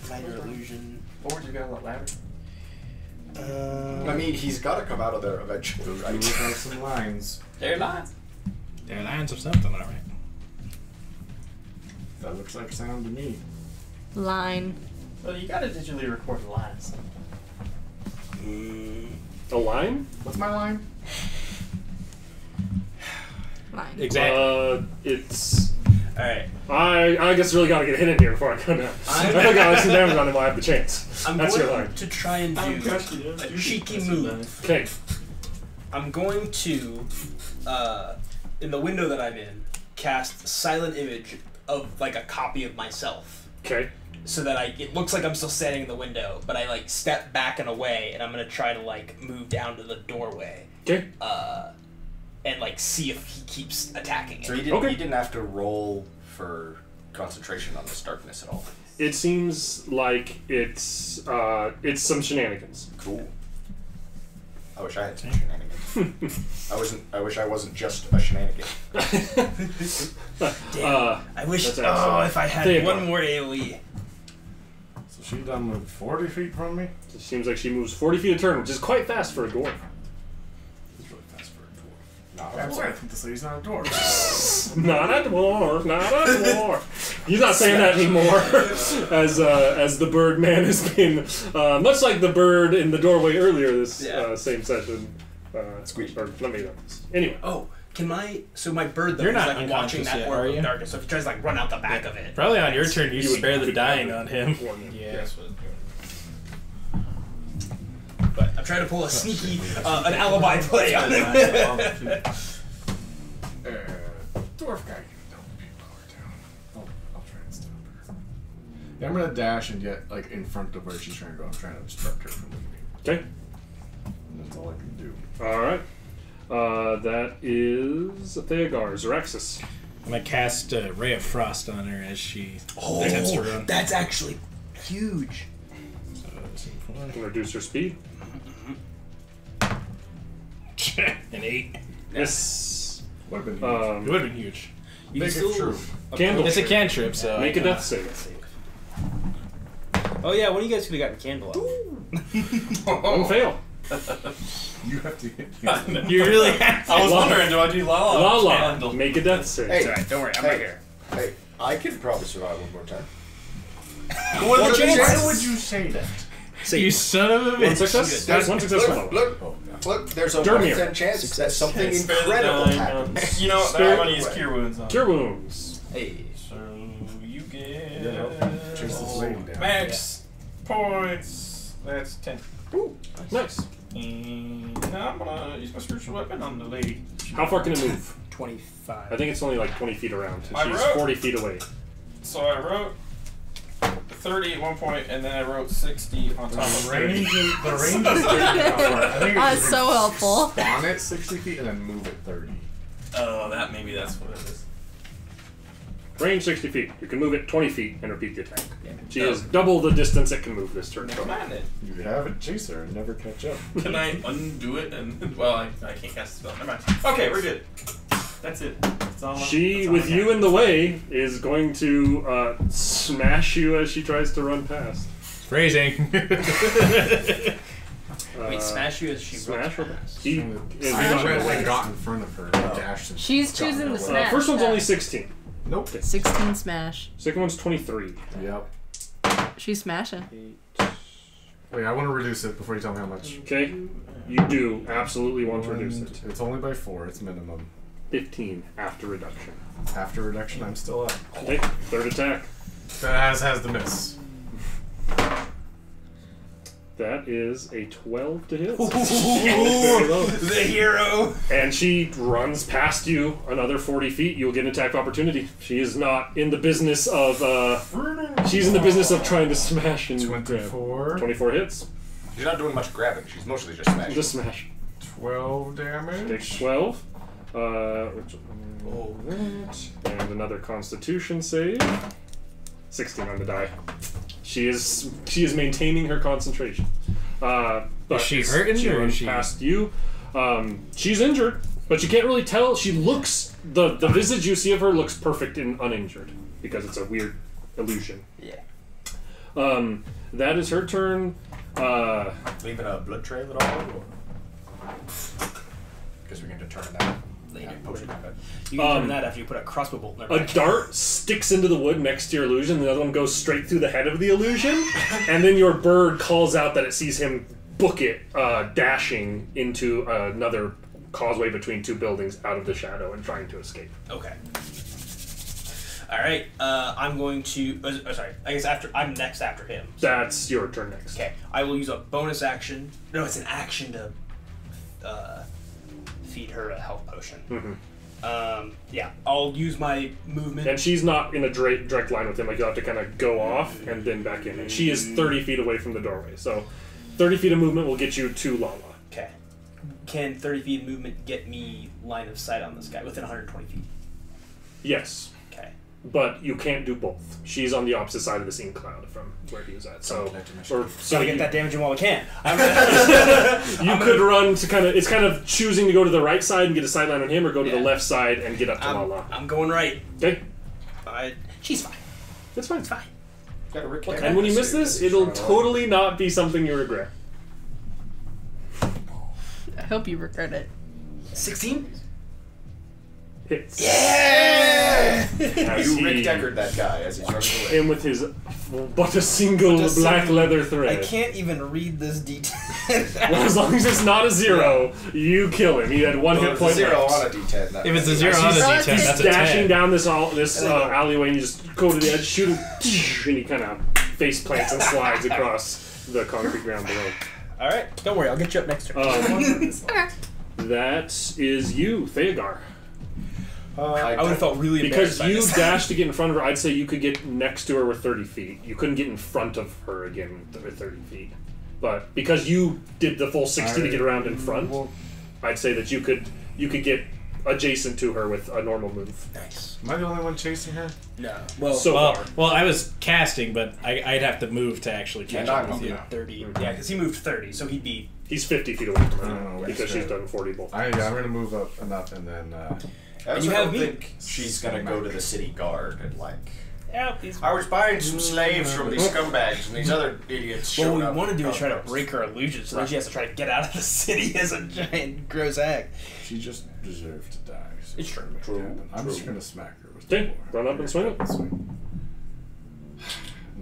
[SPEAKER 8] Minor illusion.
[SPEAKER 11] Or you got a lot louder.
[SPEAKER 2] I mean, he's got to come out of there eventually,
[SPEAKER 6] You
[SPEAKER 2] right?
[SPEAKER 6] look like some lines.
[SPEAKER 11] They're not.
[SPEAKER 10] they're lines of something, alright.
[SPEAKER 6] That looks like sound to me.
[SPEAKER 5] line.
[SPEAKER 11] Well, you gotta digitally record the lines.
[SPEAKER 1] A line?
[SPEAKER 6] What's my line?
[SPEAKER 5] Line.
[SPEAKER 10] Exactly.
[SPEAKER 1] It's.
[SPEAKER 8] Alright.
[SPEAKER 1] I guess really gotta get a hit in here before I go down. I think I like some damage on him while I have the chance.
[SPEAKER 8] I'm
[SPEAKER 1] That's your
[SPEAKER 8] going
[SPEAKER 1] line.
[SPEAKER 8] to try and do a cheeky move.
[SPEAKER 1] Okay.
[SPEAKER 8] I'm going to, in the window that I'm in, cast silent image of like a copy of myself,
[SPEAKER 1] Okay.
[SPEAKER 8] so that it looks like I'm still standing in the window, but I like step back and away, and I'm gonna try to like move down to the doorway,
[SPEAKER 1] Okay.
[SPEAKER 8] and like see if he keeps attacking it.
[SPEAKER 2] So you didn't.
[SPEAKER 1] Okay.
[SPEAKER 2] You didn't have to roll for concentration on this darkness at all.
[SPEAKER 1] It seems like it's some shenanigans.
[SPEAKER 2] Cool. I wish I had some shenanigans. I wish I wasn't just a shenanigan.
[SPEAKER 8] I wish.
[SPEAKER 1] that's
[SPEAKER 8] Oh,
[SPEAKER 1] excellent.
[SPEAKER 8] if I had
[SPEAKER 1] There you
[SPEAKER 8] one
[SPEAKER 1] go.
[SPEAKER 8] more AOE.
[SPEAKER 6] So she done moved 40 feet from me?
[SPEAKER 1] It seems like she moves 40 feet a turn, which is quite fast for a dwarf.
[SPEAKER 6] It's really fast for a dwarf. I'm sorry, I think this lady's not a dwarf.
[SPEAKER 1] Not a dwarf, not a dwarf. He's not saying that anymore. As the bird man has been, much like the bird in the doorway earlier this same session.
[SPEAKER 2] Squeak.
[SPEAKER 1] Or let me know. Anyway.
[SPEAKER 8] Oh, can my bird though
[SPEAKER 10] You're
[SPEAKER 8] is
[SPEAKER 10] not
[SPEAKER 8] like watching
[SPEAKER 10] unconscious
[SPEAKER 8] that
[SPEAKER 10] yet,
[SPEAKER 8] orb
[SPEAKER 10] are
[SPEAKER 8] of
[SPEAKER 10] you?
[SPEAKER 8] darkness, so if he tries to like run out the back of it.
[SPEAKER 10] Probably on your turn, you spare the dying on him.
[SPEAKER 11] Yeah.
[SPEAKER 8] But I'm trying to pull a sneaky, an alibi play on him.
[SPEAKER 6] Dwarf guy. Don't be power down. I'll try and stop her. Yeah, I'm gonna dash and get like in front of where she's trying to go. I'm trying to obstruct her from leaving.
[SPEAKER 1] Okay.
[SPEAKER 6] And that's all I can do.
[SPEAKER 1] Alright. That is Theogar, Zeraxis.
[SPEAKER 10] I'm gonna cast Ray of Frost on her as she attempts to run.
[SPEAKER 8] That's actually huge.
[SPEAKER 1] Can reduce her speed.
[SPEAKER 10] An 8.
[SPEAKER 1] Yes.
[SPEAKER 6] Would have been huge.
[SPEAKER 10] It would have been huge.
[SPEAKER 8] You
[SPEAKER 6] Make
[SPEAKER 8] can
[SPEAKER 6] it true.
[SPEAKER 1] Candle.
[SPEAKER 10] It's a cantrip, so
[SPEAKER 1] Make a death save.
[SPEAKER 3] Oh yeah, one of you guys could have gotten candle out.
[SPEAKER 1] One fail.
[SPEAKER 6] You have to hit
[SPEAKER 10] you really have to.
[SPEAKER 11] I was wondering, do I do Lala?
[SPEAKER 1] Lala,
[SPEAKER 11] Candle?
[SPEAKER 1] make a death save.
[SPEAKER 2] Hey.
[SPEAKER 8] It's alright, don't worry, I'm right here.
[SPEAKER 2] Hey, I could probably survive one more time.
[SPEAKER 6] Why would you say that?
[SPEAKER 10] You son of a
[SPEAKER 1] One
[SPEAKER 10] bitch.
[SPEAKER 1] success. That's one successful.
[SPEAKER 2] Look, there's a
[SPEAKER 1] Dermir.
[SPEAKER 2] 1% chance that something
[SPEAKER 11] Spare the
[SPEAKER 2] incredible
[SPEAKER 11] dime,
[SPEAKER 2] happens.
[SPEAKER 11] You know what?
[SPEAKER 1] Spare-
[SPEAKER 11] I'm gonna use Cure Wounds on.
[SPEAKER 1] Cure wounds.
[SPEAKER 2] Hey.
[SPEAKER 11] So you get
[SPEAKER 6] Chase this lady down.
[SPEAKER 11] max points. That's 10.
[SPEAKER 1] Nice.
[SPEAKER 11] And now I'm gonna use my spiritual weapon on the lady.
[SPEAKER 1] How far can it move?
[SPEAKER 3] 25.
[SPEAKER 1] I think it's only like 20 feet around. And
[SPEAKER 11] I
[SPEAKER 1] she's
[SPEAKER 11] wrote-
[SPEAKER 1] 40 feet away.
[SPEAKER 11] So I wrote 30 at one point, and then I wrote 60 on top of
[SPEAKER 6] The
[SPEAKER 11] 30.
[SPEAKER 6] range is 30 I think
[SPEAKER 5] That's so helpful.
[SPEAKER 6] Spawn it 60 feet and then move it 30.
[SPEAKER 11] Oh, maybe that's what it is.
[SPEAKER 1] Range 60 feet. You can move it 20 feet and repeat the attack. She is double the distance it can move this turn.
[SPEAKER 11] Never mind it.
[SPEAKER 6] You have a chaser and never catch up.
[SPEAKER 11] Can I undo it? And well, I can't cast a spell. Never mind. Okay, we're good. That's it. That's all.
[SPEAKER 1] She,
[SPEAKER 11] that's all
[SPEAKER 1] with
[SPEAKER 11] I
[SPEAKER 1] you
[SPEAKER 11] got.
[SPEAKER 1] in the way, is going to smash you as she tries to run past.
[SPEAKER 10] Phrasing.
[SPEAKER 3] Wait, smash you as she
[SPEAKER 1] Smash or
[SPEAKER 3] runs past.
[SPEAKER 1] He
[SPEAKER 6] I
[SPEAKER 1] is
[SPEAKER 6] got in front of her and dashed and
[SPEAKER 5] She's
[SPEAKER 6] gotten
[SPEAKER 5] choosing
[SPEAKER 6] her
[SPEAKER 5] the
[SPEAKER 6] way.
[SPEAKER 5] smash.
[SPEAKER 1] First one's
[SPEAKER 5] Yeah.
[SPEAKER 1] only 16.
[SPEAKER 6] Nope.
[SPEAKER 5] 16 smash.
[SPEAKER 1] Second one's 23.
[SPEAKER 6] Yep.
[SPEAKER 5] She's smashing.
[SPEAKER 6] Wait, I want to reduce it before you tell me how much.
[SPEAKER 1] Okay? You do absolutely want to reduce it.
[SPEAKER 6] It's only by 4. It's minimum.
[SPEAKER 1] 15 after reduction.
[SPEAKER 6] After reduction, I'm still up.
[SPEAKER 1] Okay, third attack.
[SPEAKER 6] That has the miss.
[SPEAKER 1] That is a 12 to hit.
[SPEAKER 3] Ooh,
[SPEAKER 1] Very low.
[SPEAKER 3] the hero.
[SPEAKER 1] And she runs past you another 40 feet. You'll get an attack of opportunity. She is not in the business of. She's in the business of trying to smash and grab.
[SPEAKER 6] 24.
[SPEAKER 1] 24 hits.
[SPEAKER 2] She's not doing much grabbing. She's mostly just smashing.
[SPEAKER 1] Just smash.
[SPEAKER 6] 12 damage.
[SPEAKER 1] Takes 12. And another Constitution save. 16 on the die. She is maintaining her concentration. But
[SPEAKER 10] Is she hurting
[SPEAKER 1] she
[SPEAKER 10] or
[SPEAKER 1] runs
[SPEAKER 10] is she-
[SPEAKER 1] past you? She's injured, but you can't really tell. She looks the visage you see of her looks perfect and uninjured because it's a weird illusion.
[SPEAKER 2] Yeah.
[SPEAKER 1] That is her turn.
[SPEAKER 2] Leaving a blood trail at all? Guess we can determine that later. Potion combat.
[SPEAKER 3] You can determine that after you put a crossbow bolt in her
[SPEAKER 1] A
[SPEAKER 3] back.
[SPEAKER 1] dart sticks into the wood next to your illusion, the other one goes straight through the head of the illusion, and then your bird calls out that it sees him book it, dashing into another causeway between two buildings out of the shadow and trying to escape.
[SPEAKER 3] Okay. Alright, I'm going to... sorry, I guess I'm next after him.
[SPEAKER 1] That's your turn next.
[SPEAKER 3] Okay, I will use a bonus action. No, it's an action to feed her a health potion.
[SPEAKER 1] Mm-hmm.
[SPEAKER 3] Yeah, I'll use my movement.
[SPEAKER 1] And she's not in a direct line with him, like you'll have to kind of go off and then back in. And she is 30 feet away from the doorway, so 30 feet of movement will get you to Lala.
[SPEAKER 3] Okay. Can 30 feet of movement get me line of sight on this guy within 120 feet?
[SPEAKER 1] Yes.
[SPEAKER 3] Okay.
[SPEAKER 1] But you can't do both. She's on the opposite side of the scene cloud from where he was at. So,
[SPEAKER 3] So we get that damage in while we can.
[SPEAKER 1] you could run to kind of. It's kind of choosing to go to the right side and get a sideline on him, or go to the left side and get up to Lala.
[SPEAKER 3] I'm going right.
[SPEAKER 1] Okay,
[SPEAKER 3] She's fine.
[SPEAKER 1] it's fine.
[SPEAKER 3] It's fine.
[SPEAKER 1] And when you miss this, it'll totally not be something you regret.
[SPEAKER 5] I hope you regret it.
[SPEAKER 3] 16?
[SPEAKER 1] Hits.
[SPEAKER 3] Yeah!
[SPEAKER 1] As
[SPEAKER 2] You
[SPEAKER 1] he-
[SPEAKER 2] Rick Deckered that guy as he's running away.
[SPEAKER 1] him with his but a single black leather
[SPEAKER 3] I
[SPEAKER 1] thread.
[SPEAKER 3] can't even read this detail.
[SPEAKER 1] Well, as long as it's not a 0, you kill him. He had one
[SPEAKER 2] Well,
[SPEAKER 1] hit
[SPEAKER 2] it's
[SPEAKER 1] point
[SPEAKER 2] a 0
[SPEAKER 1] left.
[SPEAKER 2] on a D10. That
[SPEAKER 10] If it's a 0 on a
[SPEAKER 1] He's-
[SPEAKER 10] D10,
[SPEAKER 1] he's
[SPEAKER 10] that's a
[SPEAKER 1] dashing
[SPEAKER 10] 10.
[SPEAKER 1] down this alleyway, and you just go to the edge, shoot him, and he kind of face plants and slides across the concrete ground below.
[SPEAKER 3] Alright, don't worry, I'll get you up next turn.
[SPEAKER 1] That is you, Theogar.
[SPEAKER 3] I would have felt really
[SPEAKER 1] Because
[SPEAKER 3] embarrassed by
[SPEAKER 1] you
[SPEAKER 3] this.
[SPEAKER 1] dashed to get in front of her, I'd say you could get next to her with 30 feet. You couldn't get in front of her again with 30 feet. But because you did the full 60 to get around in front, I'd say that you could get adjacent to her with a normal move.
[SPEAKER 3] Nice.
[SPEAKER 6] Am I the only one chasing her?
[SPEAKER 3] No. Well,
[SPEAKER 1] So far.
[SPEAKER 10] Well, I was casting, but I'd have to move to actually catch up with you.
[SPEAKER 3] 30. Yeah, because he moved 30, so he'd be...
[SPEAKER 1] He's 50 feet away from
[SPEAKER 6] Oh,
[SPEAKER 1] her because she's done 40 both.
[SPEAKER 6] I'm going to move up enough and then...
[SPEAKER 2] I
[SPEAKER 3] you
[SPEAKER 2] also
[SPEAKER 3] have
[SPEAKER 2] don't
[SPEAKER 3] me.
[SPEAKER 2] think she's gonna go to the city guard and like.
[SPEAKER 3] Yeah,
[SPEAKER 2] I was buying some slaves from these scumbags, and these other idiots
[SPEAKER 3] What
[SPEAKER 2] showed
[SPEAKER 3] we
[SPEAKER 2] up.
[SPEAKER 3] want to do is
[SPEAKER 2] with
[SPEAKER 3] try to
[SPEAKER 2] guns.
[SPEAKER 3] break her illusion, so then she has to try to get out of the city as a giant gross hag.
[SPEAKER 6] She just deserved to die. So
[SPEAKER 3] It's true.
[SPEAKER 6] make it happen. I'm just going to smack her with
[SPEAKER 1] Okay,
[SPEAKER 6] the
[SPEAKER 1] run up and swing it.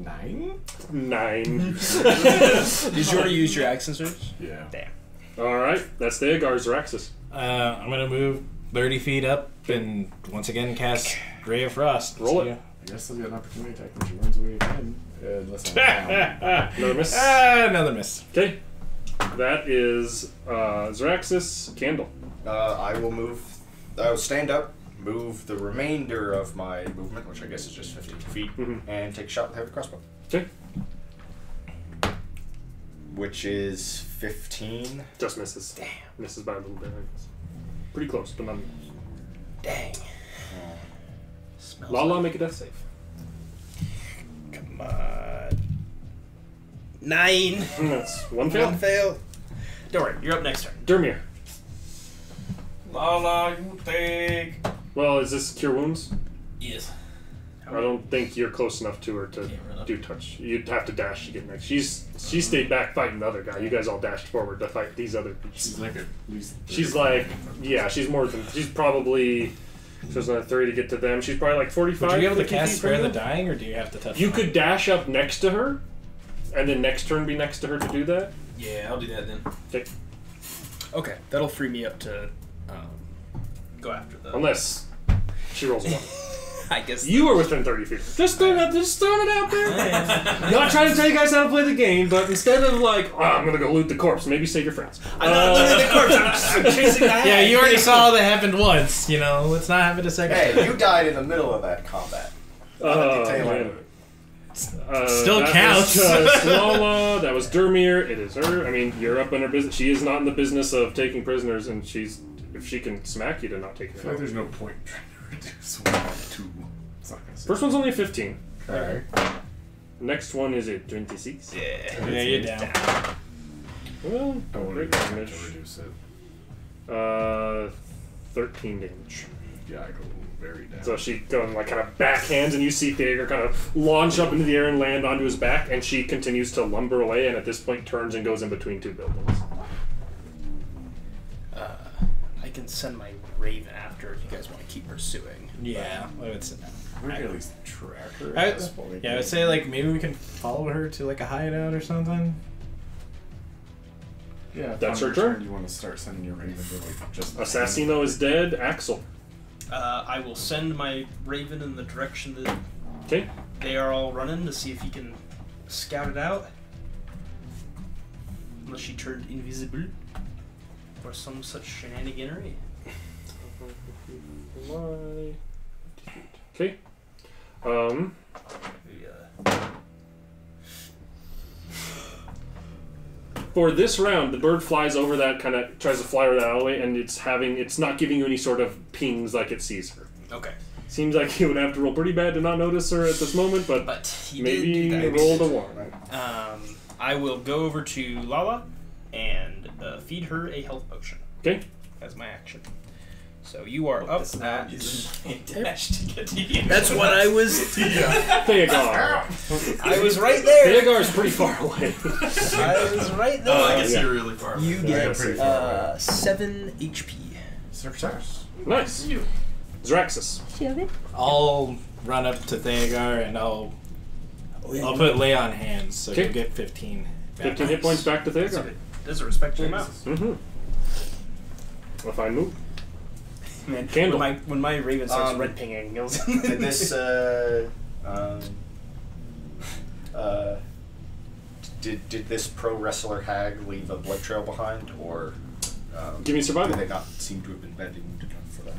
[SPEAKER 6] 9?
[SPEAKER 1] 9.
[SPEAKER 8] Did you already use your accent surge?
[SPEAKER 6] Yeah.
[SPEAKER 8] Damn.
[SPEAKER 1] Alright, that's Theogar's Raxus.
[SPEAKER 10] I'm gonna move 30 feet up and once again cast Ray of Frost.
[SPEAKER 1] Roll it.
[SPEAKER 6] I guess I'll get an opportunity attack when she runs away again. Unless I'm down.
[SPEAKER 1] Another miss.
[SPEAKER 10] Another miss.
[SPEAKER 1] Okay. That is Zraxus Candle.
[SPEAKER 2] I will move. I will stand up, move the remainder of my movement, which I guess is just 15 feet, and take a shot with heavy crossbow.
[SPEAKER 1] Okay.
[SPEAKER 2] Which is 15.
[SPEAKER 1] Just misses. Damn. Misses by a little bit, I guess. Pretty close, but not.
[SPEAKER 8] Dang.
[SPEAKER 1] Lala, make a death save.
[SPEAKER 8] Come on. 9.
[SPEAKER 1] That's one fail.
[SPEAKER 8] One fail. Don't worry, you're up next turn.
[SPEAKER 1] Dermir.
[SPEAKER 11] Lala, you take.
[SPEAKER 1] Well, is this Cure Wounds?
[SPEAKER 11] Yes.
[SPEAKER 1] I don't think you're close enough to her to do touch. You'd have to dash to get next. She stayed back fighting the other guy. You guys all dashed forward to fight these other people.
[SPEAKER 6] She's like at least.
[SPEAKER 1] She's like, yeah, she's more than. She's probably. So it's not 30 to get to them. She's probably like 45.
[SPEAKER 10] Would you be able to
[SPEAKER 1] 50
[SPEAKER 10] cast
[SPEAKER 1] feet
[SPEAKER 10] Spare
[SPEAKER 1] from
[SPEAKER 10] the
[SPEAKER 1] them?
[SPEAKER 10] Dying, or do you have to touch
[SPEAKER 1] You
[SPEAKER 10] them?
[SPEAKER 1] could dash up next to her, and then next turn be next to her to do that.
[SPEAKER 3] Yeah, I'll do that then.
[SPEAKER 1] Okay.
[SPEAKER 8] Okay, that'll free me up to go after the.
[SPEAKER 1] Unless she rolls a 1.
[SPEAKER 8] I guess
[SPEAKER 1] You were within 30 feet. Just throwing it out there. Not trying to tell you guys how to play the game, but instead of like, oh, I'm gonna go loot the corpse, maybe save your friends.
[SPEAKER 8] I'm not looting the corpse. I'm chasing the hag.
[SPEAKER 10] Yeah, you already saw that happened once. You know, let's not have it a second.
[SPEAKER 2] Hey, you died in the middle of that combat.
[SPEAKER 1] Oh,
[SPEAKER 2] Tail
[SPEAKER 1] man.
[SPEAKER 2] end of it.
[SPEAKER 10] Still
[SPEAKER 1] that
[SPEAKER 10] counts.
[SPEAKER 1] Was, Lala, that was Dermir. It is her. I mean, you're up in her business. She is not in the business of taking prisoners, and if she can smack you to not take
[SPEAKER 6] I
[SPEAKER 1] her.
[SPEAKER 6] feel like there's no point in trying to reduce one to 2. It's not gonna
[SPEAKER 1] First one's only 15.
[SPEAKER 6] Alright.
[SPEAKER 1] Next one is a 26.
[SPEAKER 8] Yeah.
[SPEAKER 10] Yeah, you're down.
[SPEAKER 1] Well,
[SPEAKER 6] I want
[SPEAKER 1] great
[SPEAKER 6] to
[SPEAKER 1] damage.
[SPEAKER 6] reduce it.
[SPEAKER 1] 13 damage.
[SPEAKER 6] Yeah, I go very down.
[SPEAKER 1] So she going like kind of backhands, and you see Theager kind of launch up into the air and land onto his back, and she continues to lumber away, and at this point turns and goes in between 2 buildings.
[SPEAKER 8] I can send my Raven after if you guys want to keep pursuing.
[SPEAKER 10] Yeah, I would say that.
[SPEAKER 6] We can at least track her
[SPEAKER 10] I,
[SPEAKER 6] at this point.
[SPEAKER 10] yeah, I would say like maybe we can follow her to like a hideout or something.
[SPEAKER 6] Yeah,
[SPEAKER 1] That's
[SPEAKER 6] on
[SPEAKER 1] her
[SPEAKER 6] your
[SPEAKER 1] turn?
[SPEAKER 6] You want to start sending your Raven to like just.
[SPEAKER 1] Assassino is dead. Axel.
[SPEAKER 8] I will send my Raven in the direction that
[SPEAKER 1] Okay.
[SPEAKER 8] they are all running to see if he can scout it out. Unless she turned invisible. Or some such shenaniganery.
[SPEAKER 1] Okay. For this round, the bird flies over that, kind of tries to fly over that alleyway, and it's not giving you any sort of pings like it sees her.
[SPEAKER 8] Okay.
[SPEAKER 1] Seems like you would have to roll pretty bad to not notice her at this moment, but
[SPEAKER 8] he
[SPEAKER 1] maybe
[SPEAKER 8] did do that.
[SPEAKER 1] rolled a 1.
[SPEAKER 8] I will go over to Lala and feed her a health potion.
[SPEAKER 1] Okay.
[SPEAKER 8] As my action. So you are up.
[SPEAKER 11] That is dash to get to you.
[SPEAKER 8] That's what I was.
[SPEAKER 1] Theogar.
[SPEAKER 8] I was right there.
[SPEAKER 1] Theogar is pretty far away.
[SPEAKER 8] I was right there.
[SPEAKER 11] Oh, I guess you're really far.
[SPEAKER 8] You get
[SPEAKER 6] pretty far
[SPEAKER 8] 7 HP.
[SPEAKER 6] Success.
[SPEAKER 1] Nice. Zraxus.
[SPEAKER 10] I'll run up to Theogar and I'll put lay on hands, so
[SPEAKER 1] Okay.
[SPEAKER 10] you'll get 15.
[SPEAKER 1] 15 hit points back to Theogar.
[SPEAKER 8] That's a respectful amount.
[SPEAKER 1] Mm-hmm. A fine move.
[SPEAKER 8] Man,
[SPEAKER 1] Candle.
[SPEAKER 8] when my Raven starts red pinging,
[SPEAKER 2] Did this did this pro wrestler hag leave a blood trail behind, or
[SPEAKER 1] Give me survival.
[SPEAKER 2] do they not seem to have been badly wounded enough for that?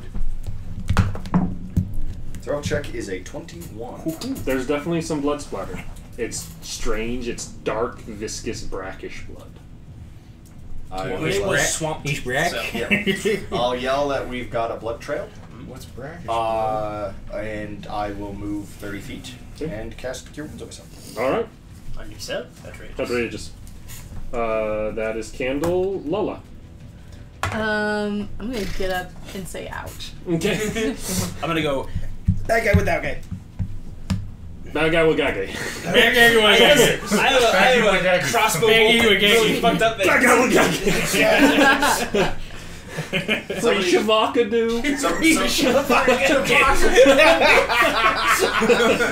[SPEAKER 2] Throw check is a 21.
[SPEAKER 1] There's definitely some blood splatter. It's strange. It's dark, viscous, brackish blood.
[SPEAKER 8] It was Swampteeth.
[SPEAKER 10] Each brack?
[SPEAKER 8] So.
[SPEAKER 2] Yeah. I'll yell that we've got a blood trail.
[SPEAKER 6] What's brackish?
[SPEAKER 2] And I will move 30 feet and cast Cure Wounds on myself.
[SPEAKER 1] All right.
[SPEAKER 8] On yourself? That's right.
[SPEAKER 1] Outrageous. That is Candle Lala.
[SPEAKER 5] I'm gonna get up and say ouch.
[SPEAKER 1] Okay.
[SPEAKER 8] I'm gonna go. That guy with that guy.
[SPEAKER 1] Bad guy with Gage.
[SPEAKER 8] I have a crossbow bolt really fucked up.
[SPEAKER 1] Bad guy with Gage. Free Shavakadu.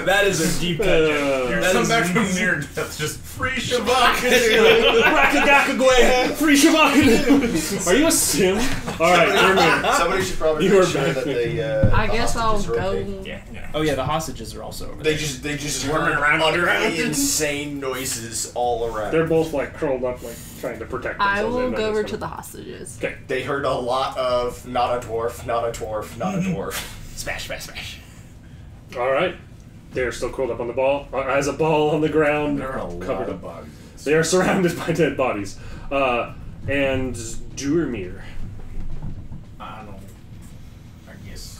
[SPEAKER 3] That is a deep cut.
[SPEAKER 6] Come back from near death, just free Shavakadu.
[SPEAKER 1] Rakagakagwe. Free Shavakadu. Are you a sim? Alright, you're me.
[SPEAKER 2] Somebody should probably
[SPEAKER 1] You
[SPEAKER 2] make
[SPEAKER 1] are
[SPEAKER 2] sure
[SPEAKER 1] back.
[SPEAKER 2] that they.
[SPEAKER 5] I guess I'll
[SPEAKER 2] hostages are
[SPEAKER 5] go.
[SPEAKER 2] okay.
[SPEAKER 3] Oh yeah, the hostages are also over
[SPEAKER 2] They
[SPEAKER 3] there.
[SPEAKER 2] just
[SPEAKER 3] running
[SPEAKER 2] heard
[SPEAKER 3] around
[SPEAKER 2] utterly insane noises all around.
[SPEAKER 1] They're both like curled up, like trying to protect themselves.
[SPEAKER 5] I will
[SPEAKER 1] and
[SPEAKER 5] go over
[SPEAKER 1] others
[SPEAKER 5] to
[SPEAKER 1] gonna-
[SPEAKER 5] the hostages.
[SPEAKER 1] Okay.
[SPEAKER 2] They heard a lot of not a dwarf, not a dwarf, not a dwarf.
[SPEAKER 3] Smash, smash, smash.
[SPEAKER 1] Alright. They're still curled up on the ball. As a ball on the ground.
[SPEAKER 6] There are a lot
[SPEAKER 1] covered
[SPEAKER 6] of
[SPEAKER 1] up.
[SPEAKER 6] bodies.
[SPEAKER 1] They are surrounded by dead bodies. And Durmir.
[SPEAKER 11] I don't know. I guess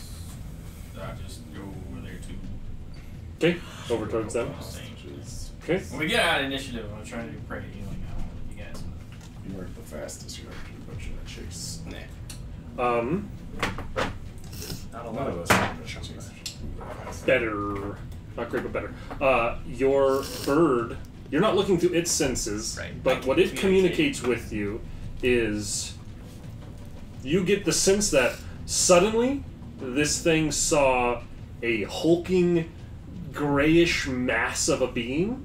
[SPEAKER 11] I just go over there too.
[SPEAKER 1] Okay. Over towards them. Okay.
[SPEAKER 11] When we get out of initiative, I'm trying to do prey healing now. You guys know.
[SPEAKER 6] You weren't the fastest. You actually a bunch of that chase.
[SPEAKER 11] Not a
[SPEAKER 6] None
[SPEAKER 11] lot
[SPEAKER 6] of
[SPEAKER 11] of
[SPEAKER 6] us are the chase.
[SPEAKER 1] Better. Not great, but better. Your bird, you're not looking through its senses,
[SPEAKER 3] Right.
[SPEAKER 1] but what it communicates with you is you get the sense that suddenly this thing saw a hulking, grayish mass of a being,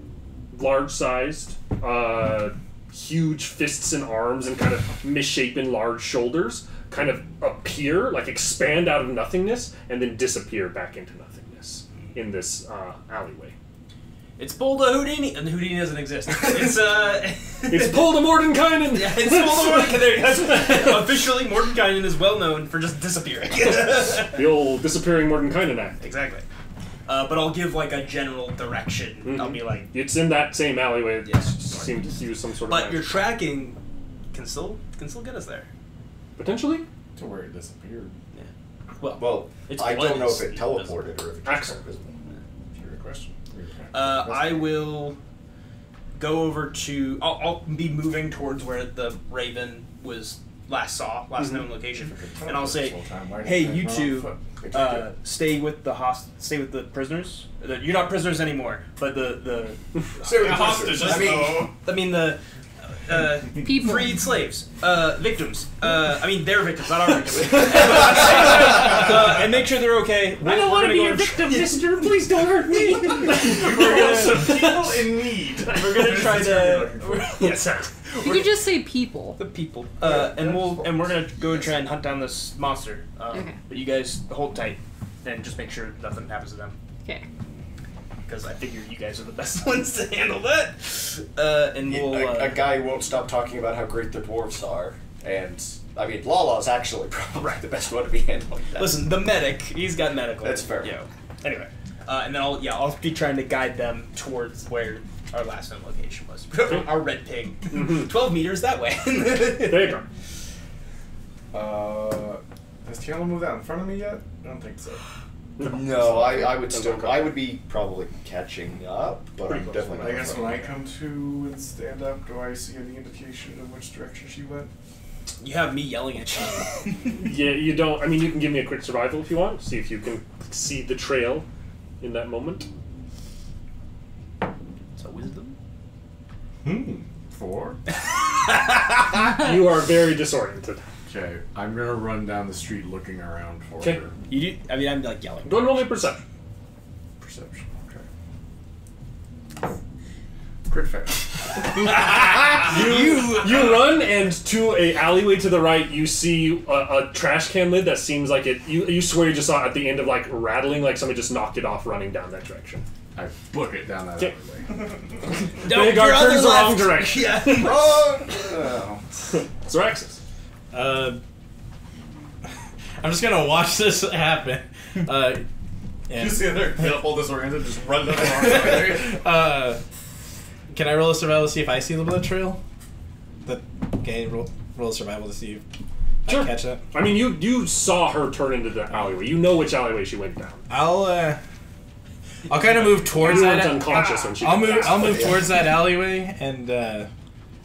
[SPEAKER 1] large-sized, huge fists and arms and kind of misshapen large shoulders, kind of appear, like expand out of nothingness, and then disappear back into nothingness in this alleyway.
[SPEAKER 3] It's pulled a Houdini, and Houdini doesn't exist. It's
[SPEAKER 1] It's pulled a Mordenkainen!
[SPEAKER 3] Yeah, it's pulled a Mordenkainen. Officially, Mordenkainen is well known for just disappearing.
[SPEAKER 1] The old disappearing Mordenkainen act.
[SPEAKER 3] Exactly. But I'll give like a general direction.
[SPEAKER 1] Mhm.
[SPEAKER 3] I'll be like,
[SPEAKER 1] It's in that same alleyway. It
[SPEAKER 3] Yes.
[SPEAKER 1] seemed to use some sort of
[SPEAKER 3] but
[SPEAKER 1] magic.
[SPEAKER 3] your tracking can still get us there.
[SPEAKER 1] Potentially?
[SPEAKER 6] To where it disappeared.
[SPEAKER 2] Well,
[SPEAKER 3] It's
[SPEAKER 2] I don't know if it
[SPEAKER 3] invisible.
[SPEAKER 2] teleported or if it just
[SPEAKER 1] Excellent.
[SPEAKER 2] went invisible.
[SPEAKER 6] Good question.
[SPEAKER 3] I will go over to. I'll be moving towards where the Raven was last known location, and I'll say, "Hey, you two, stay with the stay with the prisoners. You're not prisoners anymore, but the
[SPEAKER 11] hostages.
[SPEAKER 3] I mean the
[SPEAKER 5] People.
[SPEAKER 3] freed slaves, victims. I mean they're victims, not our victims. And make sure they're okay.
[SPEAKER 1] I don't want to be your victim, mister. Please don't hurt me.
[SPEAKER 11] People in need.
[SPEAKER 3] We're gonna try to. Yes,
[SPEAKER 5] You could just say people.
[SPEAKER 3] the people, and we're gonna go and try and hunt down this monster.
[SPEAKER 5] Okay.
[SPEAKER 3] But you guys hold tight, and just make sure nothing happens to them,
[SPEAKER 5] Okay.
[SPEAKER 3] because I figure you guys are the best ones to handle that. And we'll.
[SPEAKER 2] A guy won't stop talking about how great the dwarves are, and I mean, Lala's actually probably the best one to be handling that.
[SPEAKER 3] Listen, the medic, he's got medical.
[SPEAKER 2] That's fair.
[SPEAKER 3] Yeah. Anyway, and then I'll be trying to guide them towards where our last known location was. Our red pig. 12 meters that way.
[SPEAKER 1] There you go.
[SPEAKER 6] Has Tiana moved out in front of me yet? I don't think so.
[SPEAKER 2] No, I would still.
[SPEAKER 1] Okay.
[SPEAKER 2] I would be probably catching up, but I'm definitely not.
[SPEAKER 6] I guess
[SPEAKER 2] in
[SPEAKER 6] when I
[SPEAKER 2] front
[SPEAKER 6] come to and stand up, do I see any indication of which direction she went?
[SPEAKER 3] You have me yelling at you.
[SPEAKER 1] Yeah, you don't. I mean, you can give me a quick survival if you want. See if you can see the trail in that moment.
[SPEAKER 3] So wisdom.
[SPEAKER 6] 4?
[SPEAKER 1] You are very disoriented.
[SPEAKER 6] Okay, I'm gonna run down the street looking around for
[SPEAKER 1] Okay.
[SPEAKER 6] her.
[SPEAKER 3] You do. I mean, I'm like yelling.
[SPEAKER 1] Go and roll me a perception.
[SPEAKER 6] Perception. Okay. Crit fail.
[SPEAKER 1] You run, and to a alleyway to the right, you see a trash can lid that seems like it. You swear you just saw it at the end of like rattling, like somebody just knocked it off running down that direction.
[SPEAKER 6] I book it down that
[SPEAKER 1] Okay.
[SPEAKER 6] alleyway.
[SPEAKER 1] Vanguard
[SPEAKER 3] your
[SPEAKER 1] turns
[SPEAKER 3] other
[SPEAKER 1] the wrong
[SPEAKER 3] left.
[SPEAKER 1] direction.
[SPEAKER 3] Yeah.
[SPEAKER 2] Wrong. Oh.
[SPEAKER 1] Zoraxis.
[SPEAKER 10] I'm just gonna watch this happen. And,
[SPEAKER 6] stand there, get up all disoriented, just run down the wrong
[SPEAKER 10] can I roll a survival to see if I see the blood trail? Okay, roll a survival to see if
[SPEAKER 1] Sure.
[SPEAKER 10] I catch that.
[SPEAKER 1] I mean, you saw her turn into the alleyway. You know which alleyway she went down.
[SPEAKER 10] I'll kind of move towards
[SPEAKER 1] You
[SPEAKER 10] that.
[SPEAKER 1] weren't unconscious when she.
[SPEAKER 10] I'll
[SPEAKER 1] did
[SPEAKER 10] move.
[SPEAKER 1] that.
[SPEAKER 10] I'll move towards that alleyway and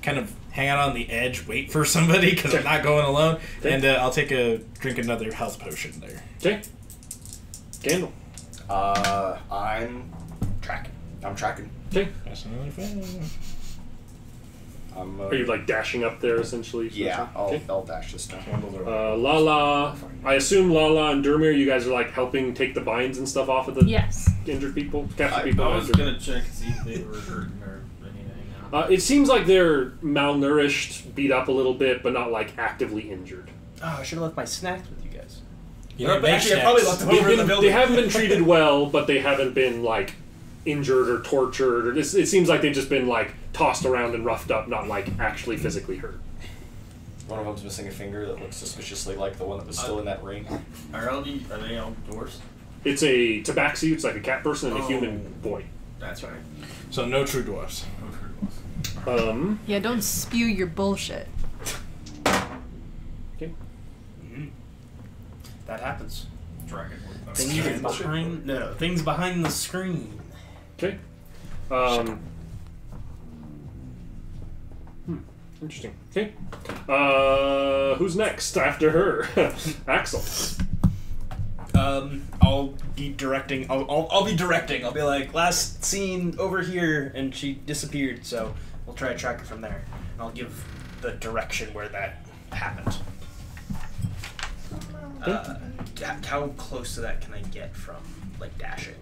[SPEAKER 10] kind of hang out on the edge, wait for somebody because I'm not going alone.
[SPEAKER 1] Okay.
[SPEAKER 10] And I'll drink another health potion there.
[SPEAKER 1] Okay. Candle.
[SPEAKER 2] I'm tracking. I'm tracking.
[SPEAKER 1] Okay.
[SPEAKER 10] That's another
[SPEAKER 1] Are you like dashing up there essentially?
[SPEAKER 2] Yeah, I'll dash this time.
[SPEAKER 1] Lala, I assume Lala and Dermir, you guys are like helping take the binds and stuff off of the injured people, captured people.
[SPEAKER 11] I was gonna check and see if they were hurting or anything.
[SPEAKER 1] It seems like they're malnourished, beat up a little bit, but not like actively injured.
[SPEAKER 8] Oh, I should have left my snacks with you guys.
[SPEAKER 3] Actually, I probably left them over in the building.
[SPEAKER 1] They haven't been treated well, but they haven't been like injured or tortured. Or it seems like they've just been like tossed around and roughed up, not like actually physically hurt.
[SPEAKER 2] One of them's missing a finger that looks suspiciously like the one that was still in that ring.
[SPEAKER 11] Are they all dwarves?
[SPEAKER 1] It's a tabaxi. It's like a cat person and a human boy.
[SPEAKER 11] That's right.
[SPEAKER 10] So no true dwarfs.
[SPEAKER 5] Yeah, don't spew your bullshit.
[SPEAKER 1] Okay.
[SPEAKER 3] That happens.
[SPEAKER 11] Dragon.
[SPEAKER 3] Things behind things behind the screen.
[SPEAKER 1] Okay. Interesting. Okay. Who's next after her? Axel.
[SPEAKER 8] I'll be directing. I'll be directing. I'll be like, last scene over here, and she disappeared. So we'll try to track her from there. And I'll give the direction where that happened. How close to that can I get from like dashing?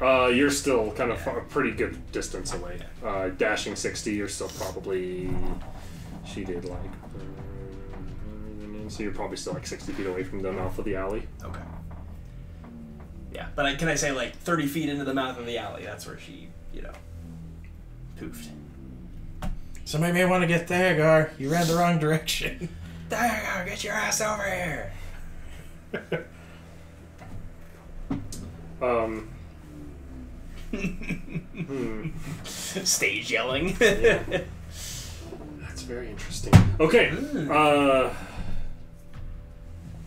[SPEAKER 1] You're still kind of a pretty good distance away. Dashing 60, you're still probably. She did like. So you're probably still like 60 feet away from the mouth of the alley.
[SPEAKER 8] Okay. Yeah, but can I say like 30 feet into the mouth of the alley? That's where she, poofed.
[SPEAKER 10] Somebody may want to get Theogar. You ran the wrong direction.
[SPEAKER 8] Theogar, get your ass over here! Stage yelling.
[SPEAKER 1] Yeah. That's very interesting. Okay.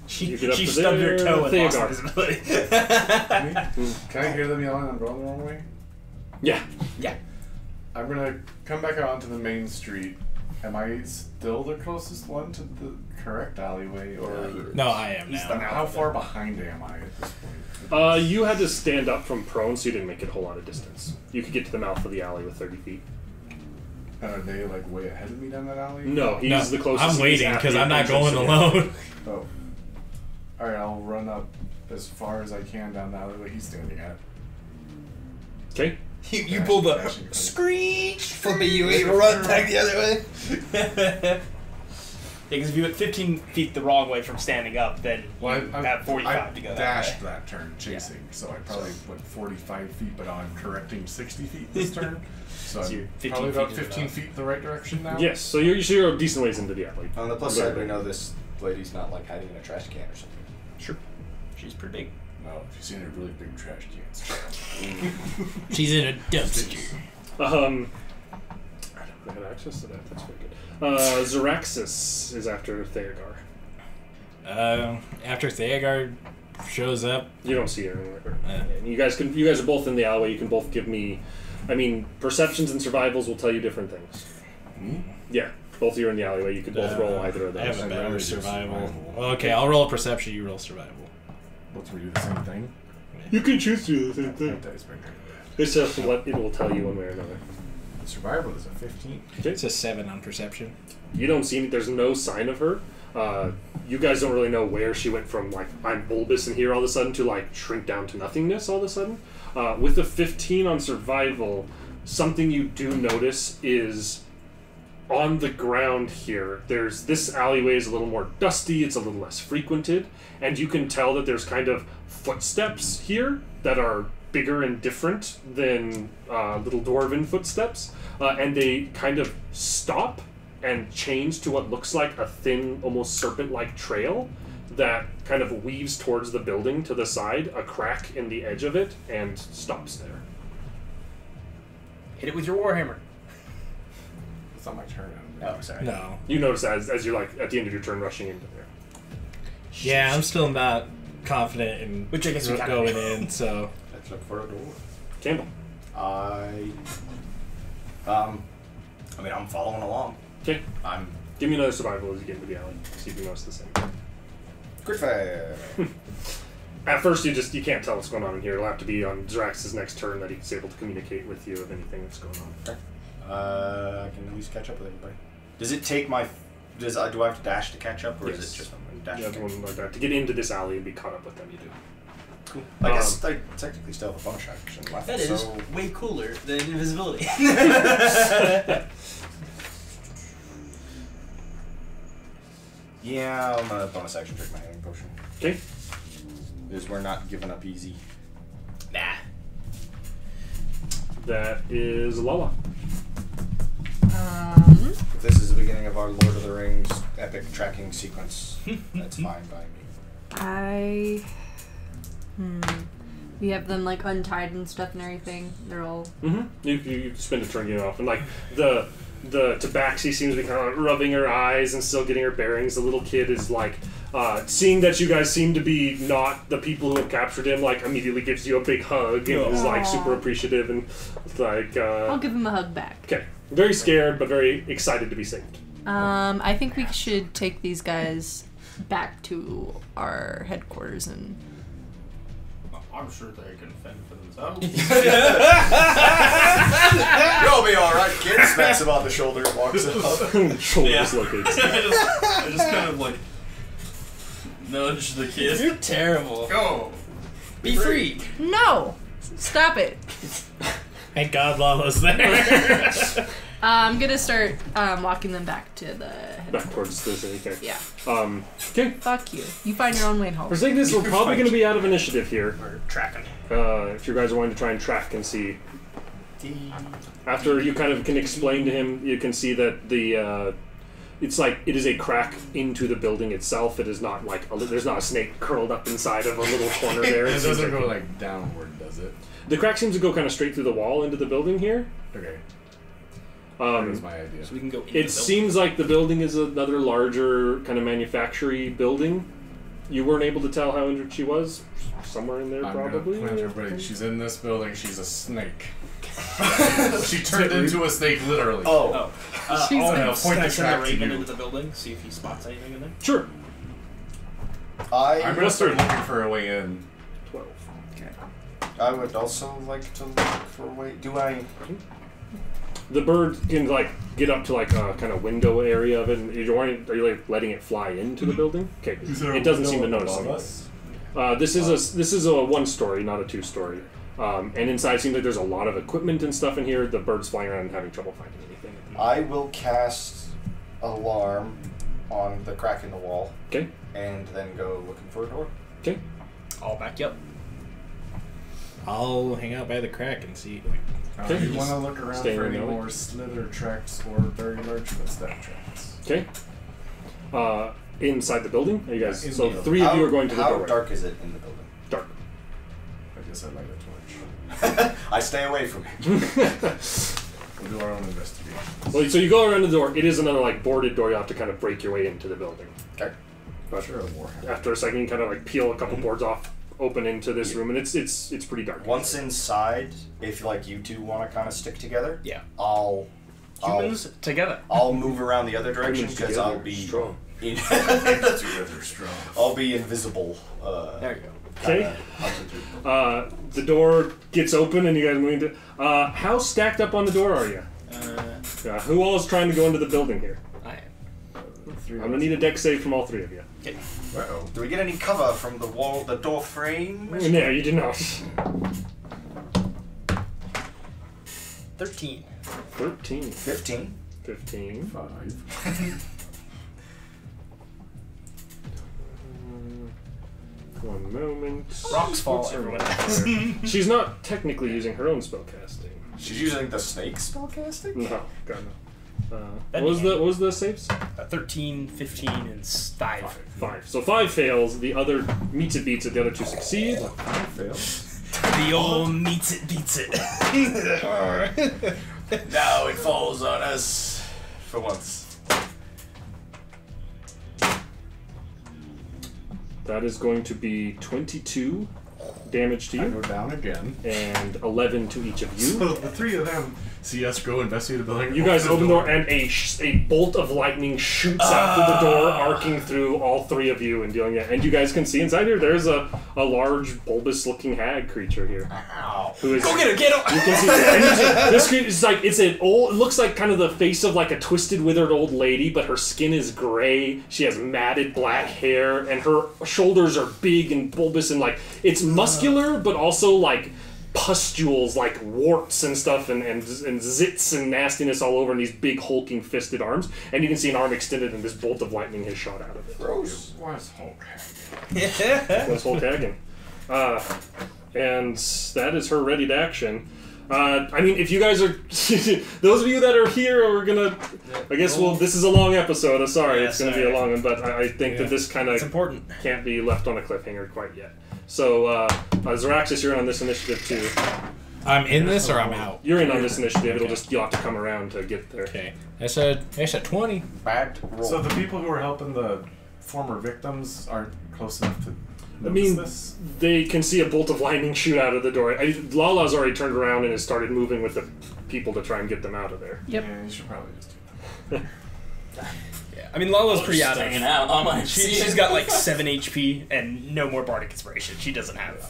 [SPEAKER 8] She stubbed her toe and lost visibility.
[SPEAKER 6] Can I hear them yelling I'm going the wrong way?
[SPEAKER 1] Yeah.
[SPEAKER 8] Yeah.
[SPEAKER 6] I'm gonna come back out onto the main street. Am I still the closest one to the correct alleyway, or
[SPEAKER 10] no? I am now.
[SPEAKER 6] How far behind am I at this point?
[SPEAKER 1] You had to stand up from prone, so you didn't make it a whole lot of distance. You could get to the mouth of the alley with 30 feet.
[SPEAKER 6] And are they like way ahead of me down that alley?
[SPEAKER 1] No, he's the closest.
[SPEAKER 10] I'm waiting because I'm not going alone.
[SPEAKER 6] Oh. Alright, I'll run up as far as I can down the alleyway he's standing at.
[SPEAKER 1] Okay.
[SPEAKER 8] You pull the screech, flip a U8, run back the other way. Yeah, because if you went 15 feet the wrong way from standing up, then you have 45 to go.
[SPEAKER 6] I dashed that turn chasing, so I probably went 45 feet, but I'm correcting 60 feet this turn. So I'm probably about 15 feet the right direction now.
[SPEAKER 1] Yes, so you're a decent ways into the alley.
[SPEAKER 2] On the plus side, we know this lady's not like hiding in a trash can or something.
[SPEAKER 8] Sure. She's pretty big.
[SPEAKER 6] Well, if you've seen her really big trash cans.
[SPEAKER 10] She's in a dumpster.
[SPEAKER 1] I don't have access to that. That's very good. Zeraxis is after Theogar.
[SPEAKER 10] After Theogar shows up,
[SPEAKER 1] you don't see her anywhere. You guys are both in the alleyway. You can both give me. I mean, perceptions and survivals will tell you different things. Yeah, both of you are in the alleyway. You could both roll either of those.
[SPEAKER 10] I have a better survival. Well, okay, I'll roll perception. You roll survival.
[SPEAKER 6] Let's we do the same thing.
[SPEAKER 1] You can choose to do the same thing. It's just what it will tell you one way or another.
[SPEAKER 6] Survival is a 15.
[SPEAKER 1] Okay.
[SPEAKER 10] It's a 7 on perception.
[SPEAKER 1] You don't see any. There's no sign of her. You guys don't really know where she went from, like, I'm bulbous in here all of a sudden to, like, shrink down to nothingness all of a sudden. With a 15 on survival, something you do notice is on the ground here, this alleyway is a little more dusty, it's a little less frequented, and you can tell that there's kind of footsteps here that are bigger and different than little dwarven footsteps, and they kind of stop and change to what looks like a thin, almost serpent-like trail that kind of weaves towards the building to the side, a crack in the edge of it, and stops there.
[SPEAKER 8] Hit it with your warhammer.
[SPEAKER 6] It's not my turn.
[SPEAKER 8] Oh, sorry.
[SPEAKER 10] No.
[SPEAKER 1] You notice as you're like at the end of your turn rushing into there.
[SPEAKER 10] Yeah, I'm still not confident in
[SPEAKER 8] which I guess we
[SPEAKER 10] going in, so
[SPEAKER 2] let's look for a door.
[SPEAKER 1] Campbell.
[SPEAKER 2] I'm following along.
[SPEAKER 1] Okay. Give me another survival as you get into the alley. See if you notice the same.
[SPEAKER 2] Crit fail.
[SPEAKER 1] At first, you can't tell what's going on in here. It'll have to be on Zerax's next turn that he's able to communicate with you of anything that's going on.
[SPEAKER 2] I can at least catch up with everybody. Does it take my... do I have to dash to catch up, or
[SPEAKER 1] Yes.
[SPEAKER 2] is it just dash?
[SPEAKER 1] You have one like that. To get into this alley and be caught up with them, you do.
[SPEAKER 2] Cool. I guess I technically still have a bonus action left.
[SPEAKER 8] That is
[SPEAKER 2] so...
[SPEAKER 8] way cooler than invisibility.
[SPEAKER 2] Yeah, I'm gonna bonus action drink my healing potion.
[SPEAKER 1] Okay.
[SPEAKER 2] Because we're not giving up easy.
[SPEAKER 8] Nah.
[SPEAKER 1] That is Lala.
[SPEAKER 2] If this is the beginning of our Lord of the Rings epic tracking sequence, that's fine by me.
[SPEAKER 5] We have them like untied and stuff and everything. They're all.
[SPEAKER 1] You spend a turn getting off, and like the Tabaxi seems to be kind of rubbing her eyes and still getting her bearings. The little kid is like, seeing that you guys seem to be not the people who have captured him, like immediately gives you a big hug and is like super appreciative and like.
[SPEAKER 5] I'll give him a hug back.
[SPEAKER 1] Okay, very scared but very excited to be saved.
[SPEAKER 5] I think we should take these guys back to our headquarters and.
[SPEAKER 11] I'm sure they can fend for themselves.
[SPEAKER 2] You'll be alright, kid. Smacks him on the shoulder and walks up.
[SPEAKER 1] Shoulders locates.
[SPEAKER 11] I just kind of like nudge the kid.
[SPEAKER 8] You're terrible.
[SPEAKER 11] Go.
[SPEAKER 8] Be free.
[SPEAKER 5] No! Stop it.
[SPEAKER 10] Thank God Lala's there.
[SPEAKER 5] I'm gonna start walking them back to the.
[SPEAKER 1] Back towards the city. Okay.
[SPEAKER 5] Yeah.
[SPEAKER 1] Okay.
[SPEAKER 5] Fuck you. You find your own way home.
[SPEAKER 1] For saying this, we're probably going to be out of initiative here.
[SPEAKER 8] We're tracking.
[SPEAKER 1] If you guys are wanting to try and track and see. After you kind of can explain to him, you can see that the it's like it is a crack into the building itself. It is not like there's not a snake curled up inside of a little corner there.
[SPEAKER 6] It doesn't go like downward, does it?
[SPEAKER 1] The crack seems to go kind of straight through the wall into the building here.
[SPEAKER 6] Okay. That was my idea.
[SPEAKER 8] So we can go.
[SPEAKER 1] It seems like the building is another larger kind of manufacturing building. You weren't able to tell how injured she was. Somewhere in there, probably.
[SPEAKER 6] Gonna everybody. She's in this building. She's a snake. She turned into a snake, literally.
[SPEAKER 2] Oh.
[SPEAKER 5] She's
[SPEAKER 6] I'll
[SPEAKER 8] Can
[SPEAKER 6] point
[SPEAKER 8] I
[SPEAKER 6] the
[SPEAKER 8] send
[SPEAKER 6] track
[SPEAKER 8] a
[SPEAKER 6] to
[SPEAKER 8] Raven
[SPEAKER 6] you.
[SPEAKER 8] into the building, see if he spots anything in there?
[SPEAKER 1] Sure.
[SPEAKER 6] I'm gonna start looking for a way in.
[SPEAKER 1] 12.
[SPEAKER 2] I would also like to look for a way. Do I?
[SPEAKER 1] The bird can like get up to like a kind of window area of it. And are you like letting it fly into the building? Okay. It doesn't seem to notice anything. This is a 1-story, not a 2-story. And inside seems like there's a lot of equipment and stuff in here. The bird's flying around and having trouble finding anything.
[SPEAKER 2] I will cast alarm on the crack in the wall.
[SPEAKER 1] Okay.
[SPEAKER 2] And then go looking for a door.
[SPEAKER 1] Okay.
[SPEAKER 8] I'll back you up.
[SPEAKER 10] I'll hang out by the crack and see.
[SPEAKER 6] Do you want to look around
[SPEAKER 1] Stay
[SPEAKER 6] for
[SPEAKER 1] in
[SPEAKER 6] any
[SPEAKER 1] the alley.
[SPEAKER 6] more slither tracks or very large footstep tracks?
[SPEAKER 1] Okay. Inside the building? Are you guys?
[SPEAKER 6] In
[SPEAKER 1] So
[SPEAKER 6] the
[SPEAKER 1] 3 of you are going to the
[SPEAKER 2] How
[SPEAKER 1] doorway.
[SPEAKER 2] dark is it in the building?
[SPEAKER 1] Dark.
[SPEAKER 6] I guess I'd like a torch.
[SPEAKER 2] I stay away from it.
[SPEAKER 6] We'll do our own investigation.
[SPEAKER 1] Well, so you go around the door. It is another like boarded door. You have to kind of break your way into the building.
[SPEAKER 2] Okay.
[SPEAKER 1] But
[SPEAKER 6] Sure, Warhammer.
[SPEAKER 1] after a second, you kind of like peel a couple boards off, open into this room, and it's pretty dark.
[SPEAKER 2] Once inside, if like you two want to kind of stick together,
[SPEAKER 8] Yeah.
[SPEAKER 3] Humans together.
[SPEAKER 2] I'll move around the other direction
[SPEAKER 1] Humans
[SPEAKER 2] because
[SPEAKER 1] together
[SPEAKER 2] I'll be
[SPEAKER 1] strong.
[SPEAKER 6] Together strong.
[SPEAKER 2] I'll be invisible.
[SPEAKER 3] There you go.
[SPEAKER 1] Okay. The door gets open, and you guys move into. How stacked up on the door are you? Who all is trying to go into the building here?
[SPEAKER 3] I am.
[SPEAKER 1] I'm gonna need a deck save from all 3 of you.
[SPEAKER 6] Uh-oh.
[SPEAKER 2] Do we get any cover from the wall, the door frame?
[SPEAKER 1] No, you did not.
[SPEAKER 8] 13.
[SPEAKER 1] 13.
[SPEAKER 2] 15.
[SPEAKER 1] 15.
[SPEAKER 6] 5.
[SPEAKER 1] One moment.
[SPEAKER 8] Rocks fall, everyone else.
[SPEAKER 1] She's not technically using her own spellcasting.
[SPEAKER 2] She's using the snake spellcasting?
[SPEAKER 1] No, God no.
[SPEAKER 8] That'd
[SPEAKER 1] What
[SPEAKER 8] be
[SPEAKER 1] was the saves?
[SPEAKER 8] 13, 15, and 5.
[SPEAKER 1] 5. So 5 fails. The other meets it, beats it. The other 2 succeed.
[SPEAKER 8] The old meets it, beats it.
[SPEAKER 2] Now it falls on us for once.
[SPEAKER 1] That is going to be 22 damage to
[SPEAKER 6] I
[SPEAKER 1] you,
[SPEAKER 6] go down again.
[SPEAKER 1] and 11 to each of you.
[SPEAKER 6] So the three of them see us go investigate the building.
[SPEAKER 1] You guys open the door, and a bolt of lightning shoots out through the door, arcing through all three of you and dealing it. And you guys can see inside here, there's a large, bulbous-looking hag creature here.
[SPEAKER 2] Ow.
[SPEAKER 1] Who is,
[SPEAKER 8] Go get her! Get her!
[SPEAKER 1] you can see this creature is like, it's an old, it looks like kind of the face of like a twisted, withered old lady, but her skin is gray. She has matted black hair, and her shoulders are big and bulbous, and like, it's muscular, but also like pustules, like warts and stuff, and zits and nastiness all over, and these big hulking fisted arms. And you can see an arm extended, and this bolt of lightning has shot out of it.
[SPEAKER 2] Gross.
[SPEAKER 6] Where's Hulk?
[SPEAKER 1] That's Hulk Hagen. And that is her ready to action. I mean, if you guys are, those of you that are here are gonna, I guess, well, this is a long episode. I'm sorry,
[SPEAKER 8] Yeah,
[SPEAKER 1] it's gonna be a long one, but I think
[SPEAKER 10] Yeah.
[SPEAKER 1] that this kind
[SPEAKER 8] It's
[SPEAKER 1] of
[SPEAKER 8] important.
[SPEAKER 1] can't be left on a cliffhanger quite yet. So, Zaraxis, you're on this initiative too.
[SPEAKER 10] I'm in this or I'm out?
[SPEAKER 1] You're in on this initiative. It'll just, you'll have to come around to get there.
[SPEAKER 10] Okay. I said 20.
[SPEAKER 2] Bad roll.
[SPEAKER 6] So the people who are helping the former victims aren't close enough to
[SPEAKER 1] I
[SPEAKER 6] notice
[SPEAKER 1] mean,
[SPEAKER 6] this?
[SPEAKER 1] they can see a bolt of lightning shoot out of the door. Lala's already turned around and has started moving with the people to try and get them out of there.
[SPEAKER 5] Yep.
[SPEAKER 6] Yeah, you should probably just do that.
[SPEAKER 8] Yeah, I mean, Lala's pretty out of
[SPEAKER 9] Hanging out on my
[SPEAKER 8] She's got like 7 HP and no more bardic inspiration. She doesn't have it.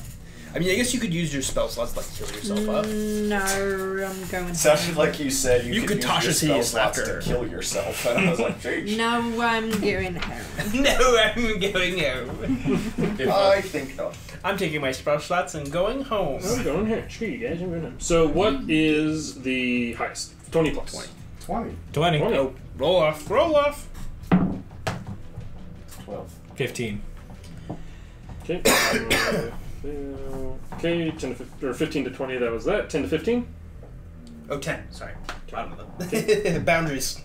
[SPEAKER 8] I mean, I guess you could use your spell slots to like heal yourself up.
[SPEAKER 5] No, I'm going.
[SPEAKER 2] Sounded like you said you could use your
[SPEAKER 8] Tasha's
[SPEAKER 2] spell
[SPEAKER 8] hideous
[SPEAKER 2] slots
[SPEAKER 8] laughter.
[SPEAKER 2] to kill yourself. And I was like, jeez.
[SPEAKER 5] No, I'm going home.
[SPEAKER 8] No, I'm going home.
[SPEAKER 2] I think not.
[SPEAKER 8] I'm taking my spell slots and going home.
[SPEAKER 1] Oh, we're going here. Screw you guys. I'm going home. So, what is the highest? 20 plus.
[SPEAKER 6] 20.
[SPEAKER 10] 20.
[SPEAKER 8] Oh, roll off. Roll off.
[SPEAKER 6] 12.
[SPEAKER 10] 15.
[SPEAKER 1] Okay. Okay, 10 to 15, or 15 to 20, that was that. 10 to 15?
[SPEAKER 8] Oh, 10. Sorry. I don't know. Boundaries.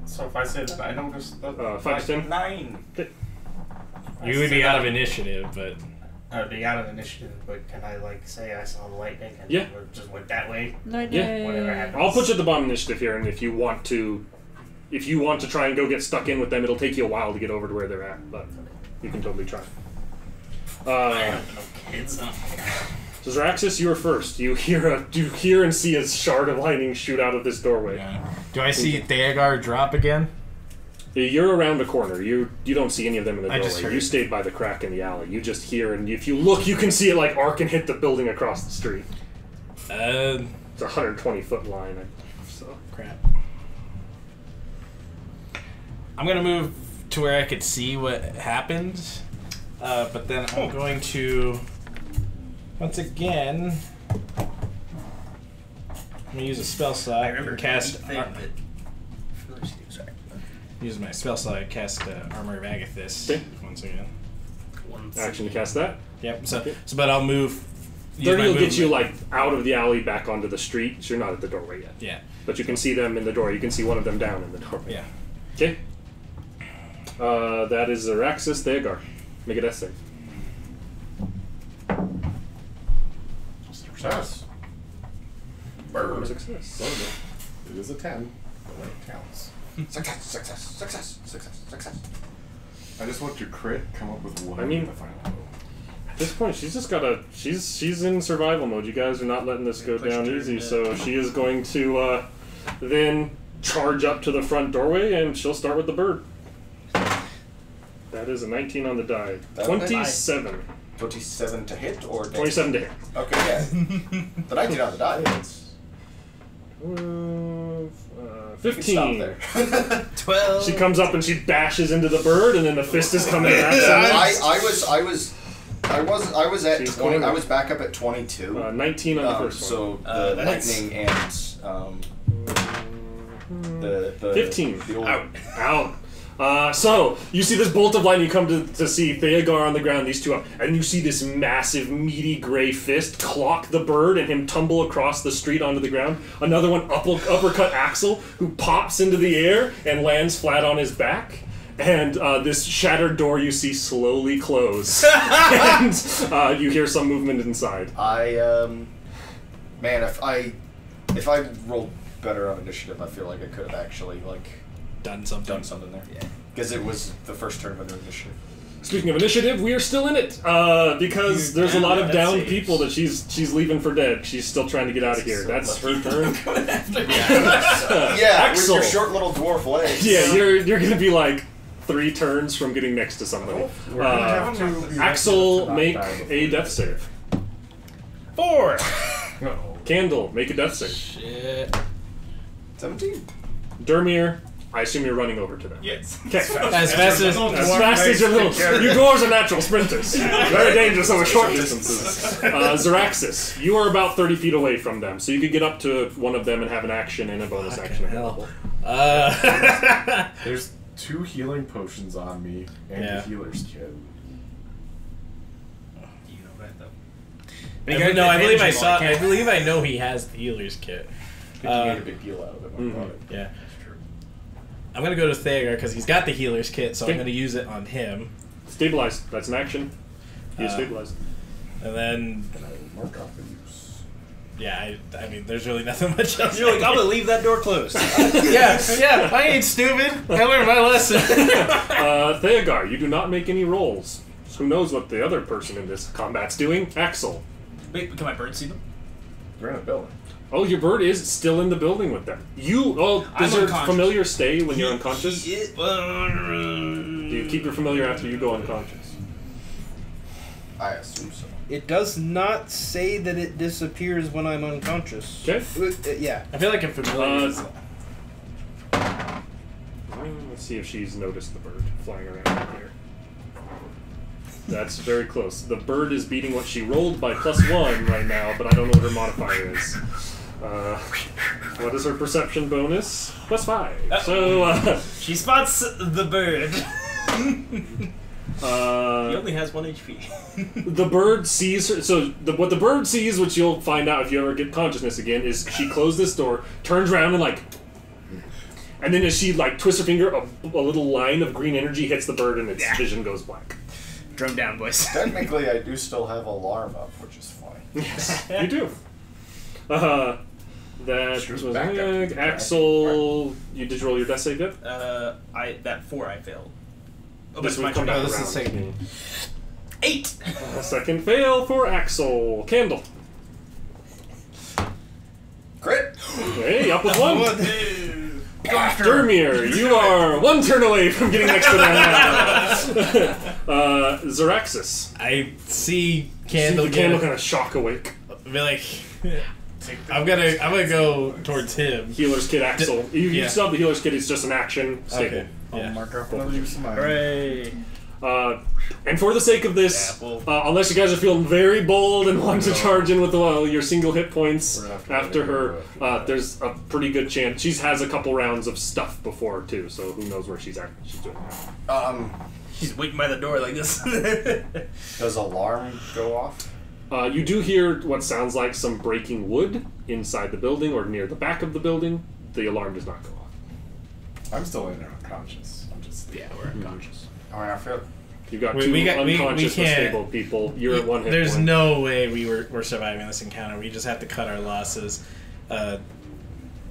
[SPEAKER 11] So if I said I don't just
[SPEAKER 1] 5 to 10?
[SPEAKER 2] 9.
[SPEAKER 10] You would be out of initiative, but
[SPEAKER 11] I'd be out of initiative, but can I like say I saw the lightning and
[SPEAKER 1] Yeah.
[SPEAKER 11] just went that way?
[SPEAKER 5] No,
[SPEAKER 1] Yeah.
[SPEAKER 11] Whatever happens.
[SPEAKER 1] I'll put you at the bottom initiative here, and if you want to try and go get stuck in with them, it'll take you a while to get over to where they're at, but you can totally try.
[SPEAKER 9] Kids.
[SPEAKER 1] So Zaraxis, you're first. You hear and see a shard of lightning shoot out of this doorway.
[SPEAKER 10] yeah. Do I see Theagar drop again?
[SPEAKER 1] You're around the corner. You don't see any of them in the
[SPEAKER 10] I just
[SPEAKER 1] doorway.
[SPEAKER 10] heard
[SPEAKER 1] You
[SPEAKER 10] it.
[SPEAKER 1] stayed by the crack in the alley. You just hear, and if you look, you can see it like arc and hit the building across the street. It's a 120-foot line. So
[SPEAKER 10] Crap. I'm gonna move to where I could see what happened, but then I'm going to once again. I'm gonna use a spell slot.
[SPEAKER 8] I remember
[SPEAKER 10] and cast.
[SPEAKER 8] thing that... Sorry.
[SPEAKER 10] Use my spell slot. Cast Armor of Agathis
[SPEAKER 1] Okay.
[SPEAKER 10] once again.
[SPEAKER 1] action to cast that.
[SPEAKER 10] Yep. So but I'll move. use
[SPEAKER 1] 30
[SPEAKER 10] my
[SPEAKER 1] will get you
[SPEAKER 10] movement.
[SPEAKER 1] like out of the alley back onto the street. So you're not at the doorway yet.
[SPEAKER 10] Yeah.
[SPEAKER 1] But you can see them in the door. You can see one of them down in the doorway.
[SPEAKER 10] Yeah.
[SPEAKER 1] Okay. That is Araxis Theagar. Make a death save.
[SPEAKER 6] Success.
[SPEAKER 1] Burn. Success.
[SPEAKER 6] It is a 10, but when it counts.
[SPEAKER 2] Success.
[SPEAKER 6] I just want to crit, come up with one
[SPEAKER 1] I mean-
[SPEAKER 6] in the final blow.
[SPEAKER 1] At this point, she's just gotta. She's in survival mode. You guys are not letting this go
[SPEAKER 11] Push
[SPEAKER 1] down
[SPEAKER 11] her,
[SPEAKER 1] easy.
[SPEAKER 11] yeah.
[SPEAKER 1] So she is going to then charge up to the front doorway, and she'll start with the bird. That is a 19 on the die.
[SPEAKER 2] That'll hit.
[SPEAKER 1] 27.
[SPEAKER 2] 27 to hit or
[SPEAKER 1] 27 to hit.
[SPEAKER 2] Okay, yeah. The 19 on the die. It's
[SPEAKER 1] 15.
[SPEAKER 2] there.
[SPEAKER 8] 12.
[SPEAKER 1] She comes up and she bashes into the bird, and then the fist is coming back.
[SPEAKER 2] I was at
[SPEAKER 1] She's
[SPEAKER 2] 20.
[SPEAKER 1] going
[SPEAKER 2] I was back up at 22.
[SPEAKER 1] 19 on the first one.
[SPEAKER 2] So the
[SPEAKER 8] that's-
[SPEAKER 2] lightning and the
[SPEAKER 1] 15.
[SPEAKER 2] The old,
[SPEAKER 1] Out. So, you see this bolt of lightning come to see Theagar on the ground, these two up, and you see this massive, meaty gray fist clock the bird and him tumble across the street onto the ground. Another one uppercut Axel, who pops into the air and lands flat on his back. And this shattered door you see slowly close. And you hear some movement inside.
[SPEAKER 2] Man, if I rolled better on initiative, I feel like I could have actually
[SPEAKER 10] Done something.
[SPEAKER 2] done something there. Yeah. Because it was the first turn of their initiative.
[SPEAKER 1] Speaking of initiative, we are still in it because there's a lot of downed people that she's leaving for dead. She's still trying to get out of here. That's her turn.
[SPEAKER 2] Yeah,
[SPEAKER 1] Axel.
[SPEAKER 2] with your short little dwarf legs.
[SPEAKER 1] Yeah, you're gonna be like 3 turns from getting next to somebody. Axel, make a death save.
[SPEAKER 10] 4.
[SPEAKER 1] Candle, make a death save.
[SPEAKER 10] Shit.
[SPEAKER 2] 17.
[SPEAKER 1] Dermir, I assume you're running over to them.
[SPEAKER 11] Yes.
[SPEAKER 1] Okay.
[SPEAKER 10] As fast as
[SPEAKER 1] your little. You dwarves are natural sprinters. Very dangerous over short distances. Zeraxis, you are about 30 feet away from them, so you could get up to one of them and have an action and a bonus action available.
[SPEAKER 6] There's 2 healing potions on me and a healer's kit.
[SPEAKER 8] You know that though.
[SPEAKER 10] I believe I saw. I believe I know he has the healer's kit.
[SPEAKER 6] He made a big deal out of it. When I bought it.
[SPEAKER 10] Yeah. I'm gonna go to Thagar because he's got the healer's kit, so I'm gonna use it on him.
[SPEAKER 1] Stabilized. That's an action. He is stabilized.
[SPEAKER 10] And then,
[SPEAKER 6] And I will mark off the use.
[SPEAKER 10] yeah, I mean, there's really nothing much else.
[SPEAKER 8] You're like, I'm gonna leave that door closed.
[SPEAKER 10] yeah, I ain't stupid. I learned my lesson.
[SPEAKER 1] Thagar, you do not make any rolls. Who knows what the other person in this combat's doing? Axel.
[SPEAKER 8] Wait, can my bird see them?
[SPEAKER 6] They're in a building.
[SPEAKER 1] Oh, your bird is still in the building with them. Does
[SPEAKER 8] I'm
[SPEAKER 1] your
[SPEAKER 8] unconscious.
[SPEAKER 1] familiar stay when you're unconscious?
[SPEAKER 8] Do
[SPEAKER 1] Do you keep your familiar after you go unconscious?
[SPEAKER 2] I assume so.
[SPEAKER 8] It does not say that it disappears when I'm unconscious.
[SPEAKER 1] Okay.
[SPEAKER 8] Yeah.
[SPEAKER 10] I feel like I'm familiar.
[SPEAKER 1] Let's see if she's noticed the bird flying around up here. That's very close. The bird is beating what she rolled by +1 right now, but I don't know what her modifier is. What is her perception bonus? +5. So,
[SPEAKER 8] She spots the bird. He
[SPEAKER 1] he
[SPEAKER 8] only has 1 HP.
[SPEAKER 1] the bird sees her. So, what the bird sees, which you'll find out if you ever get consciousness again, is she closed this door, turns around and and then as she twists her finger, a little line of green energy hits the bird and its vision goes black.
[SPEAKER 8] Drum down, boys.
[SPEAKER 2] Technically, I do still have alarm up, which is funny.
[SPEAKER 1] Yes, you do. That was
[SPEAKER 6] back up.
[SPEAKER 1] Axel. Did you roll your death save yet?
[SPEAKER 8] That 4 I failed. Oh,
[SPEAKER 1] This
[SPEAKER 8] but
[SPEAKER 1] would
[SPEAKER 8] my
[SPEAKER 1] come
[SPEAKER 8] turn.
[SPEAKER 1] back
[SPEAKER 10] this is
[SPEAKER 1] around.
[SPEAKER 10] second.
[SPEAKER 8] 8.
[SPEAKER 1] A second fail for Axel. Candle.
[SPEAKER 2] Crit!
[SPEAKER 1] Hey, up with 1. Dermir, you are 1 turn away from getting next to them now. Zeraxis.
[SPEAKER 10] I see
[SPEAKER 1] See
[SPEAKER 10] Candle.
[SPEAKER 1] the candle kind of shock awake.
[SPEAKER 10] Be like, I'm gonna go towards him.
[SPEAKER 1] Healer's kit, Axel. You
[SPEAKER 10] yeah.
[SPEAKER 1] still have the healer's kit. It's just an action. Stable.
[SPEAKER 10] Okay. Yeah.
[SPEAKER 6] Mark off another use of mine.
[SPEAKER 8] Hooray.
[SPEAKER 1] And for the sake of this, unless you guys are feeling very bold and want to charge in with your single hit points after her, there's a pretty good chance. She has a couple rounds of stuff before, too, so who knows where she's doing now.
[SPEAKER 8] She's waiting by the door like this.
[SPEAKER 2] Does alarm go off?
[SPEAKER 1] You do hear what sounds like some breaking wood inside the building or near the back of the building. The alarm does not go off.
[SPEAKER 6] I'm still in there unconscious. I'm just
[SPEAKER 10] We're unconscious.
[SPEAKER 2] I mean, I feel...
[SPEAKER 1] You've got
[SPEAKER 10] We
[SPEAKER 1] 2
[SPEAKER 10] can't-
[SPEAKER 1] unconscious disabled people. You're at 1 hit
[SPEAKER 10] There's
[SPEAKER 1] point.
[SPEAKER 10] no way we're surviving this encounter. We just have to cut our losses.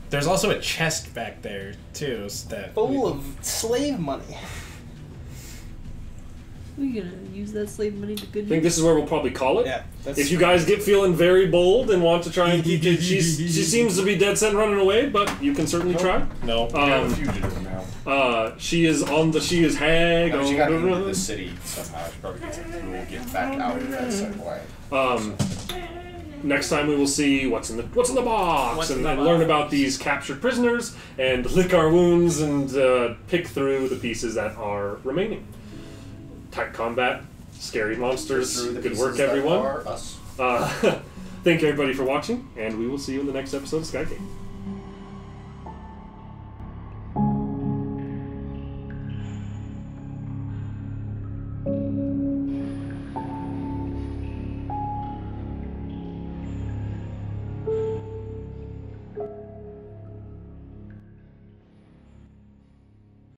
[SPEAKER 10] There's also a chest back there too,
[SPEAKER 8] Full of slave money.
[SPEAKER 5] We gonna use that slave money to good
[SPEAKER 1] I think this is where we'll probably call it.
[SPEAKER 8] Yeah.
[SPEAKER 1] If you guys get feeling very bold and want to try and keep it, she seems to be dead set and running away, but you can certainly try.
[SPEAKER 10] No.
[SPEAKER 6] we have a fugitive now.
[SPEAKER 1] She is hag.
[SPEAKER 2] No, she got into the city somehow. She probably will get back out that same way.
[SPEAKER 1] Next time we will see what's in the box and learn about these captured prisoners and lick our wounds and pick through the pieces that are remaining. Tight combat, scary monsters. Good work, everyone.
[SPEAKER 2] Us.
[SPEAKER 1] Thank you everybody for watching, and we will see you in the next episode of Skygate.